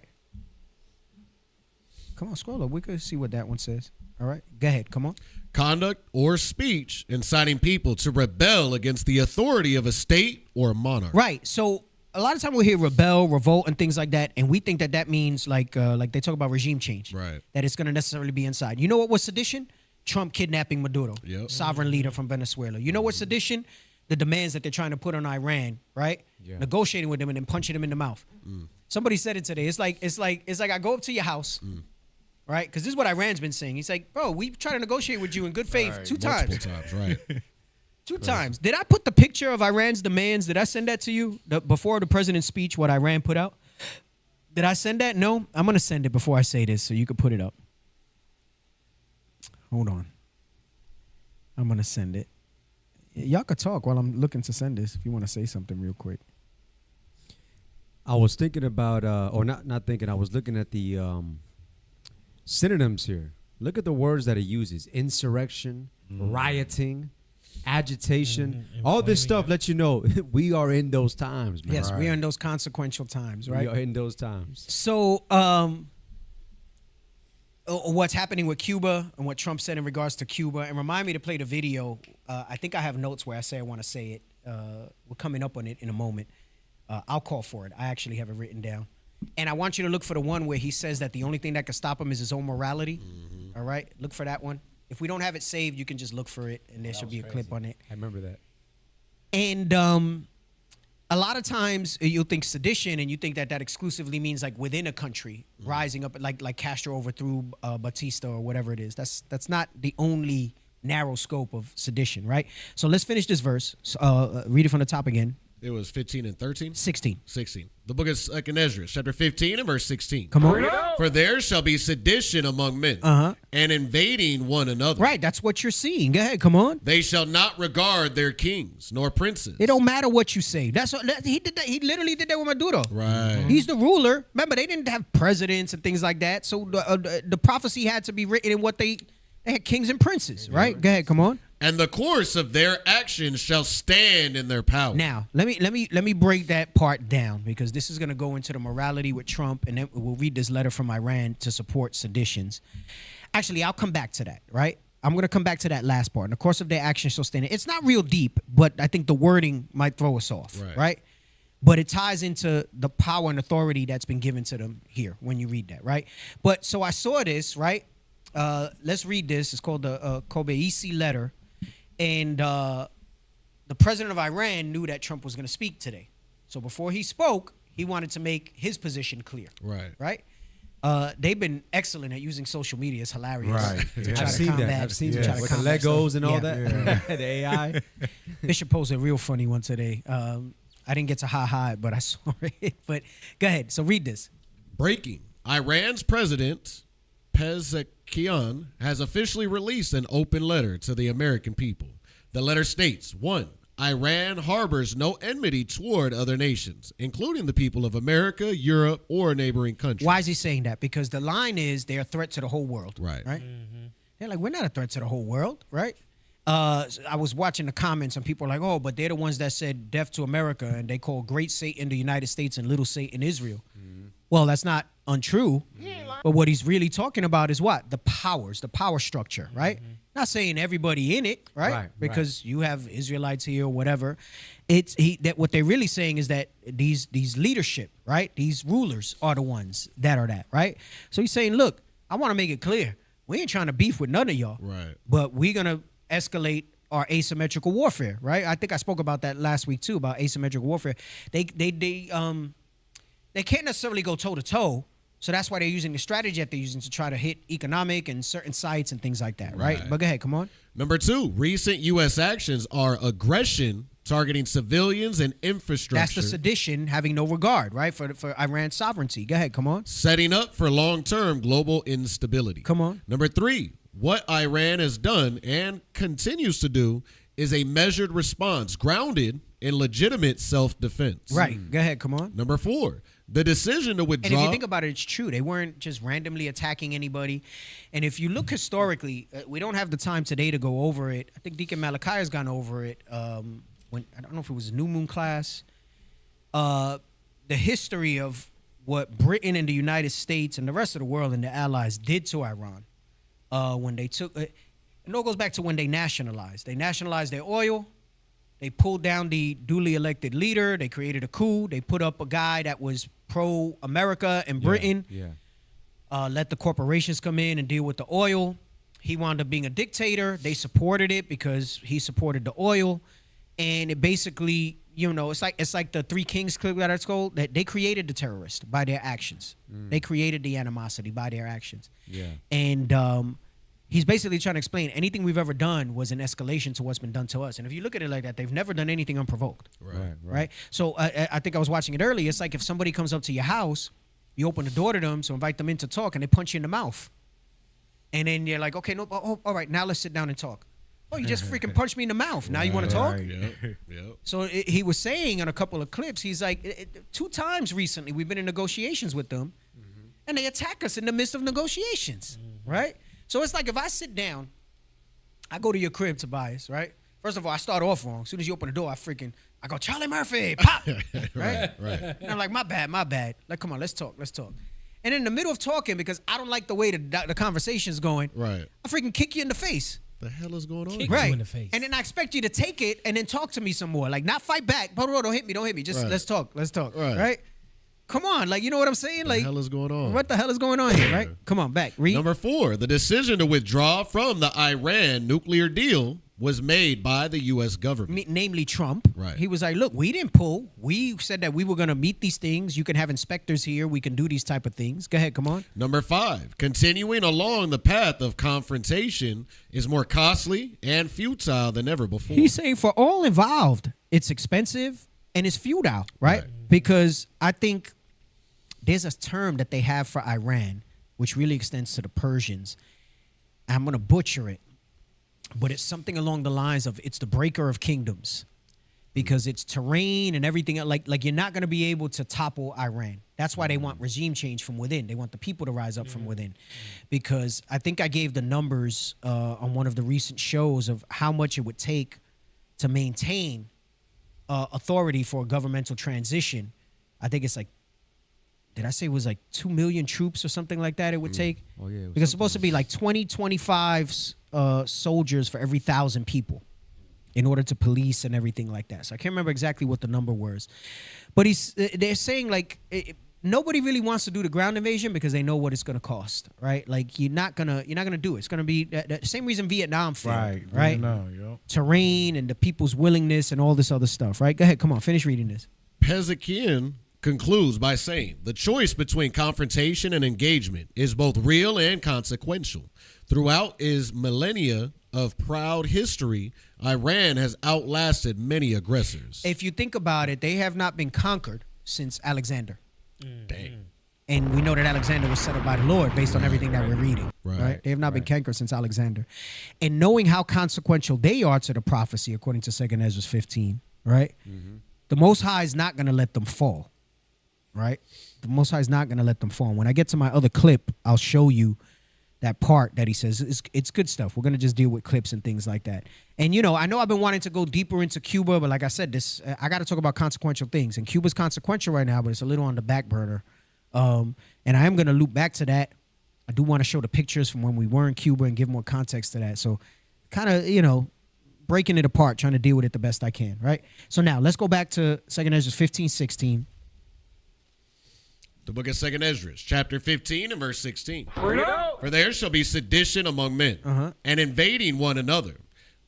Come on, scroll up. We could see what that one says. All right. Go ahead. Come on. Conduct or speech inciting people to rebel against the authority of a state or monarch. Right. So a lot of time we'll hear rebel, revolt, and things like that, and we think that means like they talk about regime change, right? That it's going to necessarily be inside. You know what was sedition? Trump kidnapping Maduro, sovereign leader from Venezuela. You know what's sedition? The demands that they're trying to put on Iran, right? Yeah. Negotiating with them and then punching them in the mouth. Somebody said it today. It's like I go up to your house, right? Because this is what Iran's been saying. He's like, bro, we try to negotiate with you in good faith Right, two times. multiple times, right? Two times. Did I put the picture of Iran's demands? Did I send that to you before the president's speech, what Iran put out? Did I send that? No. I'm going to send it before I say this so you can put it up. Hold on. I'm going to send it. Y'all could talk while I'm looking to send this if you want to say something real quick. I was thinking about, or not thinking, I was looking at the synonyms here. Look at the words that it uses. Insurrection, rioting, agitation. All this stuff lets you know we are in those times, man. Yes, we are in those consequential times, right? We are in those times. So, what's happening with Cuba and what Trump said in regards to Cuba, and remind me to play the video. I think I have notes where I say I want to say it. We're coming up on it in a moment. I'll call for it. I actually have it written down. And I want you to look for the one where he says that the only thing that can stop him is his own morality. All right? Look for that one. If we don't have it saved, you can just look for it, and there should be a clip on it. I remember that. And a lot of times you'll think sedition, and you think that exclusively means like within a country, rising up, like Castro overthrew Batista or whatever it is. That's not the only narrow scope of sedition, right? So let's finish this verse. Read it from the top again. It was 15 and 13? 16. 16. The book of 2nd Ezra, chapter 15 and verse 16. Come on. For there shall be sedition among men, and invading one another. Right, that's what you're seeing. Go ahead, come on. They shall not regard their kings nor princes. It don't matter what you say. He did that. He literally did that with Maduro. Right. He's the ruler. Remember, they didn't have presidents and things like that. So the prophecy had to be written in what they had kings and princes, right? Go ahead, come on. And the course of their actions shall stand in their power. Now, let me break that part down, because this is going to go into the morality with Trump, and then we'll read this letter from Iran to support seditions. Actually, I'll come back to that, right? I'm going to come back to that last part. In the course of their actions shall stand. It's not real deep, but I think the wording might throw us off, right? But it ties into the power and authority that's been given to them here when you read that, right? But so I saw this, right? Let's read this. It's called the Kobeisi letter. And the president of Iran knew that Trump was going to speak today. So before he spoke, he wanted to make his position clear. Right? They've been excellent at using social media. It's hilarious. Right. I've seen that. I've seen that. With the Legos and all that. The AI. Bishop posted a real funny one today. I didn't get to hi, but I saw it. But go ahead. So read this. Breaking. Iran's president, Pezeshkian, has officially released an open letter to the American people. The letter states, 1, Iran harbors no enmity toward other nations, including the people of America, Europe, or neighboring countries. Why is he saying that? Because the line is they're a threat to the whole world. Right. They're like, we're not a threat to the whole world, right? I was watching the comments, and people are like, oh, but they're the ones that said death to America, and they call great Satan the United States and little Satan Israel. Well, that's not untrue. But what he's really talking about is what? The powers, the power structure, right? Not saying everybody in it, right? Because you have Israelites here or whatever. That what they're really saying is that these leadership, right? These rulers are the ones that are that, right? So he's saying, look, I want to make it clear. We ain't trying to beef with none of y'all. Right. But we're going to escalate our asymmetrical warfare, right? I think I spoke about that last week too, about asymmetrical warfare. They can't necessarily go toe-to-toe, so that's why they're using the strategy that they're using to try to hit economic and certain sites and things like that, right? But go ahead, come on. Number 2, recent U.S. actions are aggression targeting civilians and infrastructure. That's the sedition, having no regard, right, for Iran's sovereignty. Go ahead, come on. Setting up for long-term global instability. Come on. Number 3, what Iran has done and continues to do is a measured response grounded in legitimate self-defense. Right. Go ahead, come on. Number 4, the decision to withdraw. And if you think about it, it's true. They weren't just randomly attacking anybody. And if you look historically, we don't have the time today to go over it. I think Deacon Malachi has gone over it when, I don't know if it was a New Moon class. The history of what Britain and the United States and the rest of the world and the allies did to Iran when they took it. It all goes back to when they nationalized. They nationalized their oil. They pulled down the duly elected leader. They created a coup. They put up a guy that was pro-America in Britain. Let the corporations come in and deal with the oil. He wound up being a dictator. They supported it because he supported the oil. And it basically, it's like the Three Kings clip that it's called. That they created the terrorist by their actions. They created the animosity by their actions. And he's basically trying to explain anything we've ever done was an escalation to what's been done to us. And if you look at it like that, they've never done anything unprovoked. Right. So I think I was watching it earlier. It's like if somebody comes up to your house, you open the door to them, so invite them in to talk, and they punch you in the mouth. And then you're like, okay, no, all right, now let's sit down and talk. Oh, you just freaking punched me in the mouth. Now you want to talk? So he was saying in a couple of clips, he's like, 2 times recently we've been in negotiations with them, and they attack us in the midst of negotiations, right? So it's like if I sit down, I go to your crib, Tobias, right? First of all, I start off wrong. As soon as you open the door, I go, Charlie Murphy, pop, right? And I'm like, my bad. Like, come on, let's talk. And in the middle of talking, because I don't like the way the conversation's going, I freaking kick you in the face. The hell is going on? Kick you in the face. And then I expect you to take it and then talk to me some more. Like, not fight back. Don't hit me. Just let's talk. Right? Come on, like, you know what I'm saying? Like, what the hell is going on? What the hell is going on here, right? Come on, back. Read. Number 4, the decision to withdraw from the Iran nuclear deal was made by the U.S. government. Namely Trump. Right. He was like, look, we didn't pull. We said that we were going to meet these things. You can have inspectors here. We can do these type of things. Go ahead, come on. Number 5, continuing along the path of confrontation is more costly and futile than ever before. He's saying for all involved, it's expensive and it's futile, right? Because I think there's a term that they have for Iran, which really extends to the Persians. I'm going to butcher it, but it's something along the lines of it's the breaker of kingdoms, because it's terrain and everything. Like you're not going to be able to topple Iran. That's why they want regime change from within. They want the people to rise up from within, because I think I gave the numbers on one of the recent shows of how much it would take to maintain authority for a governmental transition. I think it's like, did I say it was like 2 million troops or something like that it would take? Oh, yeah. Because it's supposed to be like 25 soldiers for every 1,000 people in order to police and everything like that. So I can't remember exactly what the number was. But they're saying like nobody really wants to do the ground invasion because they know what it's going to cost, right? Like you're not going to do it. It's going to be the same reason Vietnam failed, right? Terrain and the people's willingness and all this other stuff, right? Go ahead, come on, finish reading this. Pezekian concludes by saying the choice between confrontation and engagement is both real and consequential. Throughout its millennia of proud history, Iran has outlasted many aggressors. If you think about it, they have not been conquered since Alexander. Dang. And we know that Alexander was set up by the Lord based on everything that we're reading. Right? They have not been conquered since Alexander. And knowing how consequential they are to the prophecy, according to 2 Ezra 15, right? The Most High is not going to let them fall. Right? The Most High is not going to let them fall. When I get to my other clip, I'll show you that part that he says. It's good stuff. We're going to just deal with clips and things like that. And, I know I've been wanting to go deeper into Cuba, but like I said, I got to talk about consequential things. And Cuba's consequential right now, but it's a little on the back burner. And I am going to loop back to that. I do want to show the pictures from when we were in Cuba and give more context to that. So kind of, breaking it apart, trying to deal with it the best I can, right? So now let's go back to 2 Ezra 15, 16. The book of 2 Ezra, chapter 15 and verse 16. For there shall be sedition among men, and invading one another.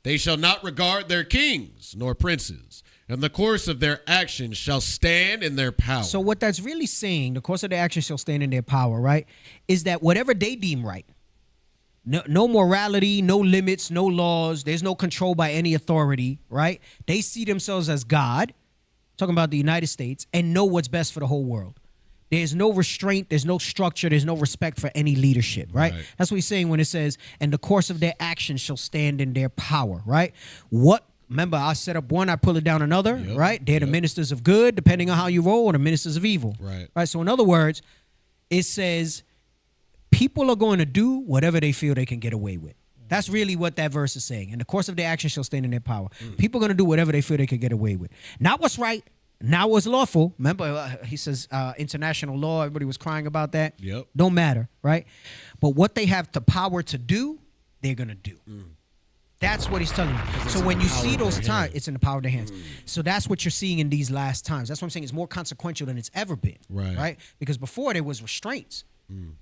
They shall not regard their kings nor princes, and the course of their actions shall stand in their power. So what that's really saying, the course of their actions shall stand in their power, right, is that whatever they deem right, no morality, no limits, no laws, there's no control by any authority, right? They see themselves as God, talking about the United States, and know what's best for the whole world. There's no restraint, there's no structure, there's no respect for any leadership, right? That's what he's saying when it says, and the course of their actions shall stand in their power, right? Remember, I set up one, I pull it down another, right? They're the ministers of good, depending on how you roll, or the ministers of evil, right? So in other words, it says, people are going to do whatever they feel they can get away with. That's really what that verse is saying. And the course of their actions shall stand in their power. People are going to do whatever they feel they can get away with. Not what's right, not what's lawful. Remember, he says international law. Everybody was crying about that. Don't matter, right? But what they have the power to do, they're going to do. That's what he's telling you. So when you see those times, it's in the power of their hands. So that's what you're seeing in these last times. That's what I'm saying. It's more consequential than it's ever been. Right? Because before there was restraints.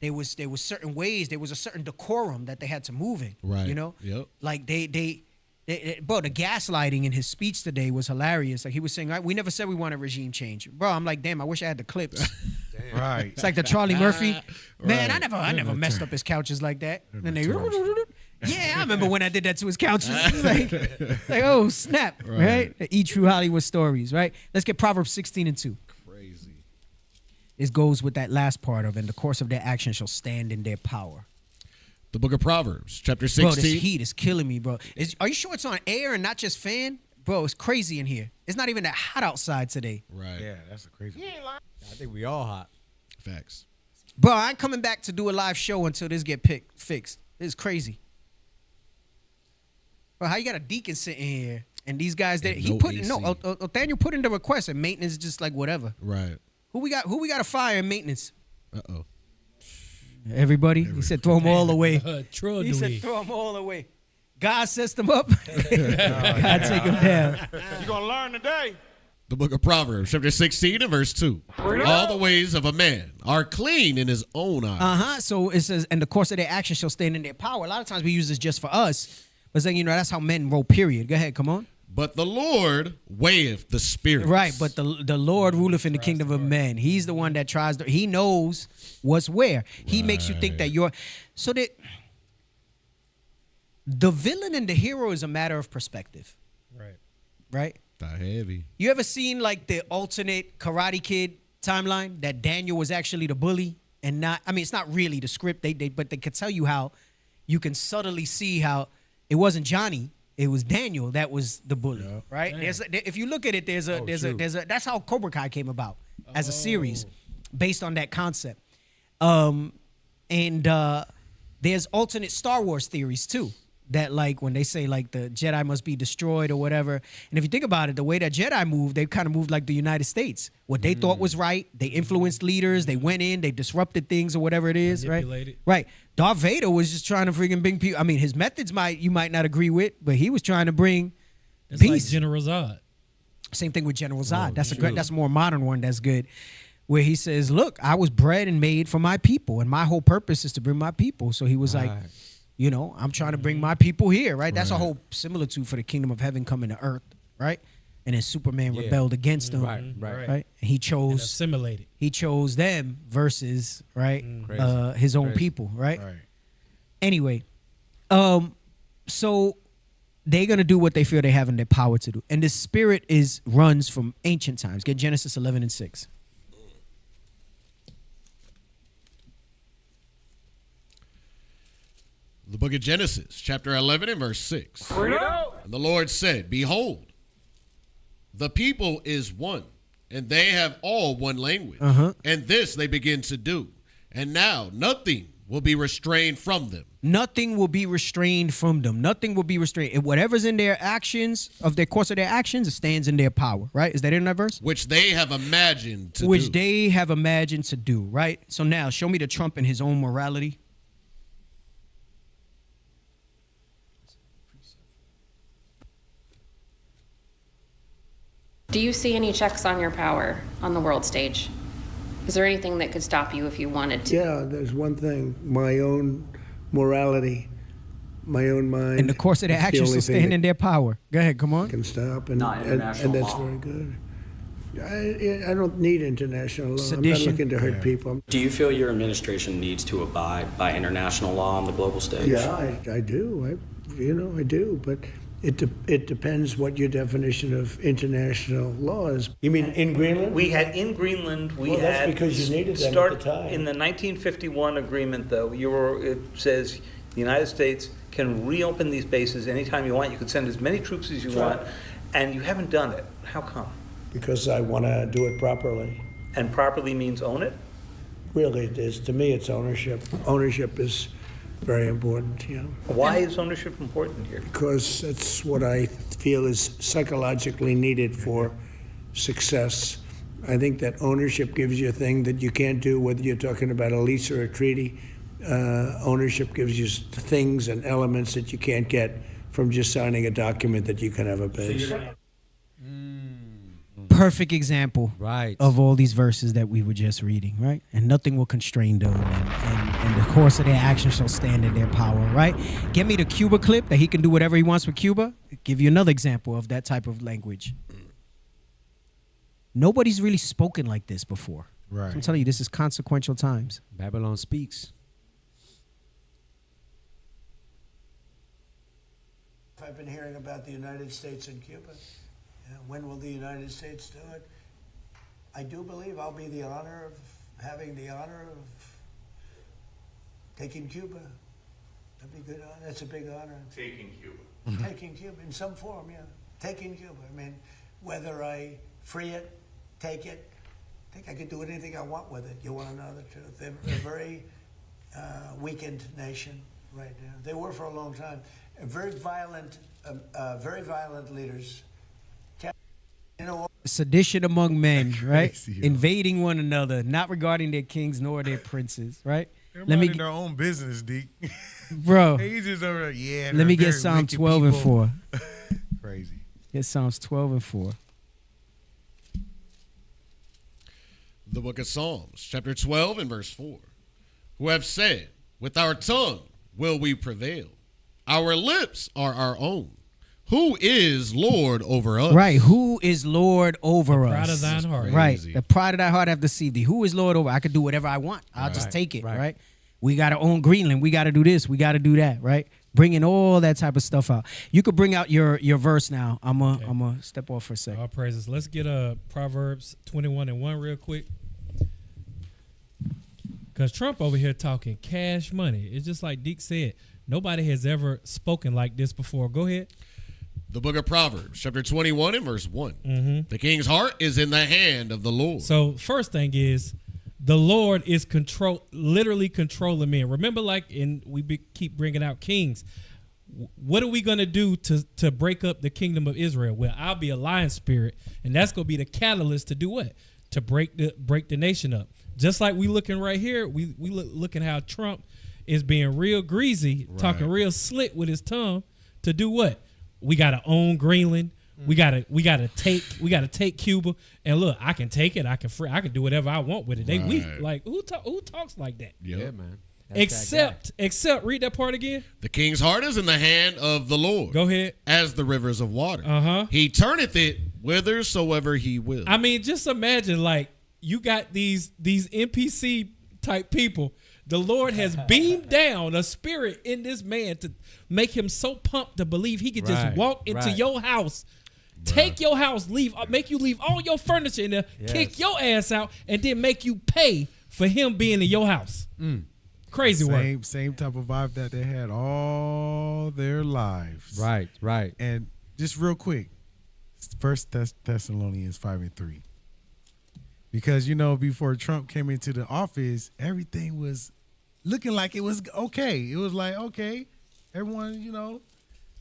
There was certain ways. There was a certain decorum that they had to move in. Right. You know. Yep. Like bro, the gaslighting in his speech today was hilarious. Like he was saying, we never said we wanted regime change. Bro, I'm like, damn, I wish I had the clips. Right. It's like the Charlie Murphy. Man, I never messed up his couches like that. And they, yeah, I remember when I did that to his couches. like, oh, snap, right? E! True Hollywood Stories, right? Let's get Proverbs 16:2. Crazy. This goes with that last part of, in the course of their action shall stand in their power. The book of Proverbs, chapter 16. Bro, this heat is killing me, bro. Are you sure it's on air and not just fan? Bro, it's crazy in here. It's not even that hot outside today. Right. Yeah, that's a crazy. I think we all hot. Facts. Bro, I ain't coming back to do a live show until this get fixed. This is crazy. Bro, how you got a deacon sitting here and these guys that he put in, Nathaniel put in the request and maintenance is just like whatever. Right. Who we got to fire in maintenance? Uh-oh. Everybody. He said throw them all away. He said throw them all away. God sets them up. God take them down. You're going to learn today. The book of Proverbs, chapter 16 and verse 2. All the ways of a man are clean in his own eyes. So it says, and the course of their action shall stand in their power. A lot of times we use this just for us. But saying, that's how men roll, period. Go ahead, come on. But the Lord weigheth the spirits. Right, but the Lord ruleth in the kingdom of men. He's the one that tries to, he knows what's where. He makes you think that so that the villain and the hero is a matter of perspective. Right? That heavy. You ever seen like the alternate Karate Kid timeline that Daniel was actually the bully and not, it's not really the script, but they could tell you how you can subtly see how it wasn't Johnny. It was Daniel that was the bully, right? If you look at it, there's a that's how Cobra Kai came about as a series based on that concept. And there's alternate Star Wars theories too, that like when they say like the Jedi must be destroyed or whatever. And if you think about it, the way that Jedi moved, they kind of moved like the United States. What they thought was right, they influenced leaders, they went in, they disrupted things or whatever it is, right? Right. Darth Vader was just trying to freaking bring people. His methods you might not agree with, but he was trying to bring peace. Like General Zod. Same thing with General Zod. That's a more modern one that's good. Where he says, look, I was bred and made for my people, and my whole purpose is to bring my people. So he was like, I'm trying to bring my people here, right? That's a whole similitude for the kingdom of heaven coming to earth, right? And then Superman rebelled against them, right? And he chose assimilated. He chose them versus his own people, right? Anyway, so they're gonna do what they feel they have in their power to do, and the spirit runs from ancient times. Get Genesis 11:6. The book of Genesis, chapter 11 and verse 6. And the Lord said, behold, the people is one, and they have all one language. And this they begin to do. And now nothing will be restrained from them. Nothing will be restrained from them. Nothing will be restrained. Whatever's in their actions, of their course of their actions, it stands in their power, right? Is that in that verse? Which they have imagined to do. Which they have imagined to do, right? So now, show me the Trump in his own morality. Do you see any checks on your power on the world stage? Is there anything that could stop you if you wanted to? Yeah, there's one thing, my own morality, my own mind. In the course of their actions, will stand in their power. Go ahead, come on. Can stop, and that's very good. I don't need international law. Sedition. I'm not looking to hurt people. Do you feel your administration needs to abide by international law on the global stage? Yeah, I do. I do, but it depends what your definition of international law is. You mean in Greenland? In Greenland, that's because you needed them at the time. In the 1951 agreement, though, it says the United States can reopen these bases anytime you want. You can send as many troops as you want, and you haven't done it. How come? Because I want to do it properly. And properly means own it? Really, it is. To me, it's ownership. Ownership is very important, Why is ownership important here? Because it's what I feel is psychologically needed for success. I think that ownership gives you a thing that you can't do, whether you're talking about a lease or a treaty. Ownership gives you things and elements that you can't get from just signing a document that you can have a base. Perfect example right. of all these verses that we were just reading, right? And nothing will constrain them, and the course of their actions shall stand in their power, right? Get me the Cuba clip that he can do whatever he wants with Cuba. Give you another example of that type of language. Nobody's really spoken like this before. Right. So I'm telling you, this is consequential times. Babylon speaks. I've been hearing about the United States and Cuba. When will the United States do it? I do believe I'll be having the honor of taking Cuba. That'd be good. That's a big honor. Taking Cuba. Taking Cuba in some form, yeah. Taking Cuba. I mean, whether I free it, take it, I think I could do anything I want with it. You want to know the truth? They're a very weakened nation right now. They were for a long time. Very violent leaders. You know, Sedition among men, right? Crazy, Invading one another, not regarding their kings nor their princes, right? Everybody in their own business, Deke. Bro. He's just over there, yeah. Let me they're get very Psalm wicked 12 and people. 4. Crazy. Get Psalms 12 and 4. The book of Psalms, chapter 12 and verse 4. Who have said, with our tongue will we prevail. Our lips are our own. Who is Lord over us? Right. Who is Lord over us? Pride of thine heart. Right. The pride of thy heart have deceived thee. Who is Lord over? I could do whatever I want. I'll just take it. Right. We got to own Greenland. We got to do this. We got to do that. Right. Bringing all that type of stuff out. You could bring out your verse now. I'm gonna step off for a second. All praises. Let's get Proverbs 21 and 1 real quick. Because Trump over here talking cash money. It's just like Deke said. Nobody has ever spoken like this before. Go ahead. The book of Proverbs, chapter 21 and verse 1. Mm-hmm. The king's heart is in the hand of the Lord. So first thing is, the Lord is literally controlling men. Remember, keep bringing out kings. What are we going to do to break up the kingdom of Israel? Well, I'll be a lion spirit, and that's going to be the catalyst to do what? To break the nation up. Just like we looking right here, we looking how Trump is being real greasy, talking real slick with his tongue to do what? We gotta own Greenland. We gotta take Cuba. And look, I can take it. I can do whatever I want with it. They weak. Like who talks like that? Yeah, man. Except read that part again. The king's heart is in the hand of the Lord. Go ahead. As the rivers of water. He turneth it whithersoever he will. I mean, just imagine like you got these NPC type people. The Lord has beamed down a spirit in this man to make him so pumped to believe he could just walk into your house, take your house, make you leave all your furniture in there, kick your ass out, and then make you pay for him being in your house. Crazy work. Same type of vibe that they had all their lives. Right. And just real quick, 1 Thessalonians 5 and 3. Because, before Trump came into the office, everything was looking like it was okay. It was like, okay, everyone,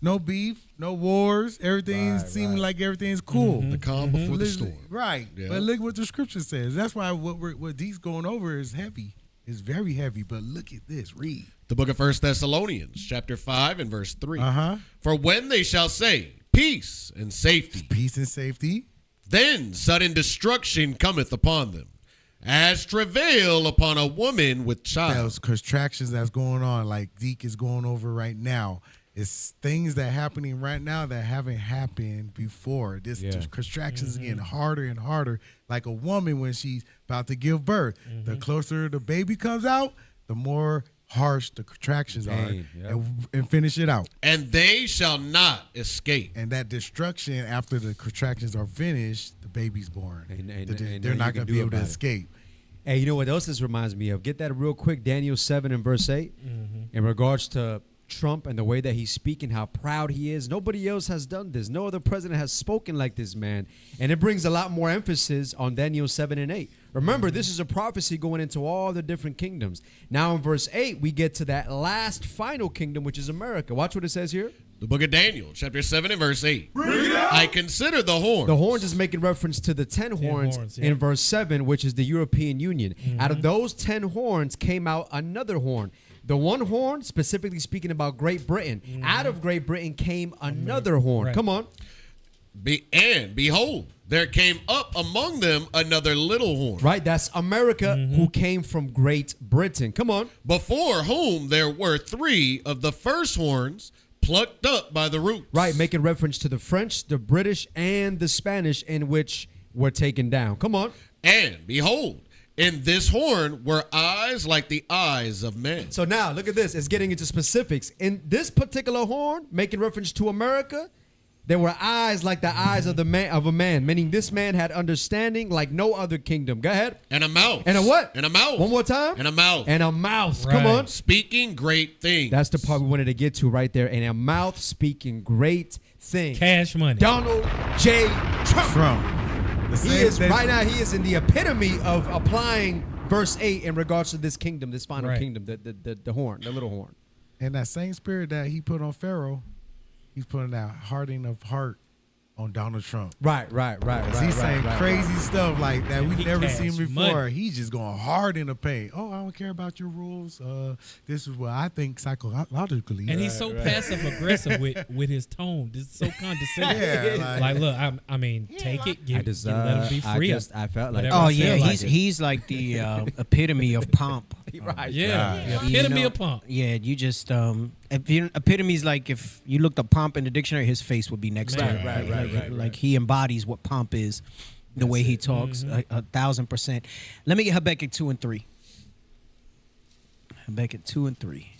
no beef, no wars. Everything seemed like everything's cool. The calm before the storm. Right. Yeah. But look what the scripture says. That's why what Deke's going over is heavy. It's very heavy. But look at this. Read. The book of 1 Thessalonians, chapter 5 and verse 3. For when they shall say, peace and safety. Peace and safety. Then sudden destruction cometh upon them, as travail upon a woman with child. Those contractions that's going on, like Deke is going over right now. It's things that are happening right now that haven't happened before. This contractions is getting harder and harder. Like a woman when she's about to give birth. The closer the baby comes out, the more harsh the contractions are, and finish it out. And they shall not escape. And that destruction after the contractions are finished, the baby's born. And they're not going to be able to escape. Hey, you know what else this reminds me of? Get that real quick, Daniel 7 and verse 8. In regards to Trump and the way that he's speaking, how proud he is. Nobody else has done this. No other president has spoken like this, man. And it brings a lot more emphasis on Daniel 7 and 8. Remember, this is a prophecy going into all the different kingdoms. Now in verse 8, we get to that last final kingdom, which is America. Watch what it says here. The book of Daniel, chapter 7 and verse 8. I consider the horns. The horns is making reference to the 10 horns in verse 7, which is the European Union. Out of those 10 horns came out another horn. The one horn, specifically speaking about Great Britain. Out of Great Britain came another horn. Right. Come on. And behold, there came up among them another little horn. Right, that's America who came from Great Britain. Come on. Before whom there were 3 of the first horns plucked up by the roots. Right, making reference to the French, the British, and the Spanish, in which were taken down. Come on. And behold, in this horn were eyes like the eyes of men. So now, look at this. It's getting into specifics. In this particular horn, making reference to America, there were eyes like the eyes of a man, meaning this man had understanding like no other kingdom. Go ahead. And a mouth. And a what? And a mouth. One more time. And a mouth. And a mouth. Right. Come on. Speaking great things. That's the part we wanted to get to right there. And a mouth speaking great things. Cash money. Donald J. Trump. He is thing. right now. He is in the epitome of applying verse 8 in regards to this kingdom, this final kingdom, the horn, the little horn. And that same spirit that he put on Pharaoh, he's putting that hardening of heart on Donald Trump. Right. He's saying crazy stuff like that we He never cash seen before. money. He's just going hard in the paint. Oh, I don't care about your rules. This is what I think psychologically. And he's so passive aggressive with his tone. This is so condescending. Yeah, like, look, I mean, take it, let him be free. I felt like. Whatever Oh I yeah, feel he's like the epitome of pomp. Right. Yeah, epitome of pump. Yeah, you just epitome is like if you looked up pomp in the dictionary, his face would be next to it. Right. Like he embodies what pomp is, the way he talks, 1,000%. Let me get Habakkuk 2 and 3. Habakkuk 2 and 3.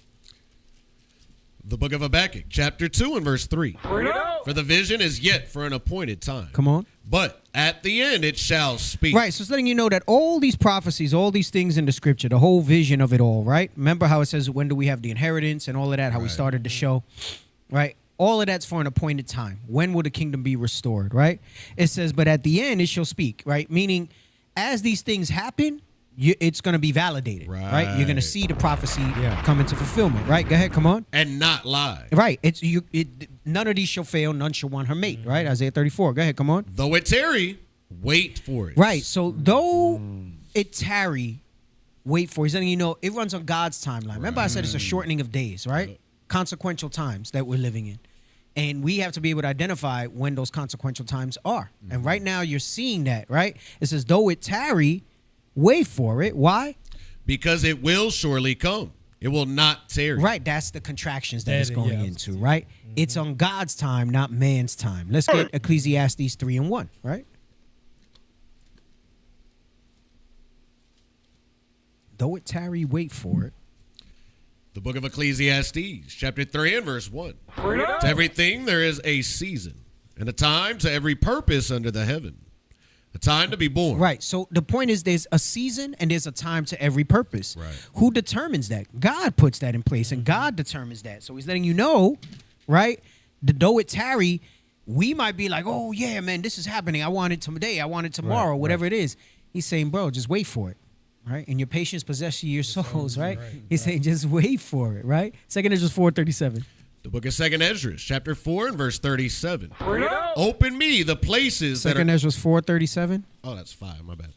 The book of Habakkuk, chapter 2 and verse 3. For the vision is yet for an appointed time. Come on. But at the end it shall speak. Right, so it's letting you know that all these prophecies, all these things in the scripture, the whole vision of it all, right? Remember how it says, when do we have the inheritance and all of that, how we started the show, right? All of that's for an appointed time. When will the kingdom be restored, right? It says, but at the end it shall speak, right? Meaning, as these things happen, it's going to be validated, right? You're going to see the prophecy come into fulfillment, right? Go ahead, come on. And not lie. Right. None of these shall fail, none shall want her mate, right? Isaiah 34. Go ahead, come on. Though it tarry, wait for it. Right. So though it tarry, wait for it. He's letting you know it runs on God's timeline. Remember I said it's a shortening of days, right? Consequential times that we're living in. And we have to be able to identify when those consequential times are. And right now you're seeing that, right? It says, though it tarry, wait for it. Why? Because it will surely come. It will not tarry. Right. That's the contractions that it's going into, right? It's on God's time, not man's time. Let's get Ecclesiastes 3 and 1, right? Though it tarry, wait for it. The book of Ecclesiastes, chapter 3 and verse 1. To everything there is a season, and a time to every purpose under the heaven. A time to be born. Right. So the point is there's a season and there's a time to every purpose. Right. Who determines that? God puts that in place and God determines that. So he's letting you know, right? Though it tarry, we might be like, oh, yeah, man, this is happening. I want it today. I want it tomorrow, whatever it is. He's saying, bro, just wait for it. Right? And your patience possesses your souls, right? He's saying just wait for it, right? 2 Ezra 4:37. The book of 2 Ezra, chapter 4 and verse 37. Open me the places that are... 2 Ezra 4:37. Oh, that's 5, my bad.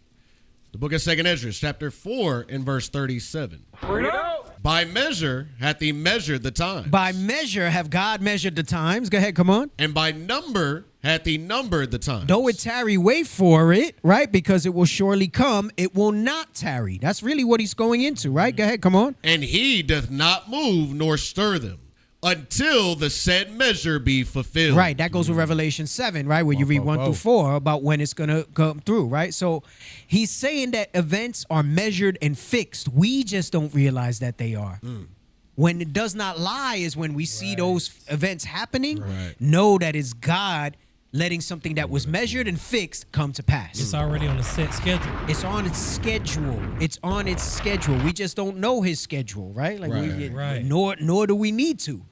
The book of 2 Ezra, chapter 4 and verse 37. By measure hath he measured the time. By measure have God measured the times. Go ahead, come on. And by number hath he numbered the time. Though it tarry, wait for it, right? Because it will surely come. It will not tarry. That's really what he's going into, right? Go ahead, come on. And he doth not move nor stir them until the said measure be fulfilled. Right, that goes with Revelation 7, right? Where you read 1 through 4 about when it's going to come through, right? So he's saying that events are measured and fixed. We just don't realize that they are. When it does not lie is when we see those events happening, know that it's God letting something that was measured and fixed come to pass. It's already on a set schedule. It's on its schedule. It's on its schedule. We just don't know his schedule, right? Like nor do we need to.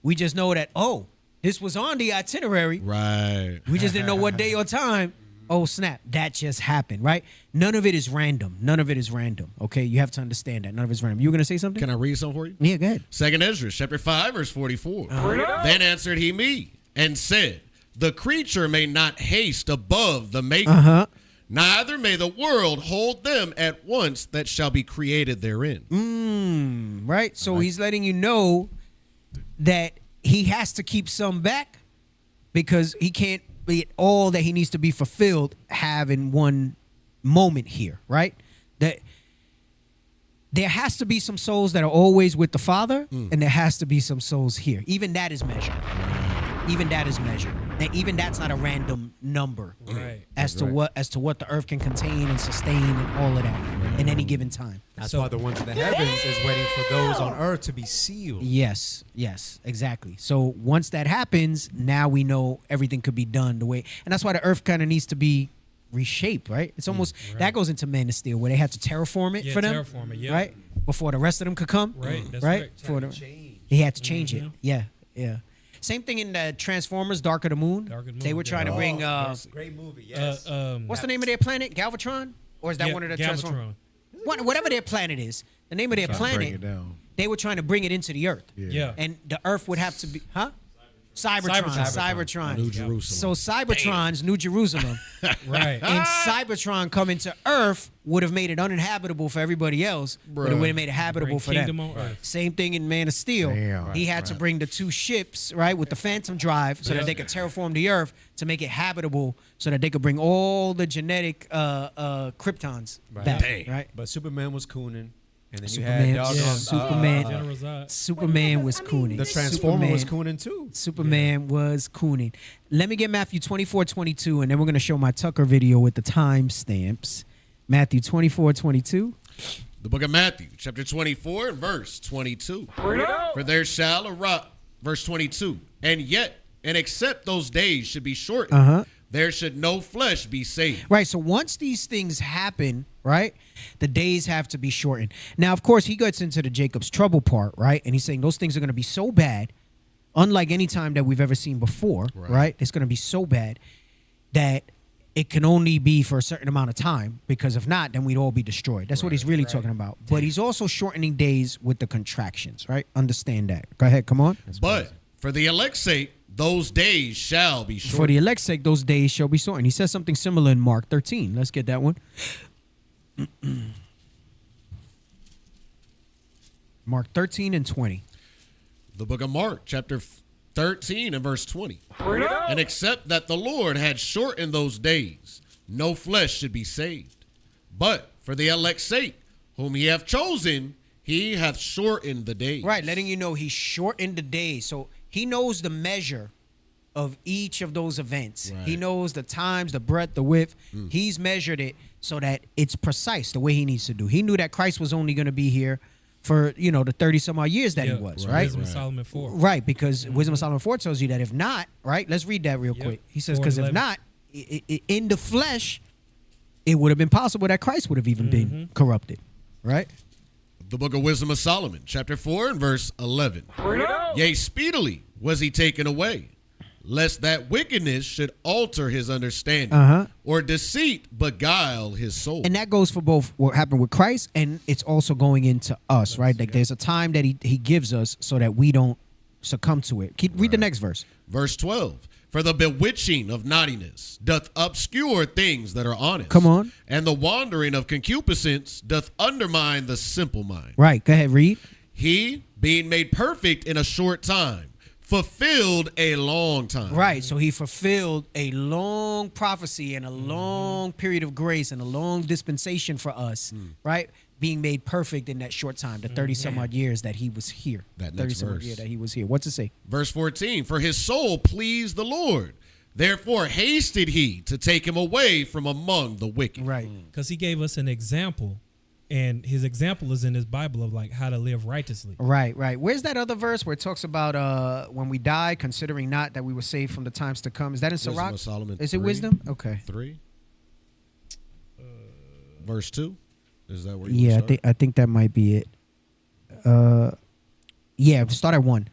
We just know that, oh, this was on the itinerary. Right. We just didn't know what day or time. Oh, snap. That just happened, right? None of it is random. None of it is random. Okay? You have to understand that. None of it's random. You were going to say something? Can I read something for you? Yeah, go ahead. 2 Ezra, chapter 5, verse 44. Then answered he me and said, the creature may not haste above the maker, neither may the world hold them at once that shall be created therein. Right? So he's letting you know that he has to keep some back because he can't be all that he needs to be fulfilled have in one moment here, right? That there has to be some souls that are always with the Father, and there has to be some souls here. Even that is measured. Even that is measured. And even that's not a random number as to what the earth can contain and sustain and all of that in any given time. That's why the ones in the heavens is waiting for those on earth to be sealed. Yes, exactly. So once that happens, now we know everything could be done the way, and that's why the earth kind of needs to be reshaped, right? It's almost that goes into Man of Steel where they had to terraform it for them, terraform it, right? Before the rest of them could come, Right, that's right? right. For he had to change it, yeah. Same thing in the Transformers: Dark of the Moon. They were trying to bring great movie. Yes. what's the name of their planet? Galvatron, or is that one of the Transformers? Whatever their planet is, the name of their planet. They were trying to bring it into the Earth. Yeah. And the Earth would have to be, Cybertron. New Jerusalem. So Cybertron's New Jerusalem. Right. And Cybertron coming to Earth would have made it uninhabitable for everybody else, but it would have made it habitable for them. Kingdom on Earth. Same thing in Man of Steel. He had to bring the two ships, right, with the Phantom Drive so that they could terraform the Earth to make it habitable so that they could bring all the genetic Kryptons back, right? But Superman was cooning. And then Superman, you had Superman was cooning. The Transformer was cooning too. Superman was cooning. Let me get Matthew 24:22, and then we're going to show my Tucker video with the time stamps. Matthew 24:22. The book of Matthew, chapter 24, and verse 22. For there shall arise, verse 22, and except those days should be shortened, there should no flesh be saved. Right, so once these things happen, right, the days have to be shortened. Now, of course, he gets into the Jacob's trouble part, right? And he's saying those things are going to be so bad, unlike any time that we've ever seen before, right? It's going to be so bad that it can only be for a certain amount of time, because if not, then we'd all be destroyed. That's what he's really talking about. But he's also shortening days with the contractions, right? Understand that. Go ahead, come on. But for the elect's sake, those days shall be shortened. For the elect's sake, those days shall be shortened. He says something similar in Mark 13. Let's get that one. Mark 13 and 20. The book of Mark, chapter 13 and verse 20. And except that the Lord had shortened those days, no flesh should be saved. But for the elect's sake, whom he hath chosen, he hath shortened the days. Right, letting you know he shortened the days. So he knows the measure of each of those events. Right. He knows the times, the breadth, the width. He's measured it so that it's precise the way he needs to do. He knew that Christ was only going to be here for, the 30 some odd years that he was, right? Wisdom of Solomon 4. Right, because Wisdom of Solomon 4 tells you that if not, right? Let's read that real quick. He says, because if not, in the flesh, it would have been possible that Christ would have even been corrupted, right? The book of Wisdom of Solomon, chapter 4 and verse 11. Yea, speedily was he taken away, lest that wickedness should alter his understanding, or deceit beguile his soul. And that goes for both what happened with Christ, and it's also going into us, right? Like there's a time that he gives us so that we don't succumb to it. Read the next verse. Verse 12. For the bewitching of naughtiness doth obscure things that are honest. Come on. And the wandering of concupiscence doth undermine the simple mind. Right, go ahead, read. He, being made perfect in a short time, fulfilled a long time. Right, so he fulfilled a long prophecy and a long period of grace and a long dispensation for us, right? Being made perfect in that short time, the 30 some odd years that he was here. That 30 next some odd verse. year that he was here. What's it say? Verse 14, for his soul pleased the Lord. Therefore hasted he to take him away from among the wicked. Right. Because he gave us an example, and his example is in his Bible of like how to live righteously. Right. Where's that other verse where it talks about when we die, considering not that we were saved from the times to come? Is that in Wisdom Sirach? of Solomon Is it 3, wisdom? Okay. 3. Verse 2. Is that where you Yeah, I think that might be it. Yeah, start at 1.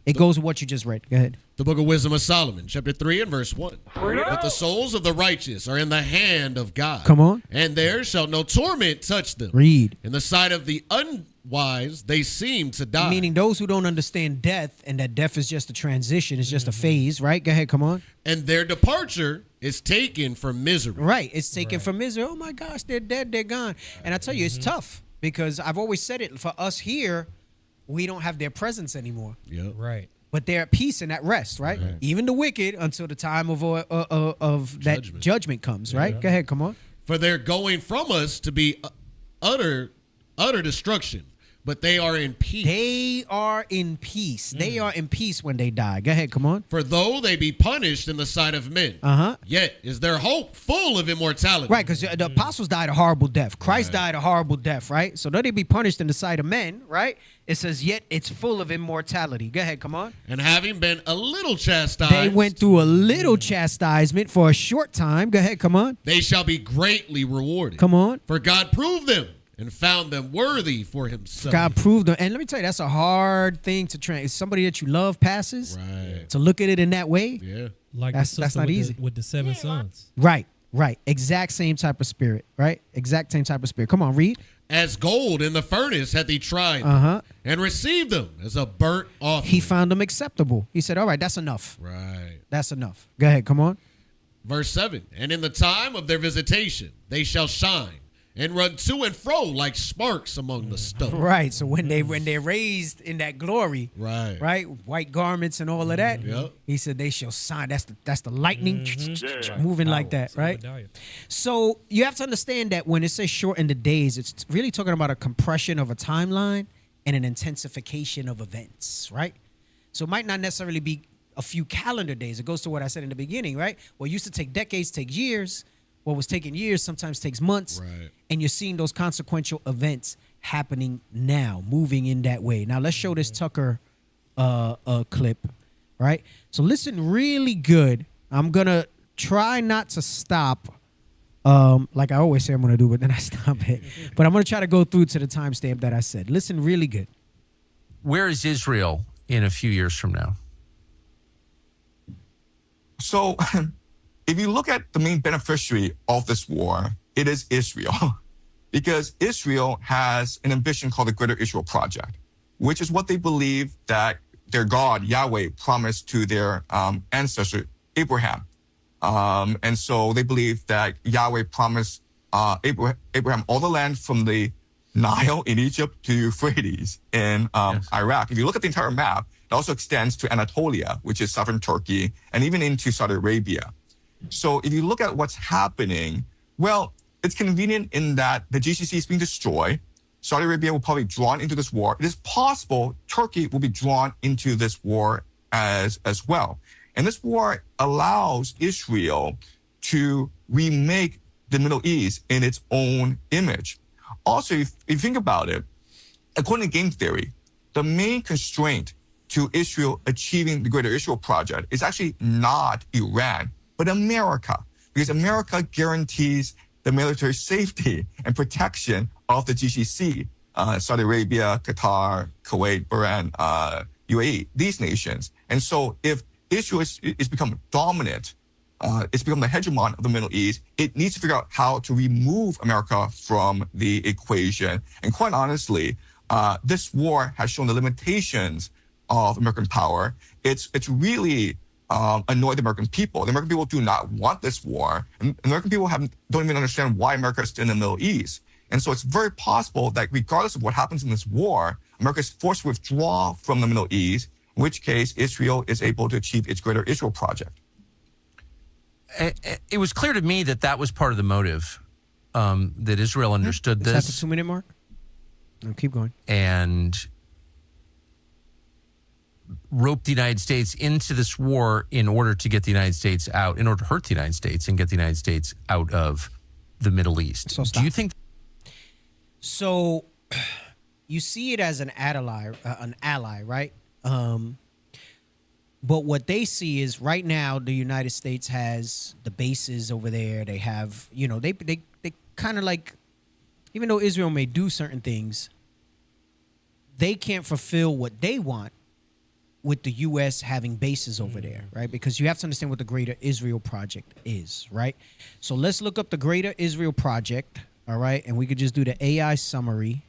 It goes with what you just read. Go ahead. The book of Wisdom of Solomon, chapter 3 and verse 1. But the souls of the righteous are in the hand of God. Come on. And there shall no torment touch them. Read. In the sight of the unwise, they seem to die. Meaning those who don't understand death, and that death is just a transition, it's just a phase, right? Go ahead, come on. And their departure It's taken from misery. Right. It's taken from misery. Oh my gosh, they're dead, they're gone. And I tell you, it's tough because I've always said it, for us here, we don't have their presence anymore. Yeah. Right. But they're at peace and at rest, right? Even the wicked until the time of that judgment comes, right? Go ahead, come on. For they're going from us to be utter destruction, but they are in peace. They are in peace. They are in peace when they die. Go ahead, come on. For though they be punished in the sight of men, yet is their hope full of immortality. Right, because the apostles died a horrible death. Christ died a horrible death, right? So though they be punished in the sight of men, right? It says, yet it's full of immortality. Go ahead, come on. And having been a little chastised, they went through a little chastisement for a short time. Go ahead, come on. They shall be greatly rewarded. Come on. For God proved them and found them worthy for himself. God proved them. And let me tell you, that's a hard thing to train. Somebody that you love passes. Right. To look at it in that way. Yeah. Like that's not easy. With the 7 sons. Right. Exact same type of spirit. Right. Exact same type of spirit. Come on, read. As gold in the furnace hath he tried them, and received them as a burnt offering. He found them acceptable. He said, all right, that's enough. Right. That's enough. Go ahead. Come on. Verse 7. And in the time of their visitation, they shall shine and run to and fro like sparks among the stubble. Right. So when they're raised in that glory, right, white garments and all of that, he said they shall shine. That's the lightning moving like that, right? So you have to understand that when it says shorten the days, it's really talking about a compression of a timeline and an intensification of events, right? So it might not necessarily be a few calendar days. It goes to what I said in the beginning, right? What used to take decades takes years. What was taking years sometimes takes months. Right. And you're seeing those consequential events happening now, moving in that way. Now let's show this Tucker clip, right? So listen really good. I'm gonna try not to stop, like I always say I'm gonna do, but then I stop it. But I'm gonna try to go through to the timestamp that I said. Listen really good. Where is Israel in a few years from now? So if you look at the main beneficiary of this war, it is Israel. Because Israel has an ambition called the Greater Israel Project, which is what they believe that their God, Yahweh, promised to their ancestor, Abraham. And so they believe that Yahweh promised Abraham all the land from the Nile in Egypt to Euphrates in Iraq. If you look at the entire map, it also extends to Anatolia, which is southern Turkey, and even into Saudi Arabia. So if you look at what's happening, well, it's convenient in that the GCC is being destroyed. Saudi Arabia will probably be drawn into this war. It is possible Turkey will be drawn into this war as well. And this war allows Israel to remake the Middle East in its own image. Also, if you think about it, according to game theory, the main constraint to Israel achieving the Greater Israel Project is actually not Iran, but America, because America guarantees the military safety and protection of the GCC, Saudi Arabia, Qatar, Kuwait, Bahrain, UAE, these nations. And so if Israel is become dominant, it's become the hegemon of the Middle East, it needs to figure out how to remove America from the equation. And quite honestly, this war has shown the limitations of American power. It's really annoyed the American people. The American people do not want this war. And American people don't even understand why America is still in the Middle East. And so it's very possible that regardless of what happens in this war, America is forced to withdraw from the Middle East, in which case Israel is able to achieve its Greater Israel Project. It was clear to me that was part of the motive, that Israel understood this. Is that the 2-minute mark? No, keep going. And roped the United States into this war in order to get the United States out, in order to hurt the United States and get the United States out of the Middle East. So do you think? So you see it as an ally, right? But what they see is right now the United States has the bases over there. They have, they kind of like, even though Israel may do certain things, they can't fulfill what they want with the U.S. having bases over there, right? Because you have to understand what the Greater Israel Project is, right? So let's look up the Greater Israel Project, all right? And we could just do the AI summary.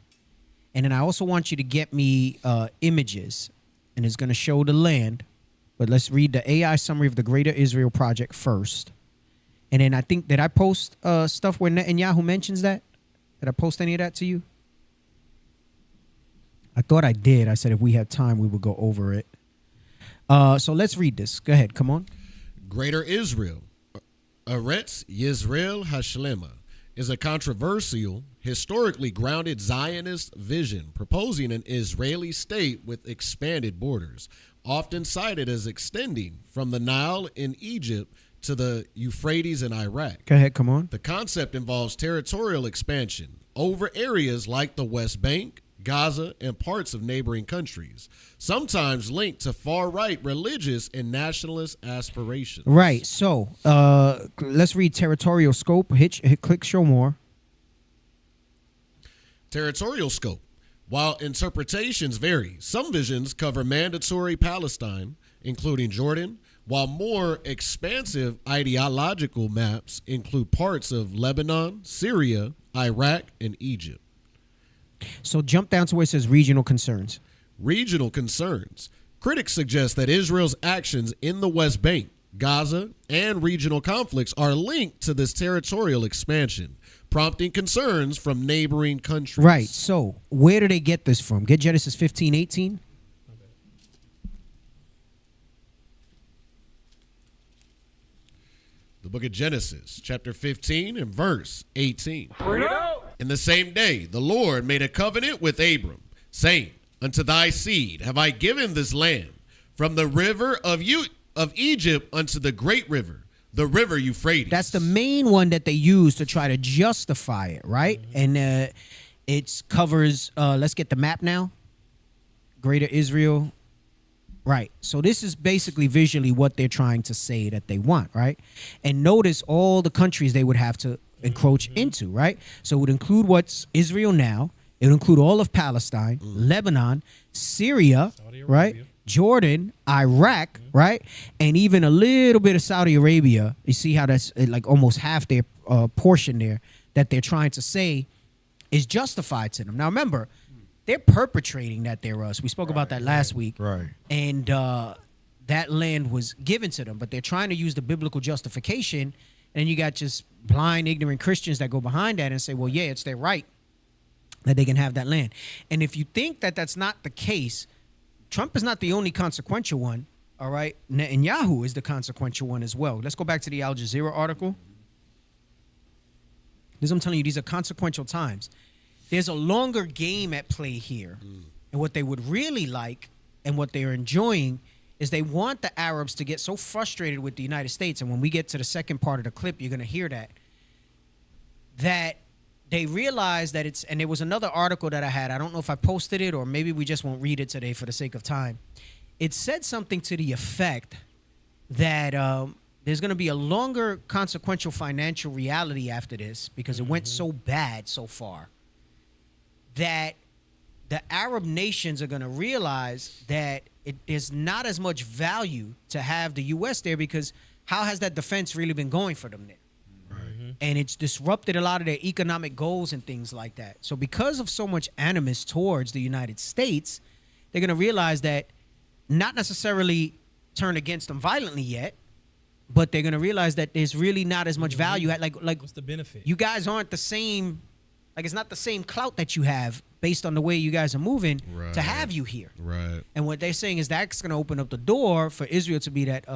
And then I also want you to get me images, and it's going to show the land. But let's read the AI summary of the Greater Israel Project first. And then I think, did I post stuff where Netanyahu mentions that? Did I post any of that to you? I thought I did. I said if we had time, we would go over it. So let's read this. Go ahead. Come on. Greater Israel, Eretz Yisrael Hashlema, is a controversial, historically grounded Zionist vision proposing an Israeli state with expanded borders, often cited as extending from the Nile in Egypt to the Euphrates in Iraq. Go ahead, come on. The concept involves territorial expansion over areas like the West Bank, Gaza, and parts of neighboring countries, sometimes linked to far-right religious and nationalist aspirations. Right. So let's read territorial scope. Click show more. Territorial scope. While interpretations vary, some visions cover mandatory Palestine, including Jordan, while more expansive ideological maps include parts of Lebanon, Syria, Iraq, and Egypt. So jump down to where it says regional concerns. Regional concerns. Critics suggest that Israel's actions in the West Bank, Gaza, and regional conflicts are linked to this territorial expansion, prompting concerns from neighboring countries. Right. So where do they get this from? Get Genesis 15:18. The book of Genesis, chapter 15 and verse 18. In the same day, the Lord made a covenant with Abram, saying, unto thy seed have I given this land, from the river of Egypt unto the great river, the river Euphrates. That's the main one that they use to try to justify it, right? And it covers, let's get the map now. Greater Israel. Right. So this is basically visually what they're trying to say that they want, right? And notice all the countries they would have to encroach into, right? So it would include what's Israel now. It would include all of Palestine, Lebanon, Syria, right? Jordan, Iraq, right? And even a little bit of Saudi Arabia. You see how that's like almost half their portion there that they're trying to say is justified to them. Now remember, they're perpetrating that they're us. We spoke about that last week. Right. And that land was given to them, but they're trying to use the biblical justification. And you got just blind, ignorant Christians that go behind that and say, well, yeah, it's their right that they can have that land. And if you think that that's not the case, Trump is not the only consequential one, all right? Netanyahu is the consequential one as well. Let's go back to the Al Jazeera article. Because I'm telling you, these are consequential times. There's a longer game at play here. And what they would really like and what they're enjoying is they want the Arabs to get so frustrated with the United States. And when we get to the second part of the clip, you're going to hear that they realize that it's, and there was another article that I had. I don't know if I posted it or maybe we just won't read it today for the sake of time. It said something to the effect that there's going to be a longer consequential financial reality after this because it went so bad so far, that the Arab nations are going to realize that there's not as much value to have the U.S. there because how has that defense really been going for them there? Right. And it's disrupted a lot of their economic goals and things like that. So because of so much animus towards the United States, they're going to realize that not necessarily turn against them violently yet, but they're going to realize that there's really not as much value. Like what's the benefit? You guys aren't the same. Like, it's not the same clout that you have based on the way you guys are moving to have you here. Right. And what they're saying is that's going to open up the door for Israel to be that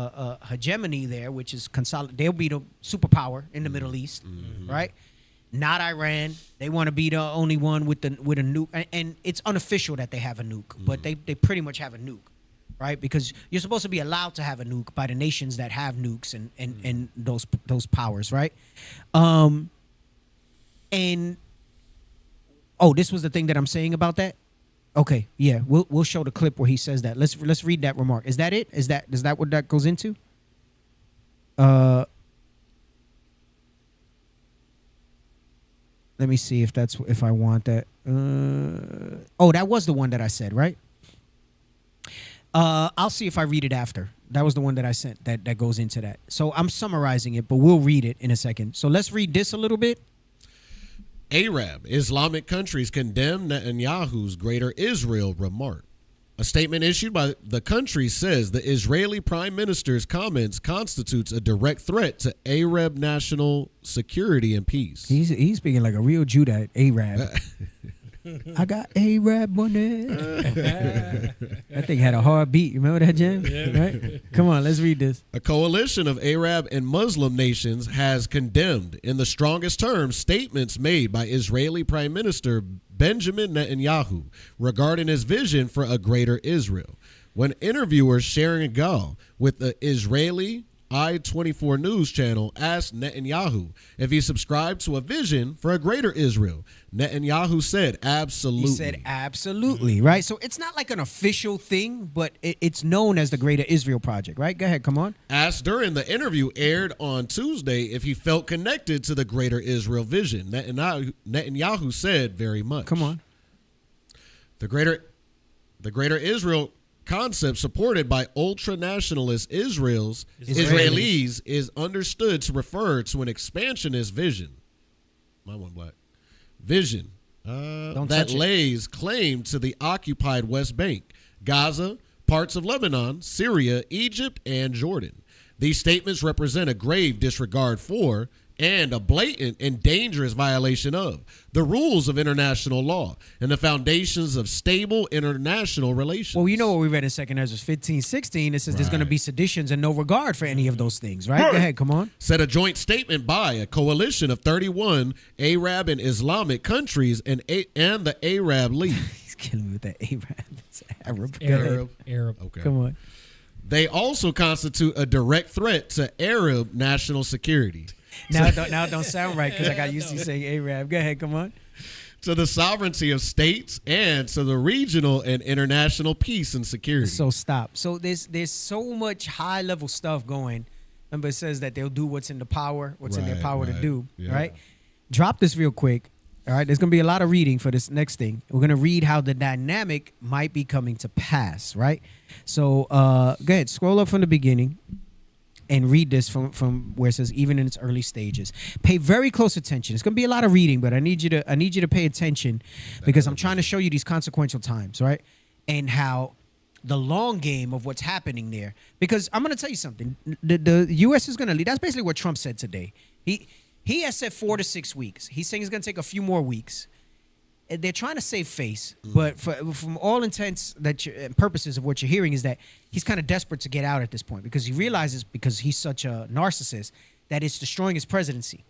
hegemony there, which is they'll be the superpower in the Middle East, right? Not Iran. They want to be the only one with a nuke. And it's unofficial that they have a nuke, but they pretty much have a nuke, right? Because you're supposed to be allowed to have a nuke by the nations that have nukes and those powers, right? And oh, this was the thing that I'm saying about that? Okay, yeah, we'll show the clip where he says that. Let's read that remark. Is that it? Is that what that goes into? Let me see if I want that. Oh, that was the one that I said, right? I'll see if I read it after. That was the one that I sent that goes into that. So I'm summarizing it, but we'll read it in a second. So let's read this a little bit. Arab Islamic countries condemn Netanyahu's Greater Israel remark. A statement issued by the country says the Israeli prime minister's comments constitutes a direct threat to Arab national security and peace. He's speaking like a real Jew, that Arab. I got Arab on it. That thing had a hard beat. You remember that, Jim? Yeah. Right? Come on, let's read this. A coalition of Arab and Muslim nations has condemned in the strongest terms statements made by Israeli Prime Minister Benjamin Netanyahu regarding his vision for a greater Israel. When interviewers sharing Gal with the Israeli I-24 news channel asked Netanyahu if he subscribed to a vision for a greater Israel, Netanyahu said absolutely. He said absolutely, right? So it's not like an official thing, but it's known as the Greater Israel Project, right? Go ahead, come on. Asked during the interview aired on Tuesday if he felt connected to the Greater Israel vision, Netanyahu said very much. Come on. The Greater Israel concept supported by ultra-nationalist Israelis is understood to refer to an expansionist vision. My one black. Vision that lays claim to the occupied West Bank, Gaza, parts of Lebanon, Syria, Egypt, and Jordan. These statements represent a grave disregard for and a blatant and dangerous violation of the rules of international law and the foundations of stable international relations. Well, you know what we read in 2 Ezra 15:16. It says there's going to be seditions and no regard for any of those things, right? Go ahead, come on. Said a joint statement by a coalition of 31 Arab and Islamic countries and the Arab League. He's killing me with that Arab. It's Arab. Arab. Okay. Come on. They also constitute a direct threat to Arab national security. Now it don't sound right because I got used to saying Arab. Go ahead, come on. To the sovereignty of states and to the regional and international peace and security. So stop. So there's so much high level stuff going. Remember, it says that they'll do what's in their power to do. Yeah. Right? Drop this real quick. All right, there's going to be a lot of reading for this next thing. We're going to read how the dynamic might be coming to pass, right? So go ahead, scroll up from the beginning and read this from where it says even in its early stages. Pay very close attention. It's going to be a lot of reading, but I need you to pay attention because I'm trying to show you these consequential times, right? And how the long game of what's happening there. Because I'm going to tell you something. The U.S. is going to lead. That's basically what Trump said today. He has said 4 to 6 weeks. He's saying it's going to take a few more weeks. They're trying to save face, but from all intents and purposes of what you're hearing is that he's kind of desperate to get out at this point because he realizes, because he's such a narcissist, that it's destroying his presidency.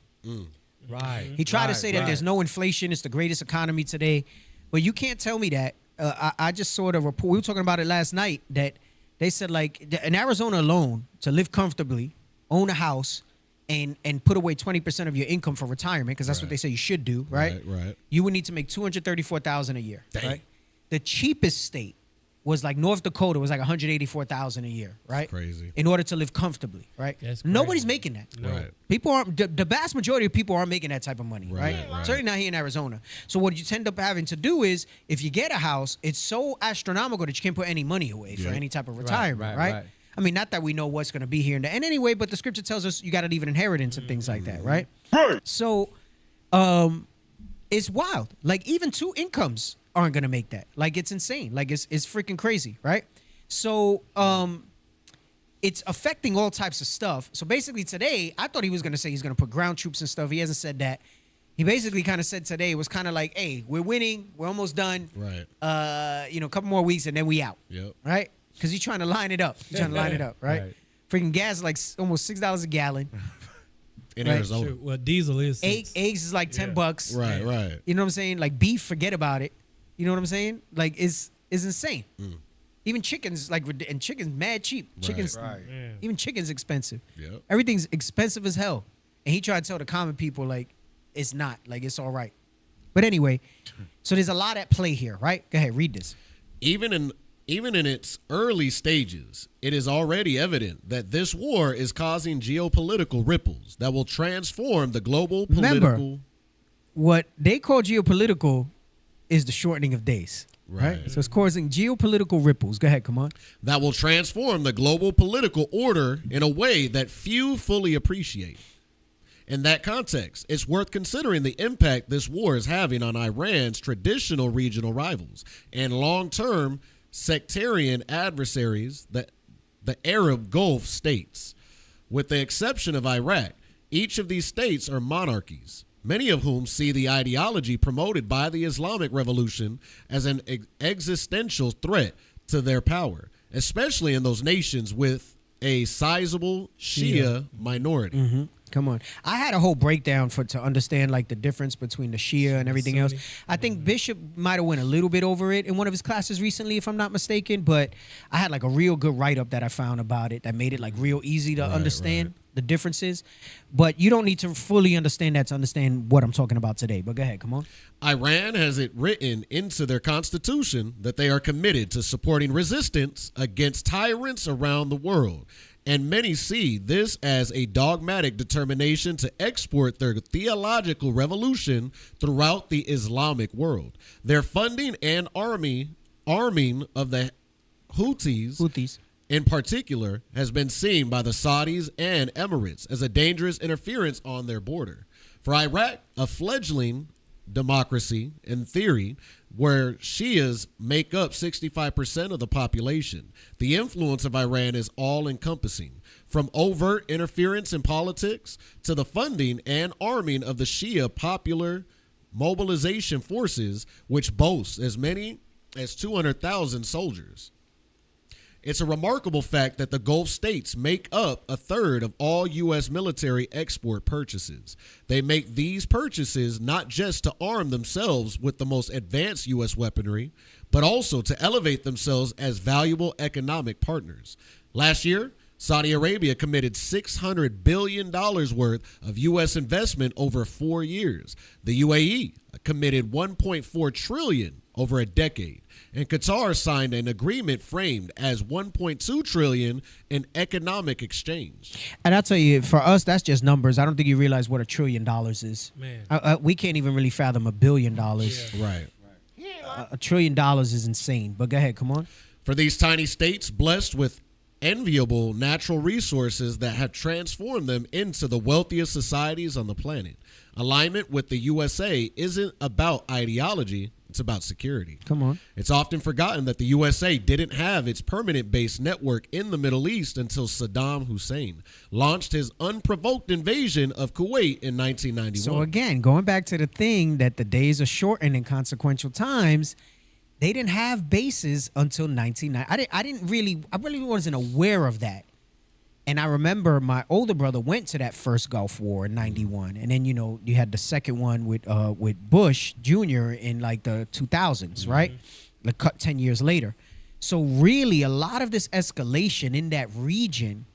Right. He tried to say that there's no inflation, it's the greatest economy today, but you can't tell me that. I just saw the report. We were talking about it last night that they said, like, in Arizona alone, to live comfortably, own a house, and put away 20% of your income for retirement, because that's what they say you should do, right? Right. You would need to make $234,000 a year, right? The cheapest state was like North Dakota, was like $184,000 a year, right? Crazy. In order to live comfortably, right? That's crazy. Nobody's making that. No. Right. People aren't. The vast majority of people aren't making that type of money, right? Certainly not here in Arizona. So what you tend up having to do is, if you get a house, it's so astronomical that you can't put any money away for any type of retirement, right? I mean, not that we know what's going to be here and anyway, but the scripture tells us you got to leave an inheritance and things like that, right? So, it's wild. Like, even 2 incomes aren't going to make that. Like, it's insane. Like, it's freaking crazy, right? So, it's affecting all types of stuff. So basically today, I thought he was going to say he's going to put ground troops and stuff. He hasn't said that. He basically kind of said today, it was kind of like, hey, we're winning. We're almost done. Right. A couple more weeks and then we out. Yep. Right? Because he's trying to line it up. Right? Freaking gas is like almost $6 a gallon. In Arizona. Sure. Well, diesel is $6. Eggs is like $10. Right. You know what I'm saying? Like beef, forget about it. You know what I'm saying? Like it's insane. Even chickens, and chicken's mad cheap. Chicken's even chicken's expensive. Yep. Everything's expensive as hell. And he tried to tell the common people like it's not, like it's all right. But anyway, so there's a lot at play here, right? Go ahead, read this. Even in its early stages, it is already evident that this war is causing geopolitical ripples that will transform the global political. Remember, what they call geopolitical is the shortening of days. Right. So it's causing geopolitical ripples. Go ahead, come on. That will transform the global political order in a way that few fully appreciate. In that context, it's worth considering the impact this war is having on Iran's traditional regional rivals and long-term sectarian adversaries, the Arab Gulf states. With the exception of Iraq, each of these states are monarchies, many of whom see the ideology promoted by the Islamic Revolution as an existential threat to their power, especially in those nations with a sizable Shia minority. Mm-hmm. Come on. I had a whole breakdown to understand like the difference between the Shia and everything else. I think Bishop might have went a little bit over it in one of his classes recently, if I'm not mistaken, but I had like a real good write-up that I found about it that made it like real easy to understand the differences. But you don't need to fully understand that to understand what I'm talking about today. But go ahead, come on. Iran has it written into their constitution that they are committed to supporting resistance against tyrants around the world. And many see this as a dogmatic determination to export their theological revolution throughout the Islamic world. Their funding and arming of the Houthis in particular has been seen by the Saudis and Emirates as a dangerous interference on their border. For Iraq, a fledgling democracy in theory, where Shias make up 65% of the population, the influence of Iran is all-encompassing, from overt interference in politics to the funding and arming of the Shia Popular Mobilization Forces, which boasts as many as 200,000 soldiers. It's a remarkable fact that the Gulf states make up a third of all U.S. military export purchases. They make these purchases not just to arm themselves with the most advanced U.S. weaponry, but also to elevate themselves as valuable economic partners. Last year, Saudi Arabia committed $600 billion worth of U.S. investment over 4 years. The UAE committed $1.4 trillion over a decade. And Qatar signed an agreement framed as $1.2 trillion in economic exchange. And I'll tell you, for us, that's just numbers. I don't think you realize what $1 trillion is. Man, we can't even really fathom $1 billion. Right. $1 trillion is insane. But go ahead, come on. For these tiny states blessed with enviable natural resources that have transformed them into the wealthiest societies on the planet, alignment with the USA isn't about ideology. It's about security. Come on. It's often forgotten that the USA didn't have its permanent base network in the Middle East until Saddam Hussein launched his unprovoked invasion of Kuwait in 1991. So again, going back to the thing that the days are shortened in consequential times, they didn't have bases until 1990. I really wasn't aware of that. And I remember my older brother went to that first Gulf War in 91. And then, you had the second one with Bush Jr. in like the 2000s, right? Like 10 years later. So really a lot of this escalation in that region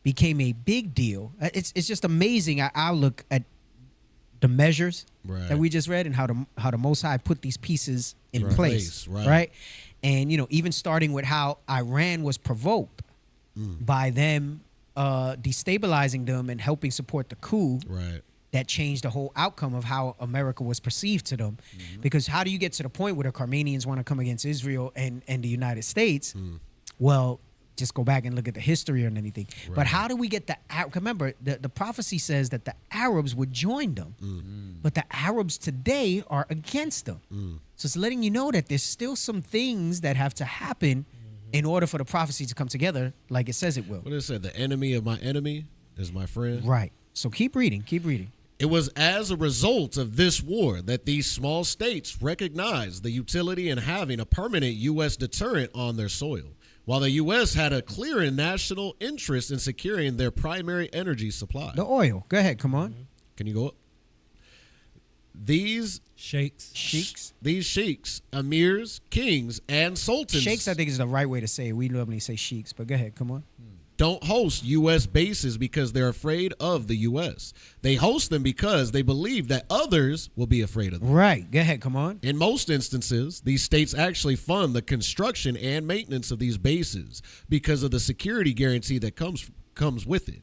became a big deal. It's just amazing. I look at the measures that we just read and how the Most High put these pieces in place, right? And, even starting with how Iran was provoked by them destabilizing them and helping support the coup that changed the whole outcome of how America was perceived to them. Because how do you get to the point where the Armenians want to come against Israel and the United States? Well, just go back and look at the history and anything. But how do we get remember, the prophecy says that the Arabs would join them. But the Arabs today are against them. So it's letting you know that there's still some things that have to happen in order for the prophecy to come together like it says it will. What did it say? The enemy of my enemy is my friend. Right. So keep reading. Keep reading. It was as a result of this war that these small states recognized the utility in having a permanent U.S. deterrent on their soil, while the U.S. had a clear national interest in securing their primary energy supply. The oil. Go ahead. Come on. Can you go up? These sheikhs, emirs, kings, and sultans. Sheikhs, I think, is the right way to say it. We normally say sheikhs, but go ahead. Come on. Don't host U.S. bases because they're afraid of the U.S. They host them because they believe that others will be afraid of them. Right. Go ahead. Come on. In most instances, these states actually fund the construction and maintenance of these bases because of the security guarantee that comes with it.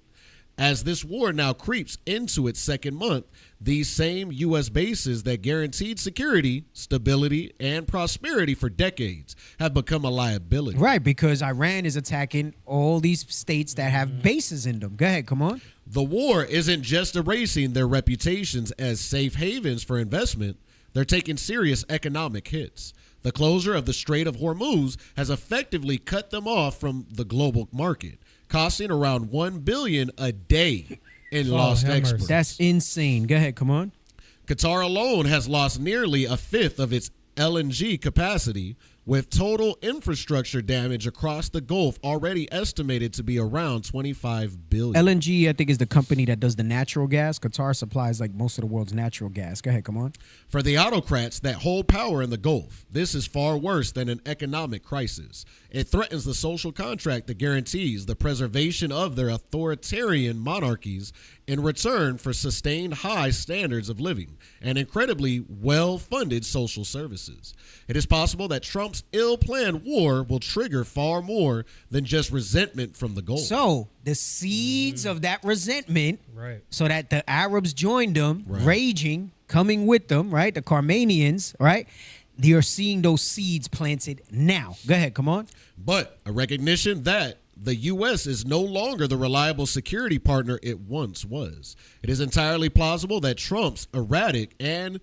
As this war now creeps into its second month, these same U.S. bases that guaranteed security, stability, and prosperity for decades have become a liability. Right, because Iran is attacking all these states that have bases in them. Go ahead, come on. The war isn't just erasing their reputations as safe havens for investment. They're taking serious economic hits. The closure of the Strait of Hormuz has effectively cut them off from the global market, costing around $1 billion a day in lost exports. That's insane. Go ahead, come on. Qatar alone has lost nearly a fifth of its LNG capacity, with total infrastructure damage across the Gulf already estimated to be around $25 billion. LNG, I think, is the company that does the natural gas. Qatar supplies like most of the world's natural gas. Go ahead, come on. For the autocrats that hold power in the Gulf, this is far worse than an economic crisis. It threatens the social contract that guarantees the preservation of their authoritarian monarchies in return for sustained high standards of living and incredibly well-funded social services. It is possible that Trump's ill-planned war will trigger far more than just resentment from the Gulf. So the seeds of that resentment, right, so that the Arabs joined them, raging, coming with them, right, the Carmanians, right, you're seeing those seeds planted now. Go ahead, come on. But a recognition that the U.S. is no longer the reliable security partner it once was. It is entirely plausible that Trump's erratic and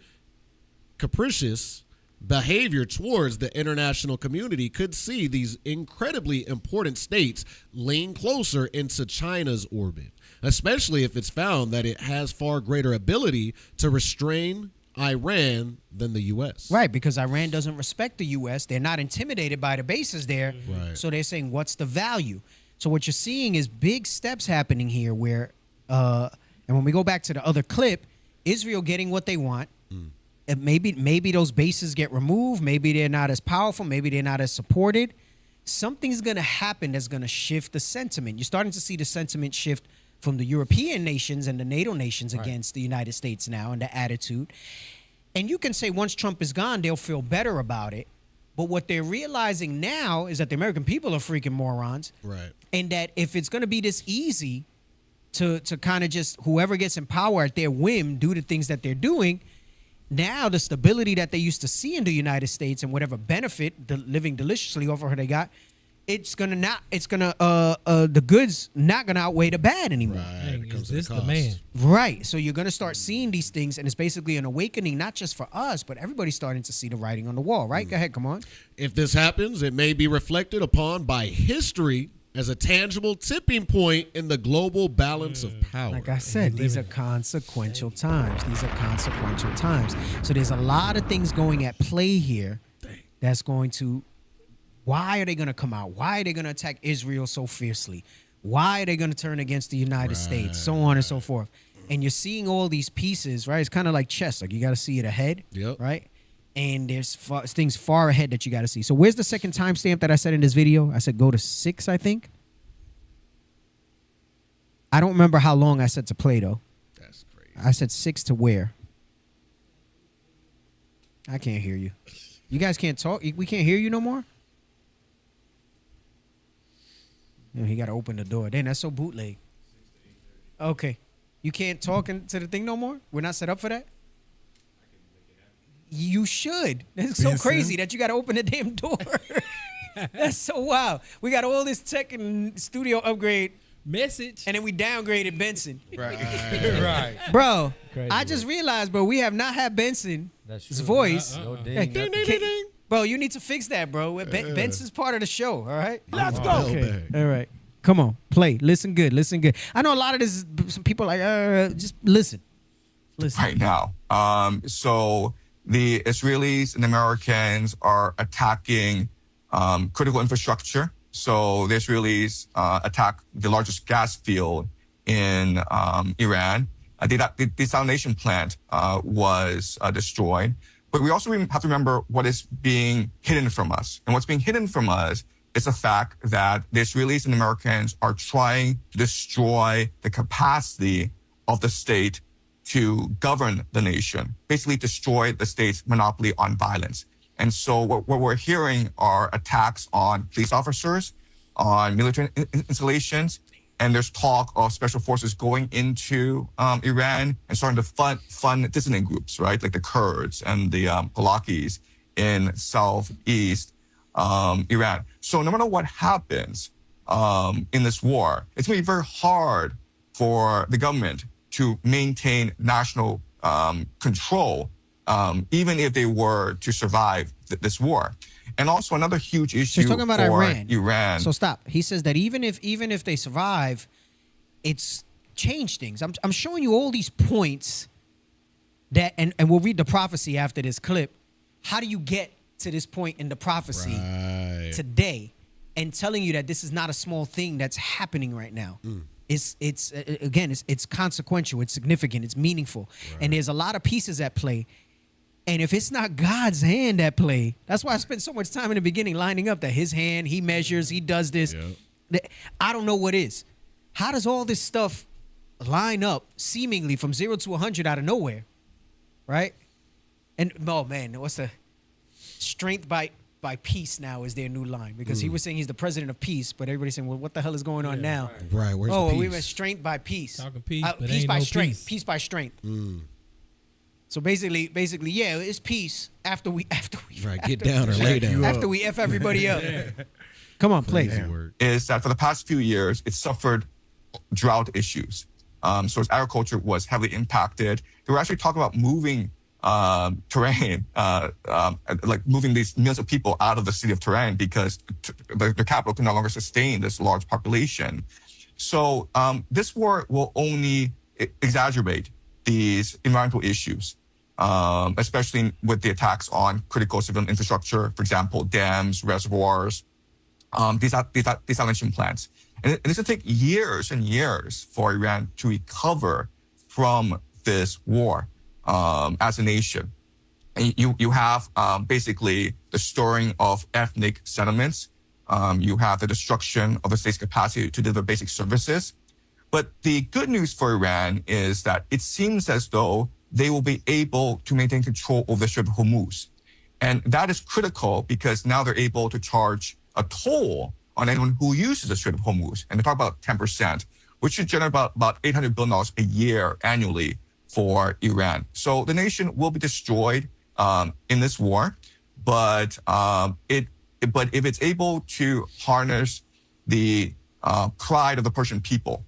capricious behavior towards the international community could see these incredibly important states lean closer into China's orbit, especially if it's found that it has far greater ability to restrain Iran than the U.S. Right, because Iran doesn't respect the U.S. They're not intimidated by the bases there. Right. So they're saying, what's the value? So what you're seeing is big steps happening here where, and when we go back to the other clip, Israel getting what they want. And maybe those bases get removed. Maybe they're not as powerful. Maybe they're not as supported. Something's going to happen that's going to shift the sentiment. You're starting to see the sentiment shift from the European nations and the NATO nations against the United States now, and the attitude. And you can say once Trump is gone, they'll feel better about it. But what they're realizing now is that the American people are freaking morons. Right. And that if it's going to be this easy to kind of just whoever gets in power at their whim do the things that they're doing, now the stability that they used to see in the United States and whatever benefit the living deliciously off of her they got, the goods not gonna outweigh the bad anymore. Right. Is this the man? Right. So you're gonna start seeing these things, and it's basically an awakening, not just for us, but everybody's starting to see the writing on the wall. Right? Go ahead, come on. If this happens, it may be reflected upon by history as a tangible tipping point in the global balance of power. Like I said, these are consequential times. These are consequential times. So there's a lot of things going at play here that's going to. Why are they going to come out? Why are they going to attack Israel so fiercely? Why are they going to turn against the United States? So on and so forth. And you're seeing all these pieces, right? It's kind of like chess. Like you got to see it ahead, right? And there's things far ahead that you got to see. So where's the second timestamp that I said in this video? I said go to 6, I think. I don't remember how long I said to play, though. That's crazy. I said 6 to where? I can't hear you. You guys can't talk? We can't hear you no more? He got to open the door. Damn, that's so bootleg. Okay. You can't talk into the thing no more? We're not set up for that? You should. That's so crazy that you got to open the damn door. That's so wild. We got all this tech and studio upgrade. Message. And then we downgraded Benson. Right. Right. Bro, Crazy, I just realized, bro, we have not had Benson's true. voice. No ding, Hey, nothing. ding, ding, ding. Bro, you need to fix that, bro. Benson's part of the show, all right? Let's go. Okay. All right. Come on. Play. Listen good. Listen good. I know a lot of this, some people are like, just listen. Listen. Right now. So the Israelis and Americans are attacking critical infrastructure. So the Israelis attacked the largest gas field in Iran. The desalination plant was destroyed. But we also have to remember what is being hidden from us. And what's being hidden from us is the fact that the Israelis and Americans are trying to destroy the capacity of the state to govern the nation, basically destroy the state's monopoly on violence. And so what we're hearing are attacks on police officers, on military installations, and there's talk of special forces going into Iran and starting to fund dissident groups, right? Like the Kurds and the Palakis in southeast Iran. So no matter what happens in this war, it's going to be very hard for the government to maintain national control even if they were to survive this war. And also another huge issue So he's talking about for Iran. So stop. He says that even if they survive, it's changed things. I'm showing you all these points that, and we'll read the prophecy after this clip. How do you get to this point in the prophecy today, and telling you that this is not a small thing that's happening right now? It's consequential, it's significant, it's meaningful, and there's a lot of pieces at play. And if it's not God's hand at play, that's why I spent so much time in the beginning lining up that his hand, he measures, he does this. I don't know what is. How does all this stuff line up seemingly from 0 to 100 out of nowhere, right? And oh man, what's the strength by peace now is their new line, because he was saying he's the president of peace, but everybody's saying, well, what the hell is going on now? Right, where's the peace? We went strength by peace. Talking peace, but peace ain't by no strength. peace. Peace by strength. So basically, yeah, it's peace after we get down or lay down. After we F everybody up. Come on, play. Is that for the past few years, it suffered drought issues. So its agriculture was heavily impacted. They were actually talking about moving Tehran, like moving these millions of people out of the city of Tehran because the capital can no longer sustain this large population. So this war will only exacerbate these environmental issues, especially with the attacks on critical civilian infrastructure, for example, dams, reservoirs, desalination plants. And it's going to take years and years for Iran to recover from this war as a nation. And you have basically the stirring of ethnic sentiments. You have the destruction of the state's capacity to deliver basic services. But the good news for Iran is that it seems as though they will be able to maintain control over the Strait of Hormuz. And that is critical because now they're able to charge a toll on anyone who uses the Strait of Hormuz. And they talk about 10%, which should generate about $800 billion a year annually for Iran. So the nation will be destroyed in this war, but if it's able to harness the pride of the Persian people,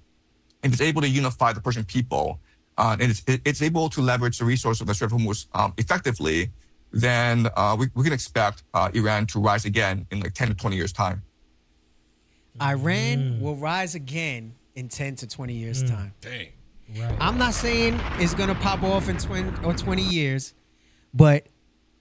if it's able to unify the Persian people, and it's able to leverage the resource of the Strait of Hormuz effectively, then we can expect Iran to rise again in like 10 to 20 years' time. Iran will rise again in 10 to 20 years' time. Dang. Right. I'm not saying it's going to pop off in 20 years, but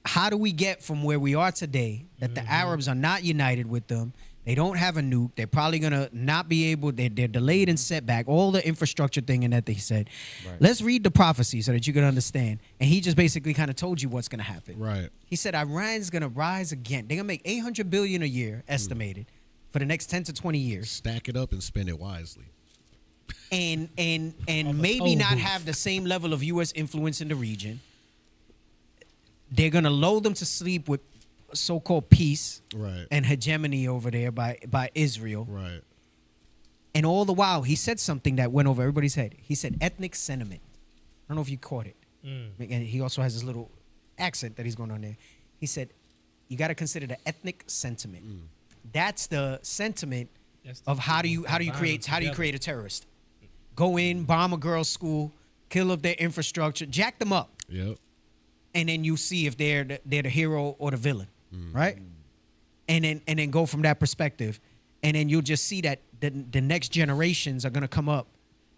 how do we get from where we are today, that the Arabs are not united with them, they don't have a nuke, they're probably going to not be able, they're delayed and set back, all the infrastructure thing and that they said. Right. Let's read the prophecy so that you can understand. And he just basically kind of told you what's going to happen. Right. He said Iran's going to rise again. They're going to make $800 billion a year, estimated, for the next 10 to 20 years. Stack it up and spend it wisely. And maybe not have the same level of U.S. influence in the region. They're going to lull them to sleep with so-called peace and hegemony over there by Israel. Right. And all the while, he said something that went over everybody's head. He said ethnic sentiment. I don't know if you caught it. And he also has this little accent that he's going on there. He said, you got to consider the ethnic sentiment. That's the sentiment of how do you create a terrorist. Go in, bomb a girl's school, kill up their infrastructure, jack them up. Yep. And then you see if they're the hero or the villain, right? And then go from that perspective, and then you'll just see that the next generations are gonna come up.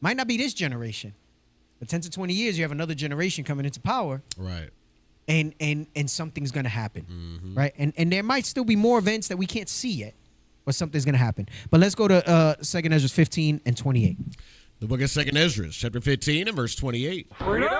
Might not be this generation, but 10 to 20 years, you have another generation coming into power, right? And something's gonna happen, right? And there might still be more events that we can't see yet, but something's gonna happen. But let's go to 2nd Ezra 15 and 28. The book of 2nd Ezra, chapter 15 and verse 28.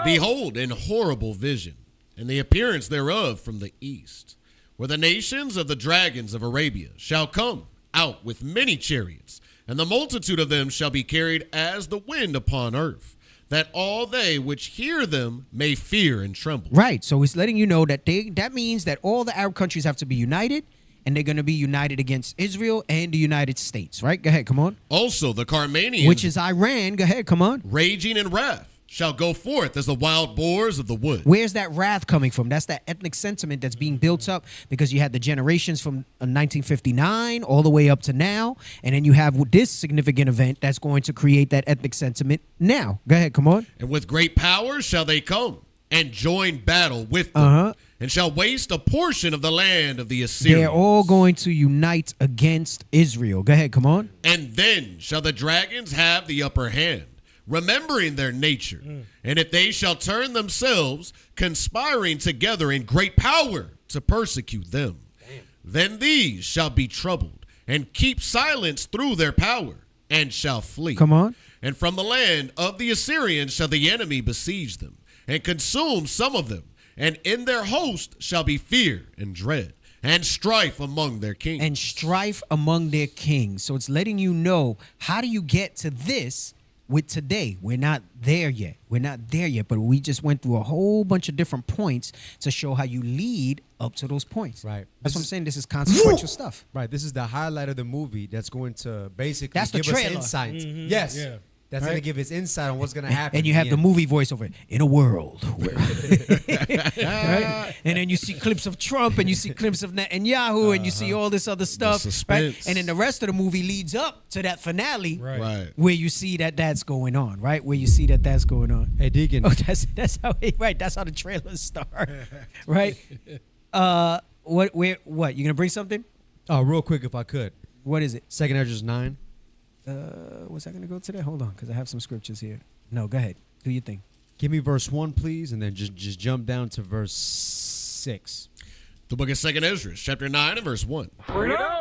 Behold, an horrible vision, and the appearance thereof from the east, where the nations of the dragons of Arabia shall come out with many chariots, and the multitude of them shall be carried as the wind upon earth, that all they which hear them may fear and tremble. Right, so he's letting you know that that means that all the Arab countries have to be united, and they're going to be united against Israel and the United States, right? Go ahead, come on. Also, the Carmanians, which is Iran, go ahead, come on. Raging in wrath, shall go forth as the wild boars of the wood. Where's that wrath coming from? That's that ethnic sentiment that's being built up because you had the generations from 1959 all the way up to now, and then you have this significant event that's going to create that ethnic sentiment now. Go ahead, come on. And with great power shall they come, and join battle with them, and shall waste a portion of the land of the Assyrians. They're all going to unite against Israel. Go ahead, come on. And then shall the dragons have the upper hand, remembering their nature. And if they shall turn themselves, conspiring together in great power to persecute them, then these shall be troubled, and keep silence through their power, and shall flee. Come on. And from the land of the Assyrians shall the enemy besiege them, and consume some of them. And in their host shall be fear and dread, and strife among their kings. And strife among their kings. So it's letting you know, how do you get to this with today? We're not there yet. We're not there yet, but we just went through a whole bunch of different points to show how you lead up to those points. Right. That's what I'm saying. This is consequential stuff. Right. This is the highlight of the movie that's going to basically That's the give us trailer. insight. Mhm. Yes. Yeah. That's going to give us insight on what's going to happen. And you have the movie voiceover, in a world where, right? And then you see clips of Trump, and you see clips of Netanyahu, and you see all this other stuff, right? And then the rest of the movie leads up to that finale, Right. where you see that that's going on, right? Where you see that that's going on. Hey, Deacon. Oh, that's how right. That's how the trailers start, right? What? What? You gonna bring something? Oh, real quick, if I could. What is it? 2 Ezra 9. Was I gonna go to that? Hold on, because I have some scriptures here. No, go ahead. Do your thing. Give me verse 1, please, and then just jump down to verse 6. The book of 2 Ezra, chapter 9 and verse 1.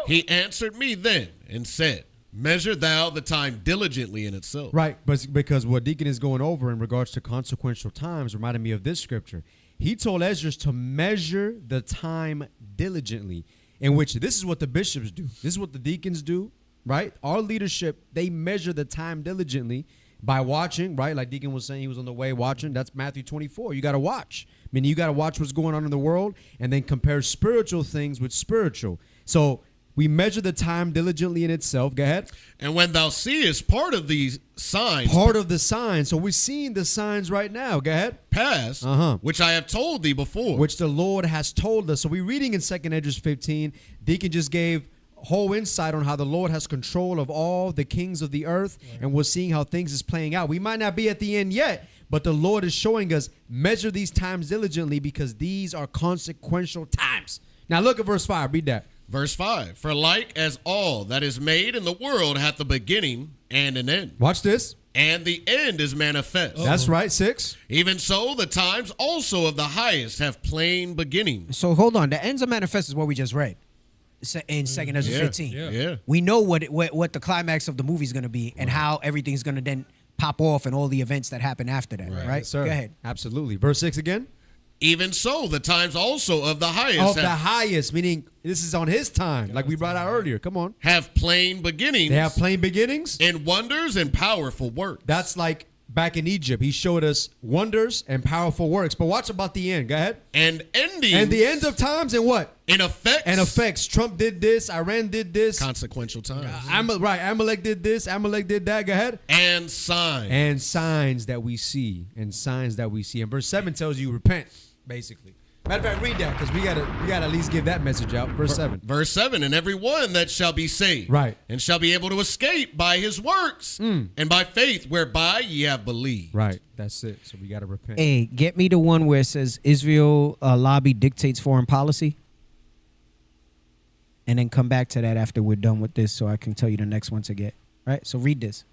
He answered me then and said, measure thou the time diligently in itself. Right, but because what Deacon is going over in regards to consequential times reminded me of this scripture. He told Ezra to measure the time diligently, in which this is what the bishops do. This is what the deacons do, right? Our leadership, they measure the time diligently by watching, right? Like Deacon was saying, he was on the way watching. That's Matthew 24. You got to watch. I mean, you got to watch what's going on in the world and then compare spiritual things with spiritual. So we measure the time diligently in itself. Go ahead. And when thou seest part of these signs. Part of the signs. So we're seeing the signs right now. Go ahead. Pass, which I have told thee before. Which the Lord has told us. So we're reading in 2 Ezra 15. Deacon just gave whole insight on how the Lord has control of all the kings of the earth, and we're seeing how things is playing out. We might not be at the end yet, but the Lord is showing us, measure these times diligently, because these are consequential times. Now look at verse 5. Read that. Verse 5. For like as all that is made in the world hath a beginning and an end. Watch this. And the end is manifest. That's right. 6. Even so, the times also of the highest have plain beginnings. So hold on. The ends of manifest is what we just read in 2 Ezra 15. Yeah. We know what the climax of the movie is going to be, and how everything's going to then pop off, and all the events that happen after that, right? Sir. Go ahead. Absolutely. Verse 6 again. Even so, the times also of the highest Of the highest, meaning this is on his time, like we brought out earlier. Come on. have plain beginnings. They have plain beginnings. In wonders and powerful works. That's like back in Egypt. He showed us wonders and powerful works. But watch about the end. Go ahead. And endings. And the end of times and what? In effects. And effects. Trump did this. Iran did this. Consequential times. Right. Amalek did this. Amalek did that. Go ahead. And signs. And signs that we see. And signs that we see. And verse 7 tells you repent, basically. Matter of fact, read that, because we gotta at least give that message out. Verse 7. Verse 7, and every one that shall be saved, right, and shall be able to escape by his works, and by faith whereby ye have believed. Right, that's it. So we gotta repent. Hey, get me the one where it says Israel lobby dictates foreign policy, and then come back to that after we're done with this, so I can tell you the next one to get. Right. So read this.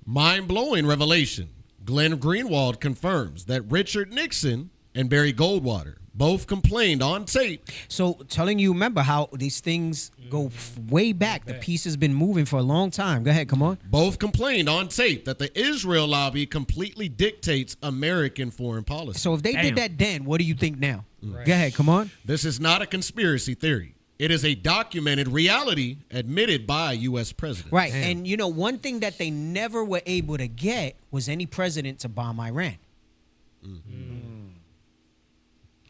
Mind-blowing revelation. Glenn Greenwald confirms that Richard Nixon and Barry Goldwater both complained on tape. So telling you, remember how these things go way back. The piece has been moving for a long time. Go ahead, come on. Both complained on tape that the Israel lobby completely dictates American foreign policy. So if they did that then, what do you think now? Right. Go ahead, come on. This is not a conspiracy theory. It is a documented reality admitted by U.S. presidents. Right, and you know, one thing that they never were able to get was any president to bomb Iran.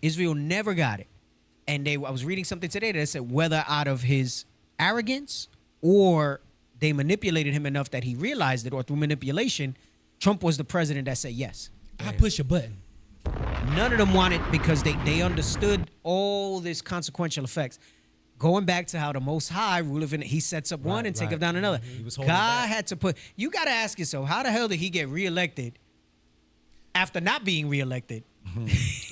Israel never got it. And I was reading something today that said whether out of his arrogance or they manipulated him enough that he realized it, or through manipulation, Trump was the president that said yes. I push a button. None of them wanted, because they understood all this consequential effects. Going back to how the Most High ruler, he sets up one and take down another. God had to put, you got to ask yourself, how the hell did he get reelected after not being reelected?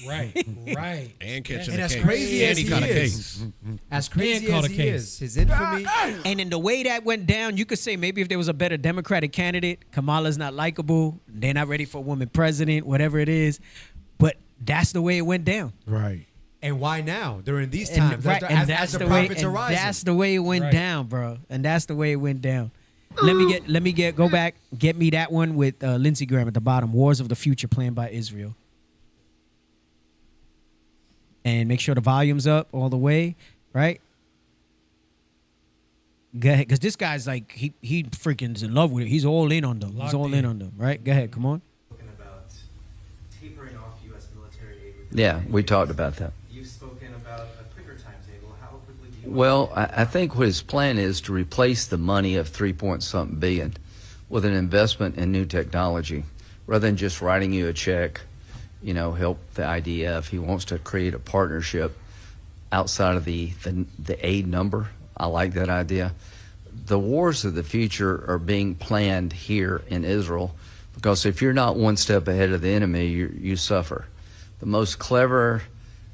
Right. And catching And a as case. crazy And as he he caught a is, case. as crazy caught as a he case. is, his infamy. And in the way that went down, you could say maybe if there was a better Democratic candidate, Kamala's not likable, they're not ready for a woman president, whatever it is. But that's the way it went down. Right. And why now? During these And, times, right, as that's the the way. profits are And rising. that's the way it went Right. down, bro. And that's the way it went down. Let me go back, get me that one with Lindsey Graham at the bottom. Wars of the Future planned by Israel. And make sure the volume's up all the way, right? Go ahead, because this guy's like he freaking is in love with it. He's all in on them. He's all in on them, right? Go ahead, come on. Tapering off U.S. military aid. Yeah, we talked about that. You've spoken about a quicker timetable. How quickly do you? Well, I think what his plan is to replace the money of 3-point-something billion with an investment in new technology, rather than just writing you a check. You know, help the IDF. He wants to create a partnership outside of the aid number. I like that idea. The wars of the future are being planned here in Israel, because if you're not one step ahead of the enemy, you suffer. The most clever,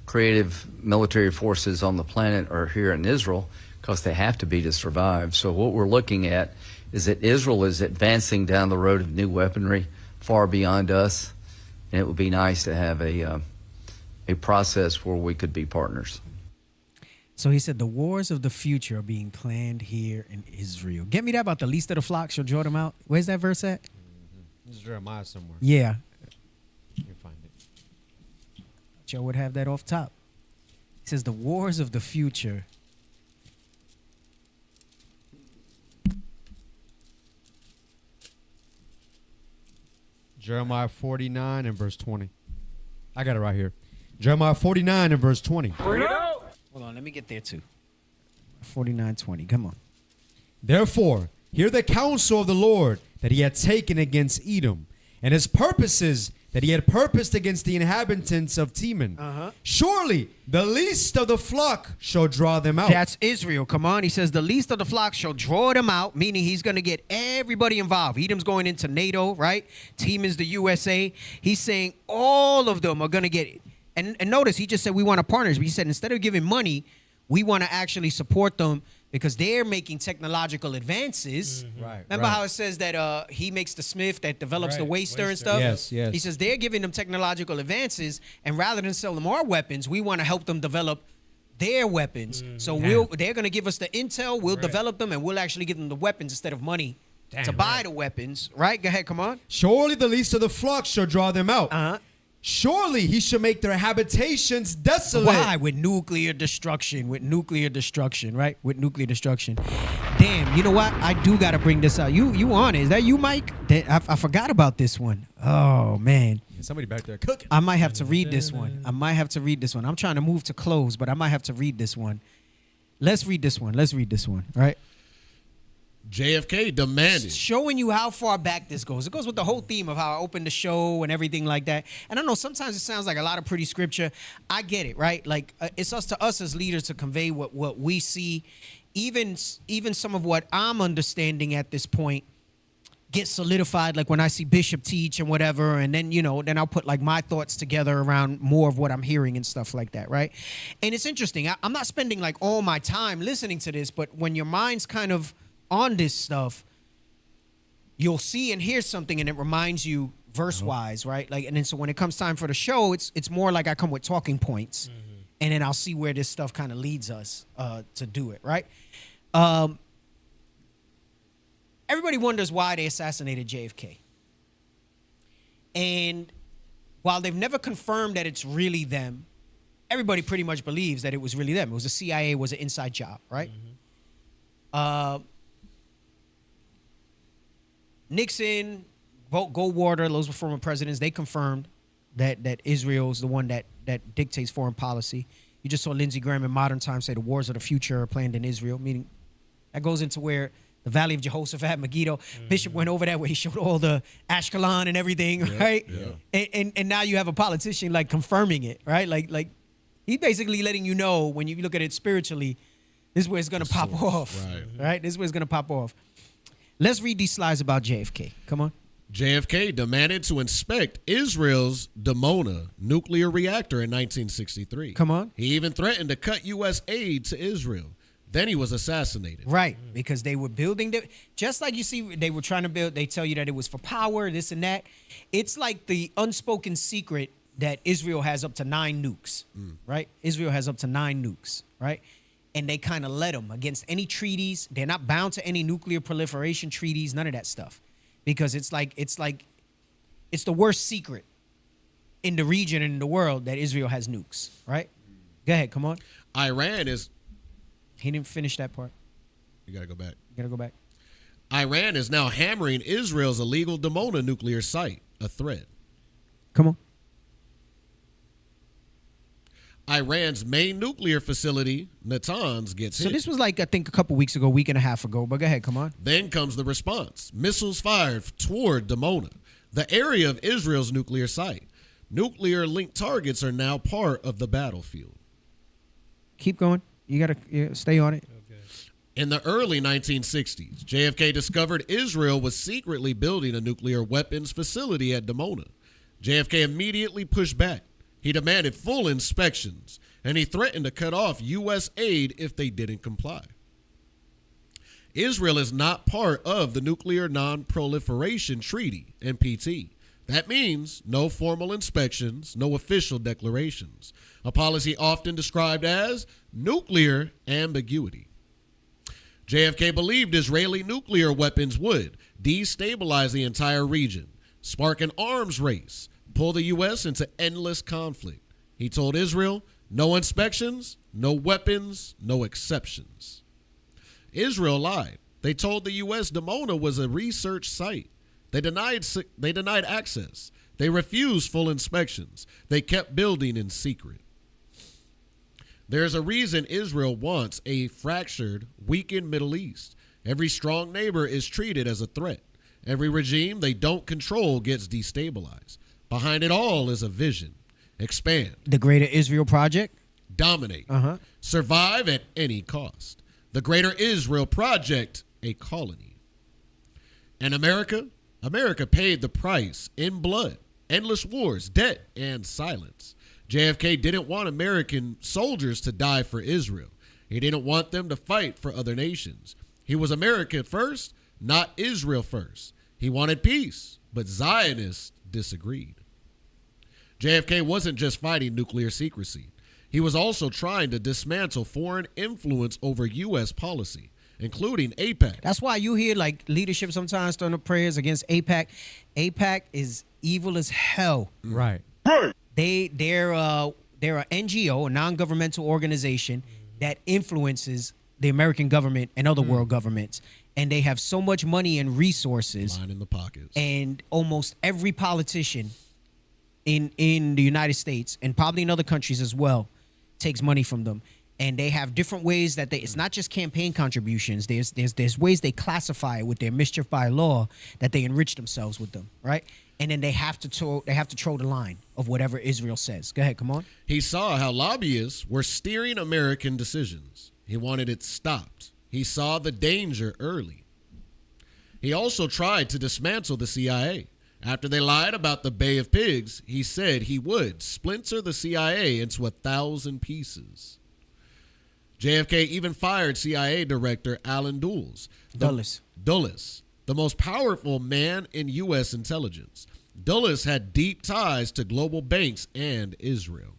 creative military forces on the planet are here in Israel, because they have to be to survive. So what we're looking at is that Israel is advancing down the road of new weaponry far beyond us, and it would be nice to have a process where we could be partners. So he said the wars of the future are being planned here in Israel. Get me that about the least of the flock shall draw them out. Where's that verse at? This is Jeremiah somewhere. Yeah. You can find it. Joe would have that off top. He says the wars of the future. Jeremiah 49 and verse 20. I got it right here. Jeremiah 49 and verse 20. Hold on, let me get there too. 49:20. Come on. Therefore, hear the counsel of the Lord that he had taken against Edom, and his purposes that he had purposed against the inhabitants of Teman. Surely the least of the flock shall draw them out. That's Israel. Come on. He says the least of the flock shall draw them out, meaning he's going to get everybody involved. Edom's going into NATO, right? Teman's the USA. He's saying all of them are going to get it. And notice, he just said we want to partner. But he said instead of giving money, we want to actually support them because they're making technological advances. Right. Remember how it says that he makes the smith that develops the waster and stuff? Yes, yes. He says they're giving them technological advances, and rather than sell them our weapons, we want to help them develop their weapons. So they're going to give us the intel, we'll develop them, and we'll actually give them the weapons instead of money to buy the weapons. Right? Go ahead, come on. Surely the least of the flock shall draw them out. Surely he shall make their habitations desolate. Why? With nuclear destruction. Right? With nuclear destruction. Damn, you know what? I do got to bring this out. You on it. Is that you, Mike? I forgot about this one. Oh, man. Yeah, somebody back there cooking. I might have to read this one. I'm trying to move to close, but I might have to read this one. Let's read this one. All right? JFK demanded. Showing you how far back this goes. It goes with the whole theme of how I opened the show and everything like that. And I know sometimes it sounds like a lot of pretty scripture. I get it, right? Like it's us as leaders to convey what we see. Even some of what I'm understanding at this point gets solidified. Like when I see Bishop teach and whatever, and then then I'll put like my thoughts together around more of what I'm hearing and stuff like that, right? And it's interesting. I'm not spending like all my time listening to this, but when your mind's kind of on this stuff, you'll see and hear something and it reminds you verse wise, right? Like, and then so when it comes time for the show, it's more like I come with talking points and then I'll see where this stuff kind of leads us to do it, right? Everybody wonders why they assassinated JFK. And while they've never confirmed that it's really them, everybody pretty much believes that it was really them. It was the CIA, was an inside job, right? Nixon, Goldwater, those were former presidents. They confirmed that Israel is the one that dictates foreign policy. You just saw Lindsey Graham in Modern Times say the wars of the future are planned in Israel, meaning that goes into where the Valley of Jehoshaphat, Megiddo, Bishop went over that where he showed all the Ashkelon and everything, right? Yeah. And now you have a politician like confirming it, right? Like he's basically letting you know when you look at it spiritually, this is where it's going to pop off, right? This is where it's going to pop off. Let's read these slides about JFK. Come on. JFK demanded to inspect Israel's Dimona nuclear reactor in 1963. Come on. He even threatened to cut U.S. aid to Israel. Then he was assassinated. Right, because they were building just like you see they were trying to build, they tell you that it was for power, this and that. It's like the unspoken secret that Israel has up to 9 nukes, right? Israel has up to 9 nukes, right? And they kind of let them against any treaties. They're not bound to any nuclear proliferation treaties, none of that stuff. Because it's the worst secret in the region and in the world that Israel has nukes, right? Go ahead, come on. Iran is... He didn't finish that part. You got to go back. You got to go back. Iran is now hammering Israel's illegal Dimona nuclear site, a threat. Come on. Iran's main nuclear facility, Natanz, gets hit. So this was like, I think, a couple weeks ago, week and a half ago. But go ahead, come on. Then comes the response. Missiles fired toward Dimona, the area of Israel's nuclear site. Nuclear-linked targets are now part of the battlefield. Keep going. You got to stay on it. In the early 1960s, JFK discovered Israel was secretly building a nuclear weapons facility at Dimona. JFK immediately pushed back. He demanded full inspections, and he threatened to cut off U.S. aid if they didn't comply. Israel is not part of the Nuclear Non-Proliferation Treaty, NPT. That means no formal inspections, no official declarations, a policy often described as nuclear ambiguity. JFK believed Israeli nuclear weapons would destabilize the entire region, spark an arms race, pull the U.S. into endless conflict. He told Israel, no inspections, no weapons, no exceptions. Israel lied. They told the U.S. Dimona was a research site. They denied access. They refused full inspections. They kept building in secret. There's a reason Israel wants a fractured, weakened Middle East. Every strong neighbor is treated as a threat. Every regime they don't control gets destabilized. Behind it all is a vision. Expand. The Greater Israel Project? Dominate. Survive at any cost. The Greater Israel Project, a colony. And America paid the price in blood, endless wars, debt, and silence. JFK didn't want American soldiers to die for Israel. He didn't want them to fight for other nations. He was America first, not Israel first. He wanted peace, but Zionists disagreed. JFK wasn't just fighting nuclear secrecy. He was also trying to dismantle foreign influence over U.S. policy, including AIPAC. That's why you hear like leadership sometimes throwing up prayers against AIPAC. AIPAC is evil as hell. Right. They're an NGO, a non-governmental organization that influences the American government and other world governments. And they have so much money and resources. Line in the pockets. And almost every politician in the United States and probably in other countries as well takes money from them. And they have different ways that it's not just campaign contributions. There's ways they classify it with their mischief by law that they enrich themselves with them, right? And then they have to toe the line of whatever Israel says. Go ahead, come on. He saw how lobbyists were steering American decisions. He wanted it stopped. He saw the danger early. He also tried to dismantle the CIA. After they lied about the Bay of Pigs, he said he would splinter the CIA into 1,000 pieces. JFK even fired CIA Director Alan Dulles, the most powerful man in U.S. intelligence. Dulles had deep ties to global banks and Israel.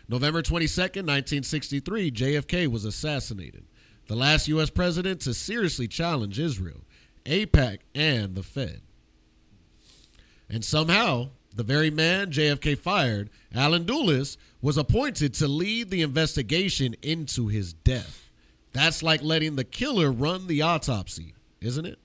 November 22nd, 1963, JFK was assassinated, the last U.S. president to seriously challenge Israel, AIPAC, and the Fed. And somehow, the very man JFK fired, Alan Dulles, was appointed to lead the investigation into his death. That's like letting the killer run the autopsy, isn't it?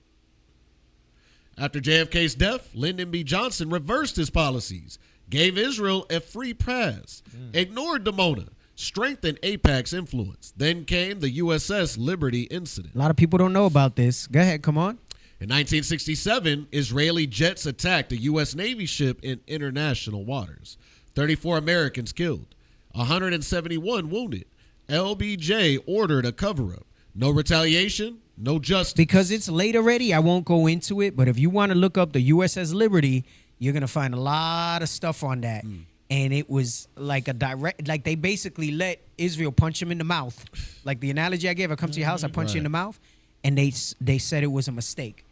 After JFK's death, Lyndon B. Johnson reversed his policies, gave Israel a free pass, ignored Dimona, strengthened AIPAC's influence. Then came the USS Liberty incident. A lot of people don't know about this. Go ahead, come on. In 1967, Israeli jets attacked a U.S. Navy ship in international waters. 34 Americans killed, 171 wounded. LBJ ordered a cover-up. No retaliation, no justice. Because it's late already, I won't go into it. But if you want to look up the USS Liberty, you're going to find a lot of stuff on that. And it was like a direct, like they basically let Israel punch him in the mouth. Like the analogy I gave, I come to your house, I punch you in the mouth. And they said it was a mistake.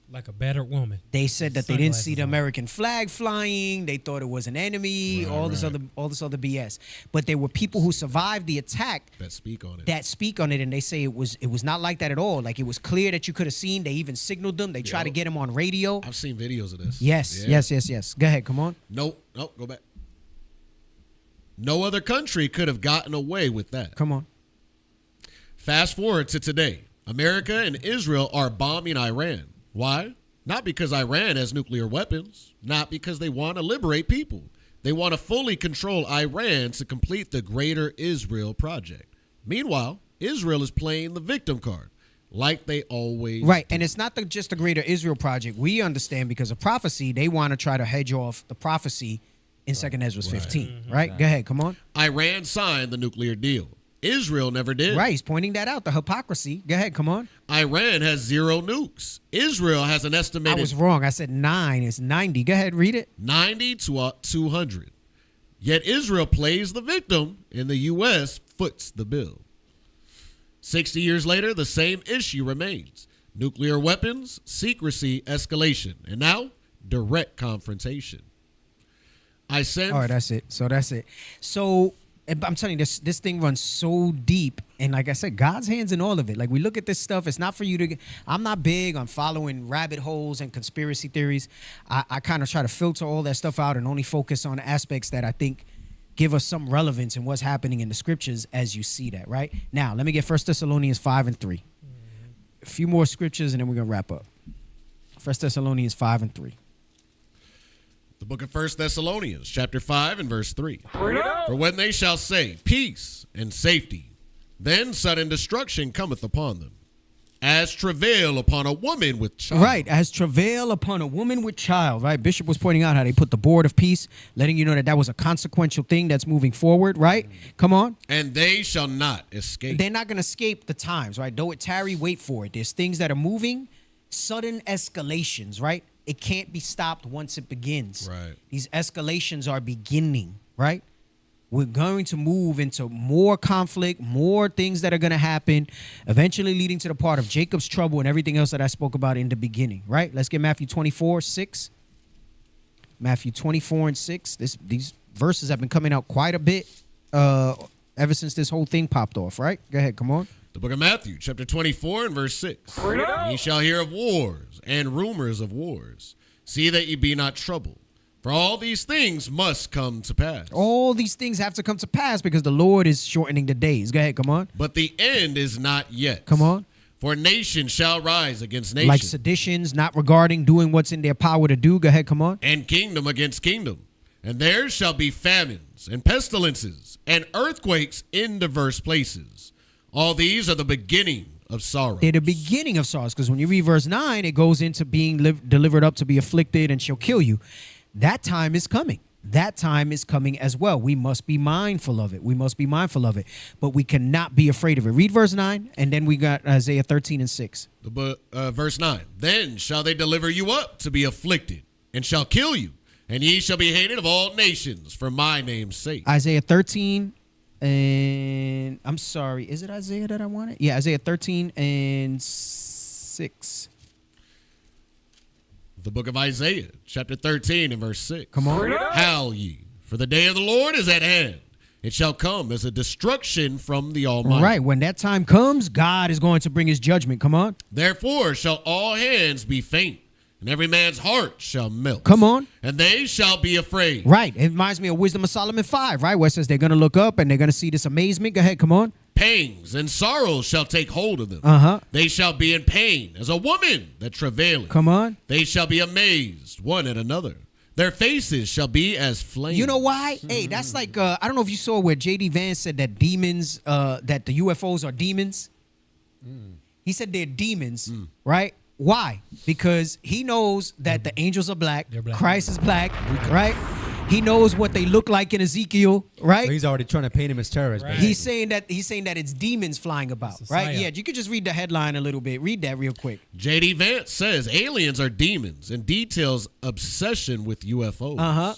Like a battered woman. They said that they didn't see the American flag flying. They thought it was an enemy. All this other BS. But there were people who survived the attack that speak on it. And they say it was not like that at all. Like it was clear that you could have seen. They even signaled them. They tried to get them on radio. I've seen videos of this. Yes. Go ahead. Come on. Nope. Go back. No other country could have gotten away with that. Come on. Fast forward to today. America and Israel are bombing Iran. Why? Not because Iran has nuclear weapons. Not because they want to liberate people. They want to fully control Iran to complete the Greater Israel project. Meanwhile, Israel is playing the victim card, like they always do. And it's not just the Greater Israel project. We understand because of prophecy, they want to try to hedge off the prophecy in 2nd Ezra 15. Right? Go ahead. Come on. Iran signed the nuclear deal. Israel never did. Right, he's pointing that out, the hypocrisy. Go ahead, come on. Iran has 0 nukes. Israel has an estimated... I was wrong. I said 9. It's 90. Go ahead, read it. 90 to 200. Yet Israel plays the victim, and the U.S. foots the bill. 60 years later, the same issue remains. Nuclear weapons, secrecy, escalation, and now direct confrontation. All right, that's it. So... I'm telling you, this thing runs so deep. And like I said, God's hands in all of it. Like we look at this stuff, it's not for you to... I'm not big on following rabbit holes and conspiracy theories. I kind of try to filter all that stuff out and only focus on aspects that I think give us some relevance in what's happening in the scriptures as you see that, right? Now, let me get 1 Thessalonians 5:3. A few more scriptures and then we're going to wrap up. 1 Thessalonians 5:3. The book of 1 Thessalonians, chapter 5 and verse 3. For when they shall say peace and safety, then sudden destruction cometh upon them, as travail upon a woman with child. Right, as travail upon a woman with child, right? Bishop was pointing out how they put the board of peace, letting you know that was a consequential thing that's moving forward, right? Come on. And they shall not escape. They're not going to escape the times, right? Though it tarry, wait for it. There's things that are moving, sudden escalations, right? It can't be stopped once it begins. Right. These escalations are beginning, right? We're going to move into more conflict, more things that are going to happen, eventually leading to the part of Jacob's trouble and everything else that I spoke about in the beginning, right? Let's get Matthew 24:6. Matthew 24:6. These verses have been coming out quite a bit ever since this whole thing popped off, right? Go ahead, come on. The book of Matthew, chapter 24 and verse 6. And ye shall hear of wars and rumors of wars. See that ye be not troubled. For all these things must come to pass. All these things have to come to pass because the Lord is shortening the days. Go ahead, come on. But the end is not yet. Come on. For nation shall rise against nation. Like seditions, not regarding doing what's in their power to do. Go ahead, come on. And kingdom against kingdom. And there shall be famines and pestilences and earthquakes in diverse places. All these are the beginning of sorrow. They're the beginning of sorrows because when you read verse 9, it goes into being delivered up to be afflicted and shall kill you. That time is coming. That time is coming as well. We must be mindful of it. But we cannot be afraid of it. Read verse 9, and then we got Isaiah 13:6. Verse 9. Then shall they deliver you up to be afflicted and shall kill you, and ye shall be hated of all nations for my name's sake. Isaiah 13. And I'm sorry, is it Isaiah that I wanted? Yeah, Isaiah 13:6. The book of Isaiah, chapter 13 and verse 6. Come on. Howl ye, for the day of the Lord is at hand. It shall come as a destruction from the Almighty. Right, when that time comes, God is going to bring his judgment. Come on. Therefore shall all hands be faint, and every man's heart shall melt. Come on. And they shall be afraid. Right. It reminds me of Wisdom of Solomon 5, right? Where it says they're going to look up and they're going to see this amazement. Go ahead. Come on. Pangs and sorrows shall take hold of them. They shall be in pain as a woman that travaileth. Come on. They shall be amazed one at another. Their faces shall be as flames. You know why? Hey, that's like, I don't know if you saw where J.D. Vance said that demons, that the UFOs are demons. He said they're demons, right? Why? Because he knows that the angels are black, Christ is black, right? He knows what they look like in Ezekiel, right? So he's already trying to paint him as terrorists. Right. He's saying that it's demons flying about, right? psyop. Yeah, you could just read the headline a little bit. Read that real quick. J.D. Vance says aliens are demons and details obsession with UFOs. Uh-huh.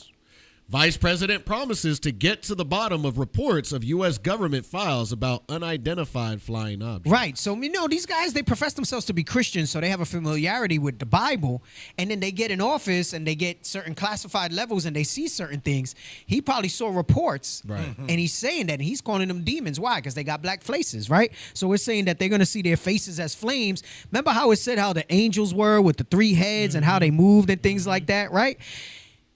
Vice President promises to get to the bottom of reports of U.S. government files about unidentified flying objects. Right. So, these guys, they profess themselves to be Christians, so they have a familiarity with the Bible, and then they get in office and they get certain classified levels and they see certain things. He probably saw reports, right? And he's saying that, and he's calling them demons. Why? Because they got black faces, right? So we're saying that they're going to see their faces as flames. Remember how it said how the angels were with the 3 heads and how they moved and things like that, right?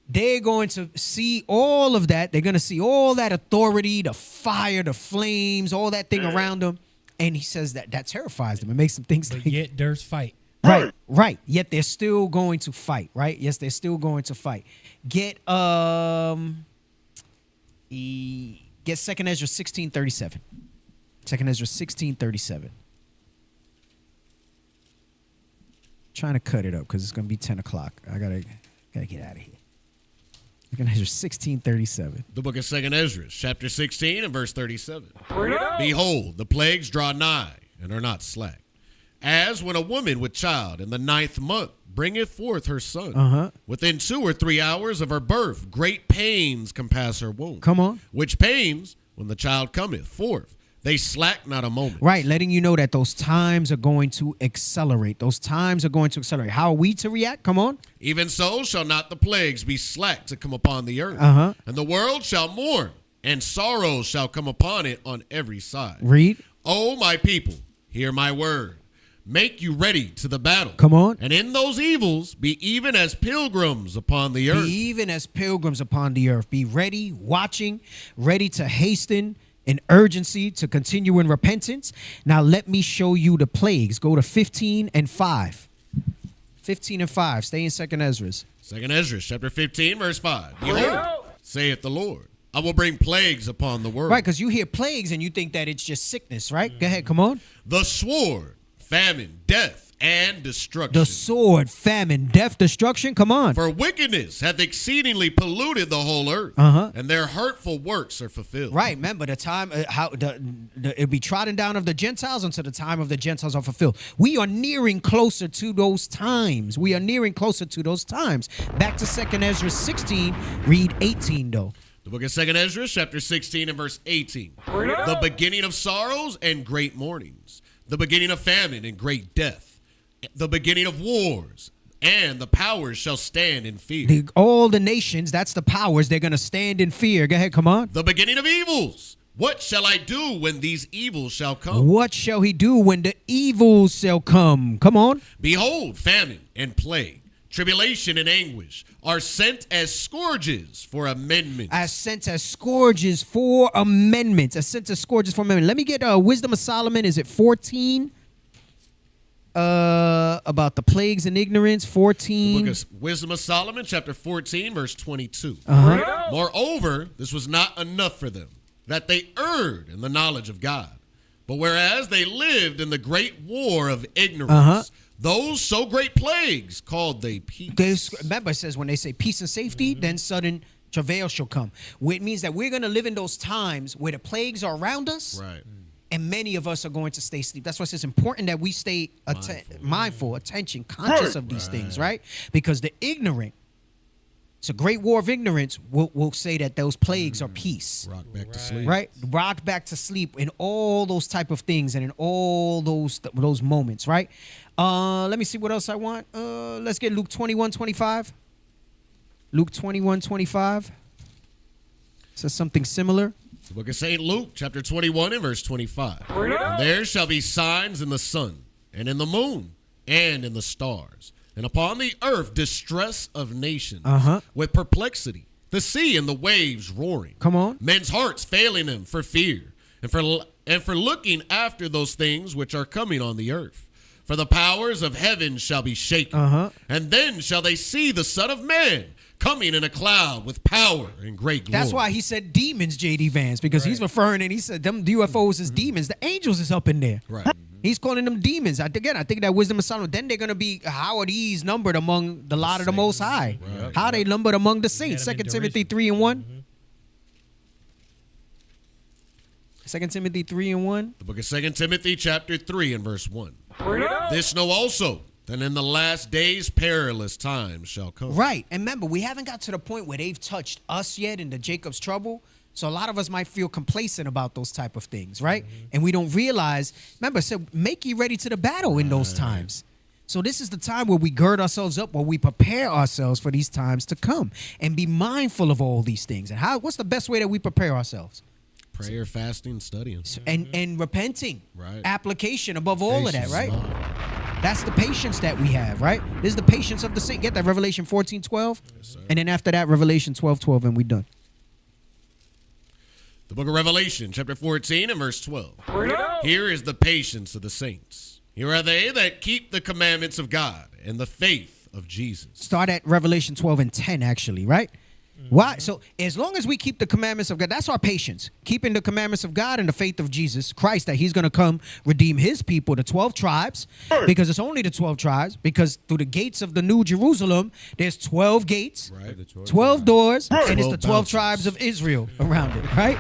They're going to see all of that. They're going to see all that authority, the fire, the flames, all that thing around them. And he says that terrifies them. It makes them think But yet there's fight. Right. Yet they're still going to fight, right? Yes, they're still going to fight. Get 2 Ezra 16:37. 2 Ezra 16:37. Trying to cut it up because it's going to be 10 o'clock. I gotta get out of here. 2 Ezra 16:37. The book of 2 Ezra, chapter 16 and verse 37. Behold, the plagues draw nigh and are not slack. As when a woman with child in the 9th month bringeth forth her son. Within 2 or 3 hours of her birth, great pains compass her womb. Come on. Which pains, when the child cometh forth, they slack not a moment. Right, letting you know that those times are going to accelerate. Those times are going to accelerate. How are we to react? Come on. Even so shall not the plagues be slack to come upon the earth. And the world shall mourn, and sorrow shall come upon it on every side. Read. O my people, hear my word. Make you ready to the battle. Come on. And in those evils, be even as pilgrims upon the earth. Be even as pilgrims upon the earth. Be ready, watching, ready to hasten in urgency, to continue in repentance. Now let me show you the plagues. Go to 15 and 5. 15 and 5. Stay in 2 Ezra. 2 Ezra, chapter 15, verse 5. Behold, saith the Lord, I will bring plagues upon the world. Right, because you hear plagues and you think that it's just sickness, right? Go ahead, come on. The sword, famine, death, and destruction. The sword, famine, death, destruction. Come on. For wickedness hath exceedingly polluted the whole earth, and their hurtful works are fulfilled. Right. Remember the time it'll be trodden down of the Gentiles until the time of the Gentiles are fulfilled. We are nearing closer to those times. We are nearing closer to those times. Back to 2 Ezra 16. Read 18 though. The book of 2 Ezra, chapter 16 and verse 18. The beginning of sorrows and great mournings. The beginning of famine and great death. The beginning of wars, and the powers shall stand in fear. All the nations, that's the powers, they're going to stand in fear. Go ahead, come on. The beginning of evils. What shall I do when these evils shall come? What shall he do when the evils shall come? Come on. Behold, famine and plague, tribulation and anguish are sent as scourges for amendment. As sent as scourges for amendments. As sent as scourges for amendment. Let me get Wisdom of Solomon. Is it 14? About the plagues and ignorance, 14. The book of Wisdom of Solomon, chapter 14, verse 22. Moreover, this was not enough for them, that they erred in the knowledge of God. But whereas they lived in the great war of ignorance, those so great plagues called they peace. Remember, it says when they say peace and safety, then sudden travail shall come. It means that we're going to live in those times where the plagues are around us. Right. And many of us are going to stay asleep. That's why it's important that we stay mindful, attention, conscious of these things, right? Because the ignorant, it's a great war of ignorance, will say that those plagues are peace. Rock back to sleep. Right? Rock back to sleep in all those type of things and in all those moments, right? Let me see what else I want. Let's get Luke 21:25. Luke 21:25 says something similar. The book of St. Luke, chapter 21 and verse 25. And there shall be signs in the sun, and in the moon, and in the stars, and upon the earth distress of nations, with perplexity, the sea and the waves roaring. Come on. Men's hearts failing them for fear, and for looking after those things which are coming on the earth. For the powers of heaven shall be shaken, and then shall they see the Son of Man coming in a cloud with power and great glory. That's why he said demons, J.D. Vance, because he's referring and he said them UFOs is demons. The angels is up in there. Right. He's calling them demons. I think that wisdom of Solomon. Then they're going to be, how are these numbered among the lot of the Most High? Right. How are they numbered among the saints? 2 Timothy 3:1. 2 Timothy 3:1. The book of 2 Timothy chapter 3 and verse 1. This know also, that in the last days perilous times shall come. Right. And remember, we haven't got to the point where they've touched us yet in the Jacob's trouble. So a lot of us might feel complacent about those type of things, right? And we don't realize, remember, it said, make ye ready to the battle in those times. So this is the time where we gird ourselves up, where we prepare ourselves for these times to come and be mindful of all these things. And what's the best way that we prepare ourselves? Prayer, fasting, studying. And repenting. Right. Application above all of that, Patience, right? That's the patience that we have, right? This is the patience of the saint. Get that, Revelation 14:12. Yes, and then after that, Revelation 12:12, and we done. The book of Revelation, chapter 14 and verse 12. Here is the patience of the saints. Here are they that keep the commandments of God and the faith of Jesus. Start at Revelation 12 and 10, actually, right? Why? So as long as we keep the commandments of God, that's our patience. Keeping the commandments of God and the faith of Jesus Christ, that he's going to come redeem his people, the 12 tribes, because it's only the 12 tribes, because through the gates of the New Jerusalem, there's 12 gates, 12 doors, and it's the 12 tribes of Israel around it, right?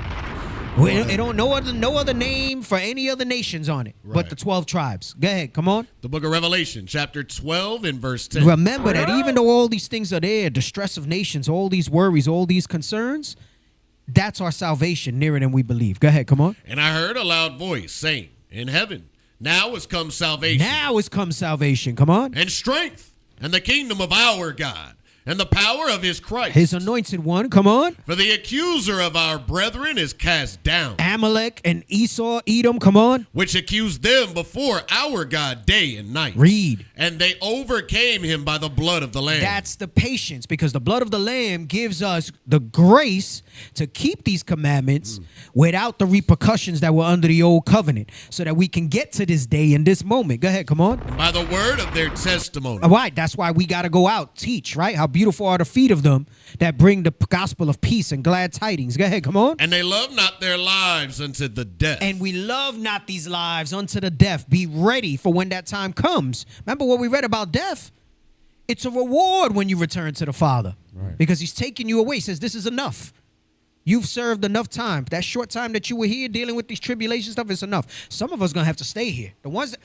It don't no other name for any other nations on it, but the 12 tribes. Go ahead, come on. The book of Revelation, chapter 12 and verse 10. Remember that even though all these things are there, distress of nations, all these worries, all these concerns, that's our salvation nearer than we believe. Go ahead, come on. And I heard a loud voice saying, in heaven, now is come salvation. Now is come salvation, come on. And strength, and the kingdom of our God, and the power of his Christ. His anointed one, come on. For the accuser of our brethren is cast down. Amalek and Esau, Edom, come on. Which accused them before our God day and night. Read. And they overcame him by the blood of the Lamb. That's the patience, because the blood of the Lamb gives us the grace to keep these commandments without the repercussions that were under the old covenant, so that we can get to this day and this moment. Go ahead, come on. By the word of their testimony. All right, that's why we got to go out, teach, right? How beautiful are the feet of them that bring the gospel of peace and glad tidings. Go ahead, come on. And they love not their lives unto the death. And we love not these lives unto the death. Be ready for when that time comes. Remember what we read about death? It's a reward when you return to the Father. Right. Because he's taking you away. He says, this is enough. You've served enough time. That short time that you were here dealing with these tribulation stuff is enough. Some of us going to have to stay here. The ones that,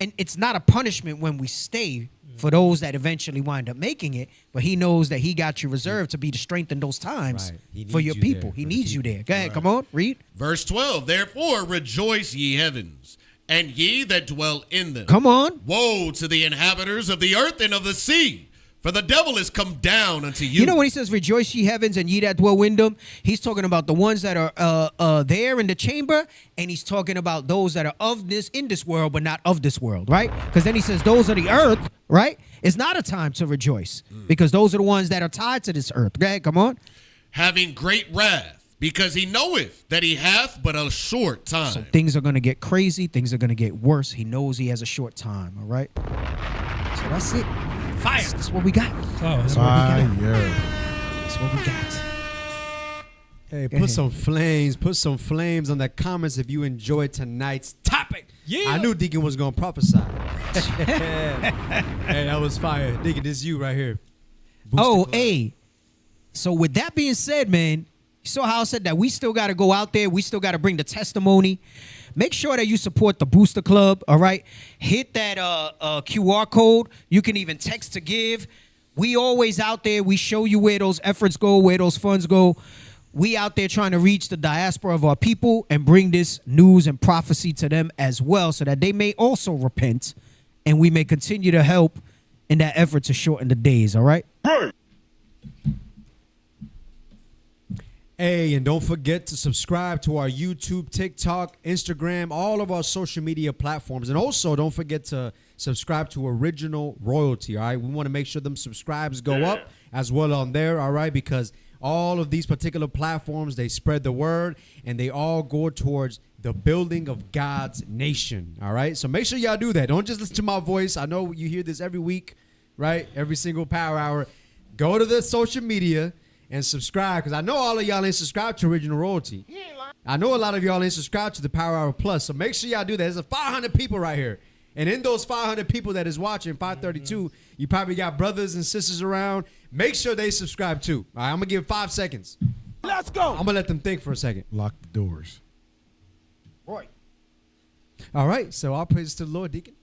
and it's not a punishment when we stay for those that eventually wind up making it, but he knows that he got you reserved to be the strength in those times for your people. He needs you there. Go ahead, come on, read. Verse 12, therefore rejoice ye heavens, and ye that dwell in them. Come on. Woe to the inhabitants of the earth and of the sea, for the devil is come down unto you. You know when he says, rejoice ye heavens and ye that dwell in them, he's talking about the ones that are there in the chamber, and he's talking about those that are of this, in this world, but not of this world, right? Because then he says, those are the earth, right? It's not a time to rejoice, because those are the ones that are tied to this earth. Go ahead, come on. Having great wrath, because he knoweth that he hath but a short time. So things are going to get crazy. Things are going to get worse. He knows he has a short time, all right? So that's it. Fire. That's what we got. That's what we got. That's what we got. Hey, put some flames on the comments if you enjoyed tonight's topic. Yeah. I knew Deacon was going to prophesy. Hey, that was fire. Deacon, this is you right here. Hey. So with that being said, man, you saw how I said that we still got to go out there. We still got to bring the testimony. Make sure that you support the Booster Club, all right? Hit that QR code. You can even text to give. We always out there. We show you where those efforts go, where those funds go. We out there trying to reach the diaspora of our people and bring this news and prophecy to them as well, so that they may also repent and we may continue to help in that effort to shorten the days, all right? Hey, and don't forget to subscribe to our YouTube, TikTok, Instagram, all of our social media platforms. And also don't forget to subscribe to Original Royalty, all right? We want to make sure them subscribes go up as well on there, all right? Because all of these particular platforms, they spread the word, and they all go towards the building of God's nation, all right? So make sure y'all do that. Don't just listen to my voice. I know you hear this every week, right? Every single power hour. Go to the social media and subscribe, because I know all of y'all ain't subscribed to Original Royalty. I know a lot of y'all ain't subscribed to the Power Hour Plus, so make sure y'all do that. There's 500 people right here. And in those 500 people that is watching, 532, you probably got brothers and sisters around. Make sure they subscribe too. All right, I'm going to give 5 seconds. Let's go. I'm going to let them think for a second. Lock the doors. Right. All right, so all praises to the Lord, Deacon.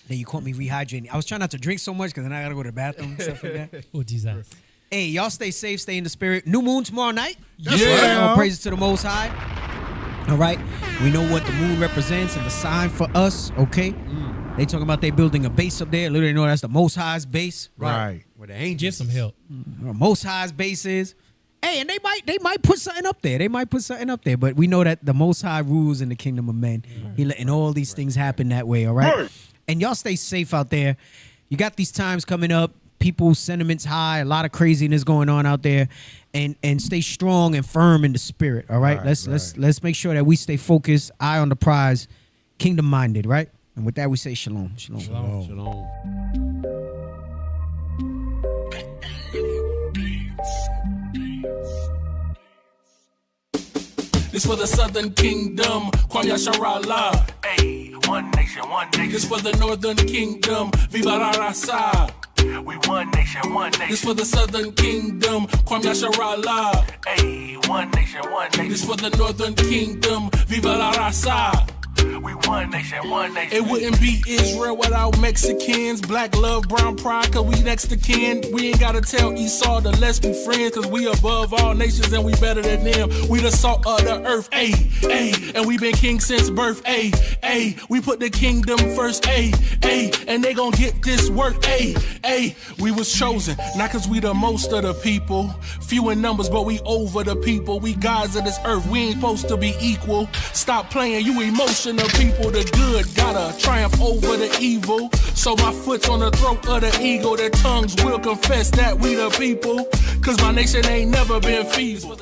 Then you caught me rehydrating. I was trying not to drink so much because then I got to go to the bathroom and stuff like that. Oh, Jesus. Hey, y'all stay safe, stay in the spirit. New moon tomorrow night. That's right. All praises to the Most High. All right. We know what the moon represents and the sign for us, okay? They talking about they building a base up there. Literally know that's the Most High's base. Right. Where the angels. Get some help. Where Most High's base is. Hey, and they might put something up there. They might put something up there. But we know that the Most High rules in the kingdom of men. He letting all these things happen that way, all right? And y'all stay safe out there. You got these times coming up. People's sentiments high, a lot of craziness going on out there, and stay strong and firm in the spirit. All right, let's make sure that we stay focused, eye on the prize, kingdom minded. Right, and with that we say shalom, shalom, shalom, shalom. This for the Southern Kingdom, Kwame Sharala. Hey, one nation, one nation. This for the Northern Kingdom, Viva la Raza. We one nation, one nation. This for the Southern Kingdom, Kwame Sharala. Hey, one nation, one nation. This for the Northern Kingdom, Viva la Raza. We one nation, one nation. It wouldn't be Israel without Mexicans. Black love, brown pride, cause we next to kin. We ain't gotta tell Esau to let's be friends, cause we above all nations and we better than them. We the salt of the earth, ayy, ayy. And we been king since birth, ayy, ayy. We put the kingdom first, ayy, ayy. And they gon' get this work, ayy, ayy. We was chosen, not cause we the most of the people. Few in numbers, but we over the people. We gods of this earth, we ain't supposed to be equal. Stop playing, you emotional people. The good gotta triumph over the evil. So my foot's on the throat of the eagle. Their tongues will confess that we the people. Cause my nation ain't never been feeble.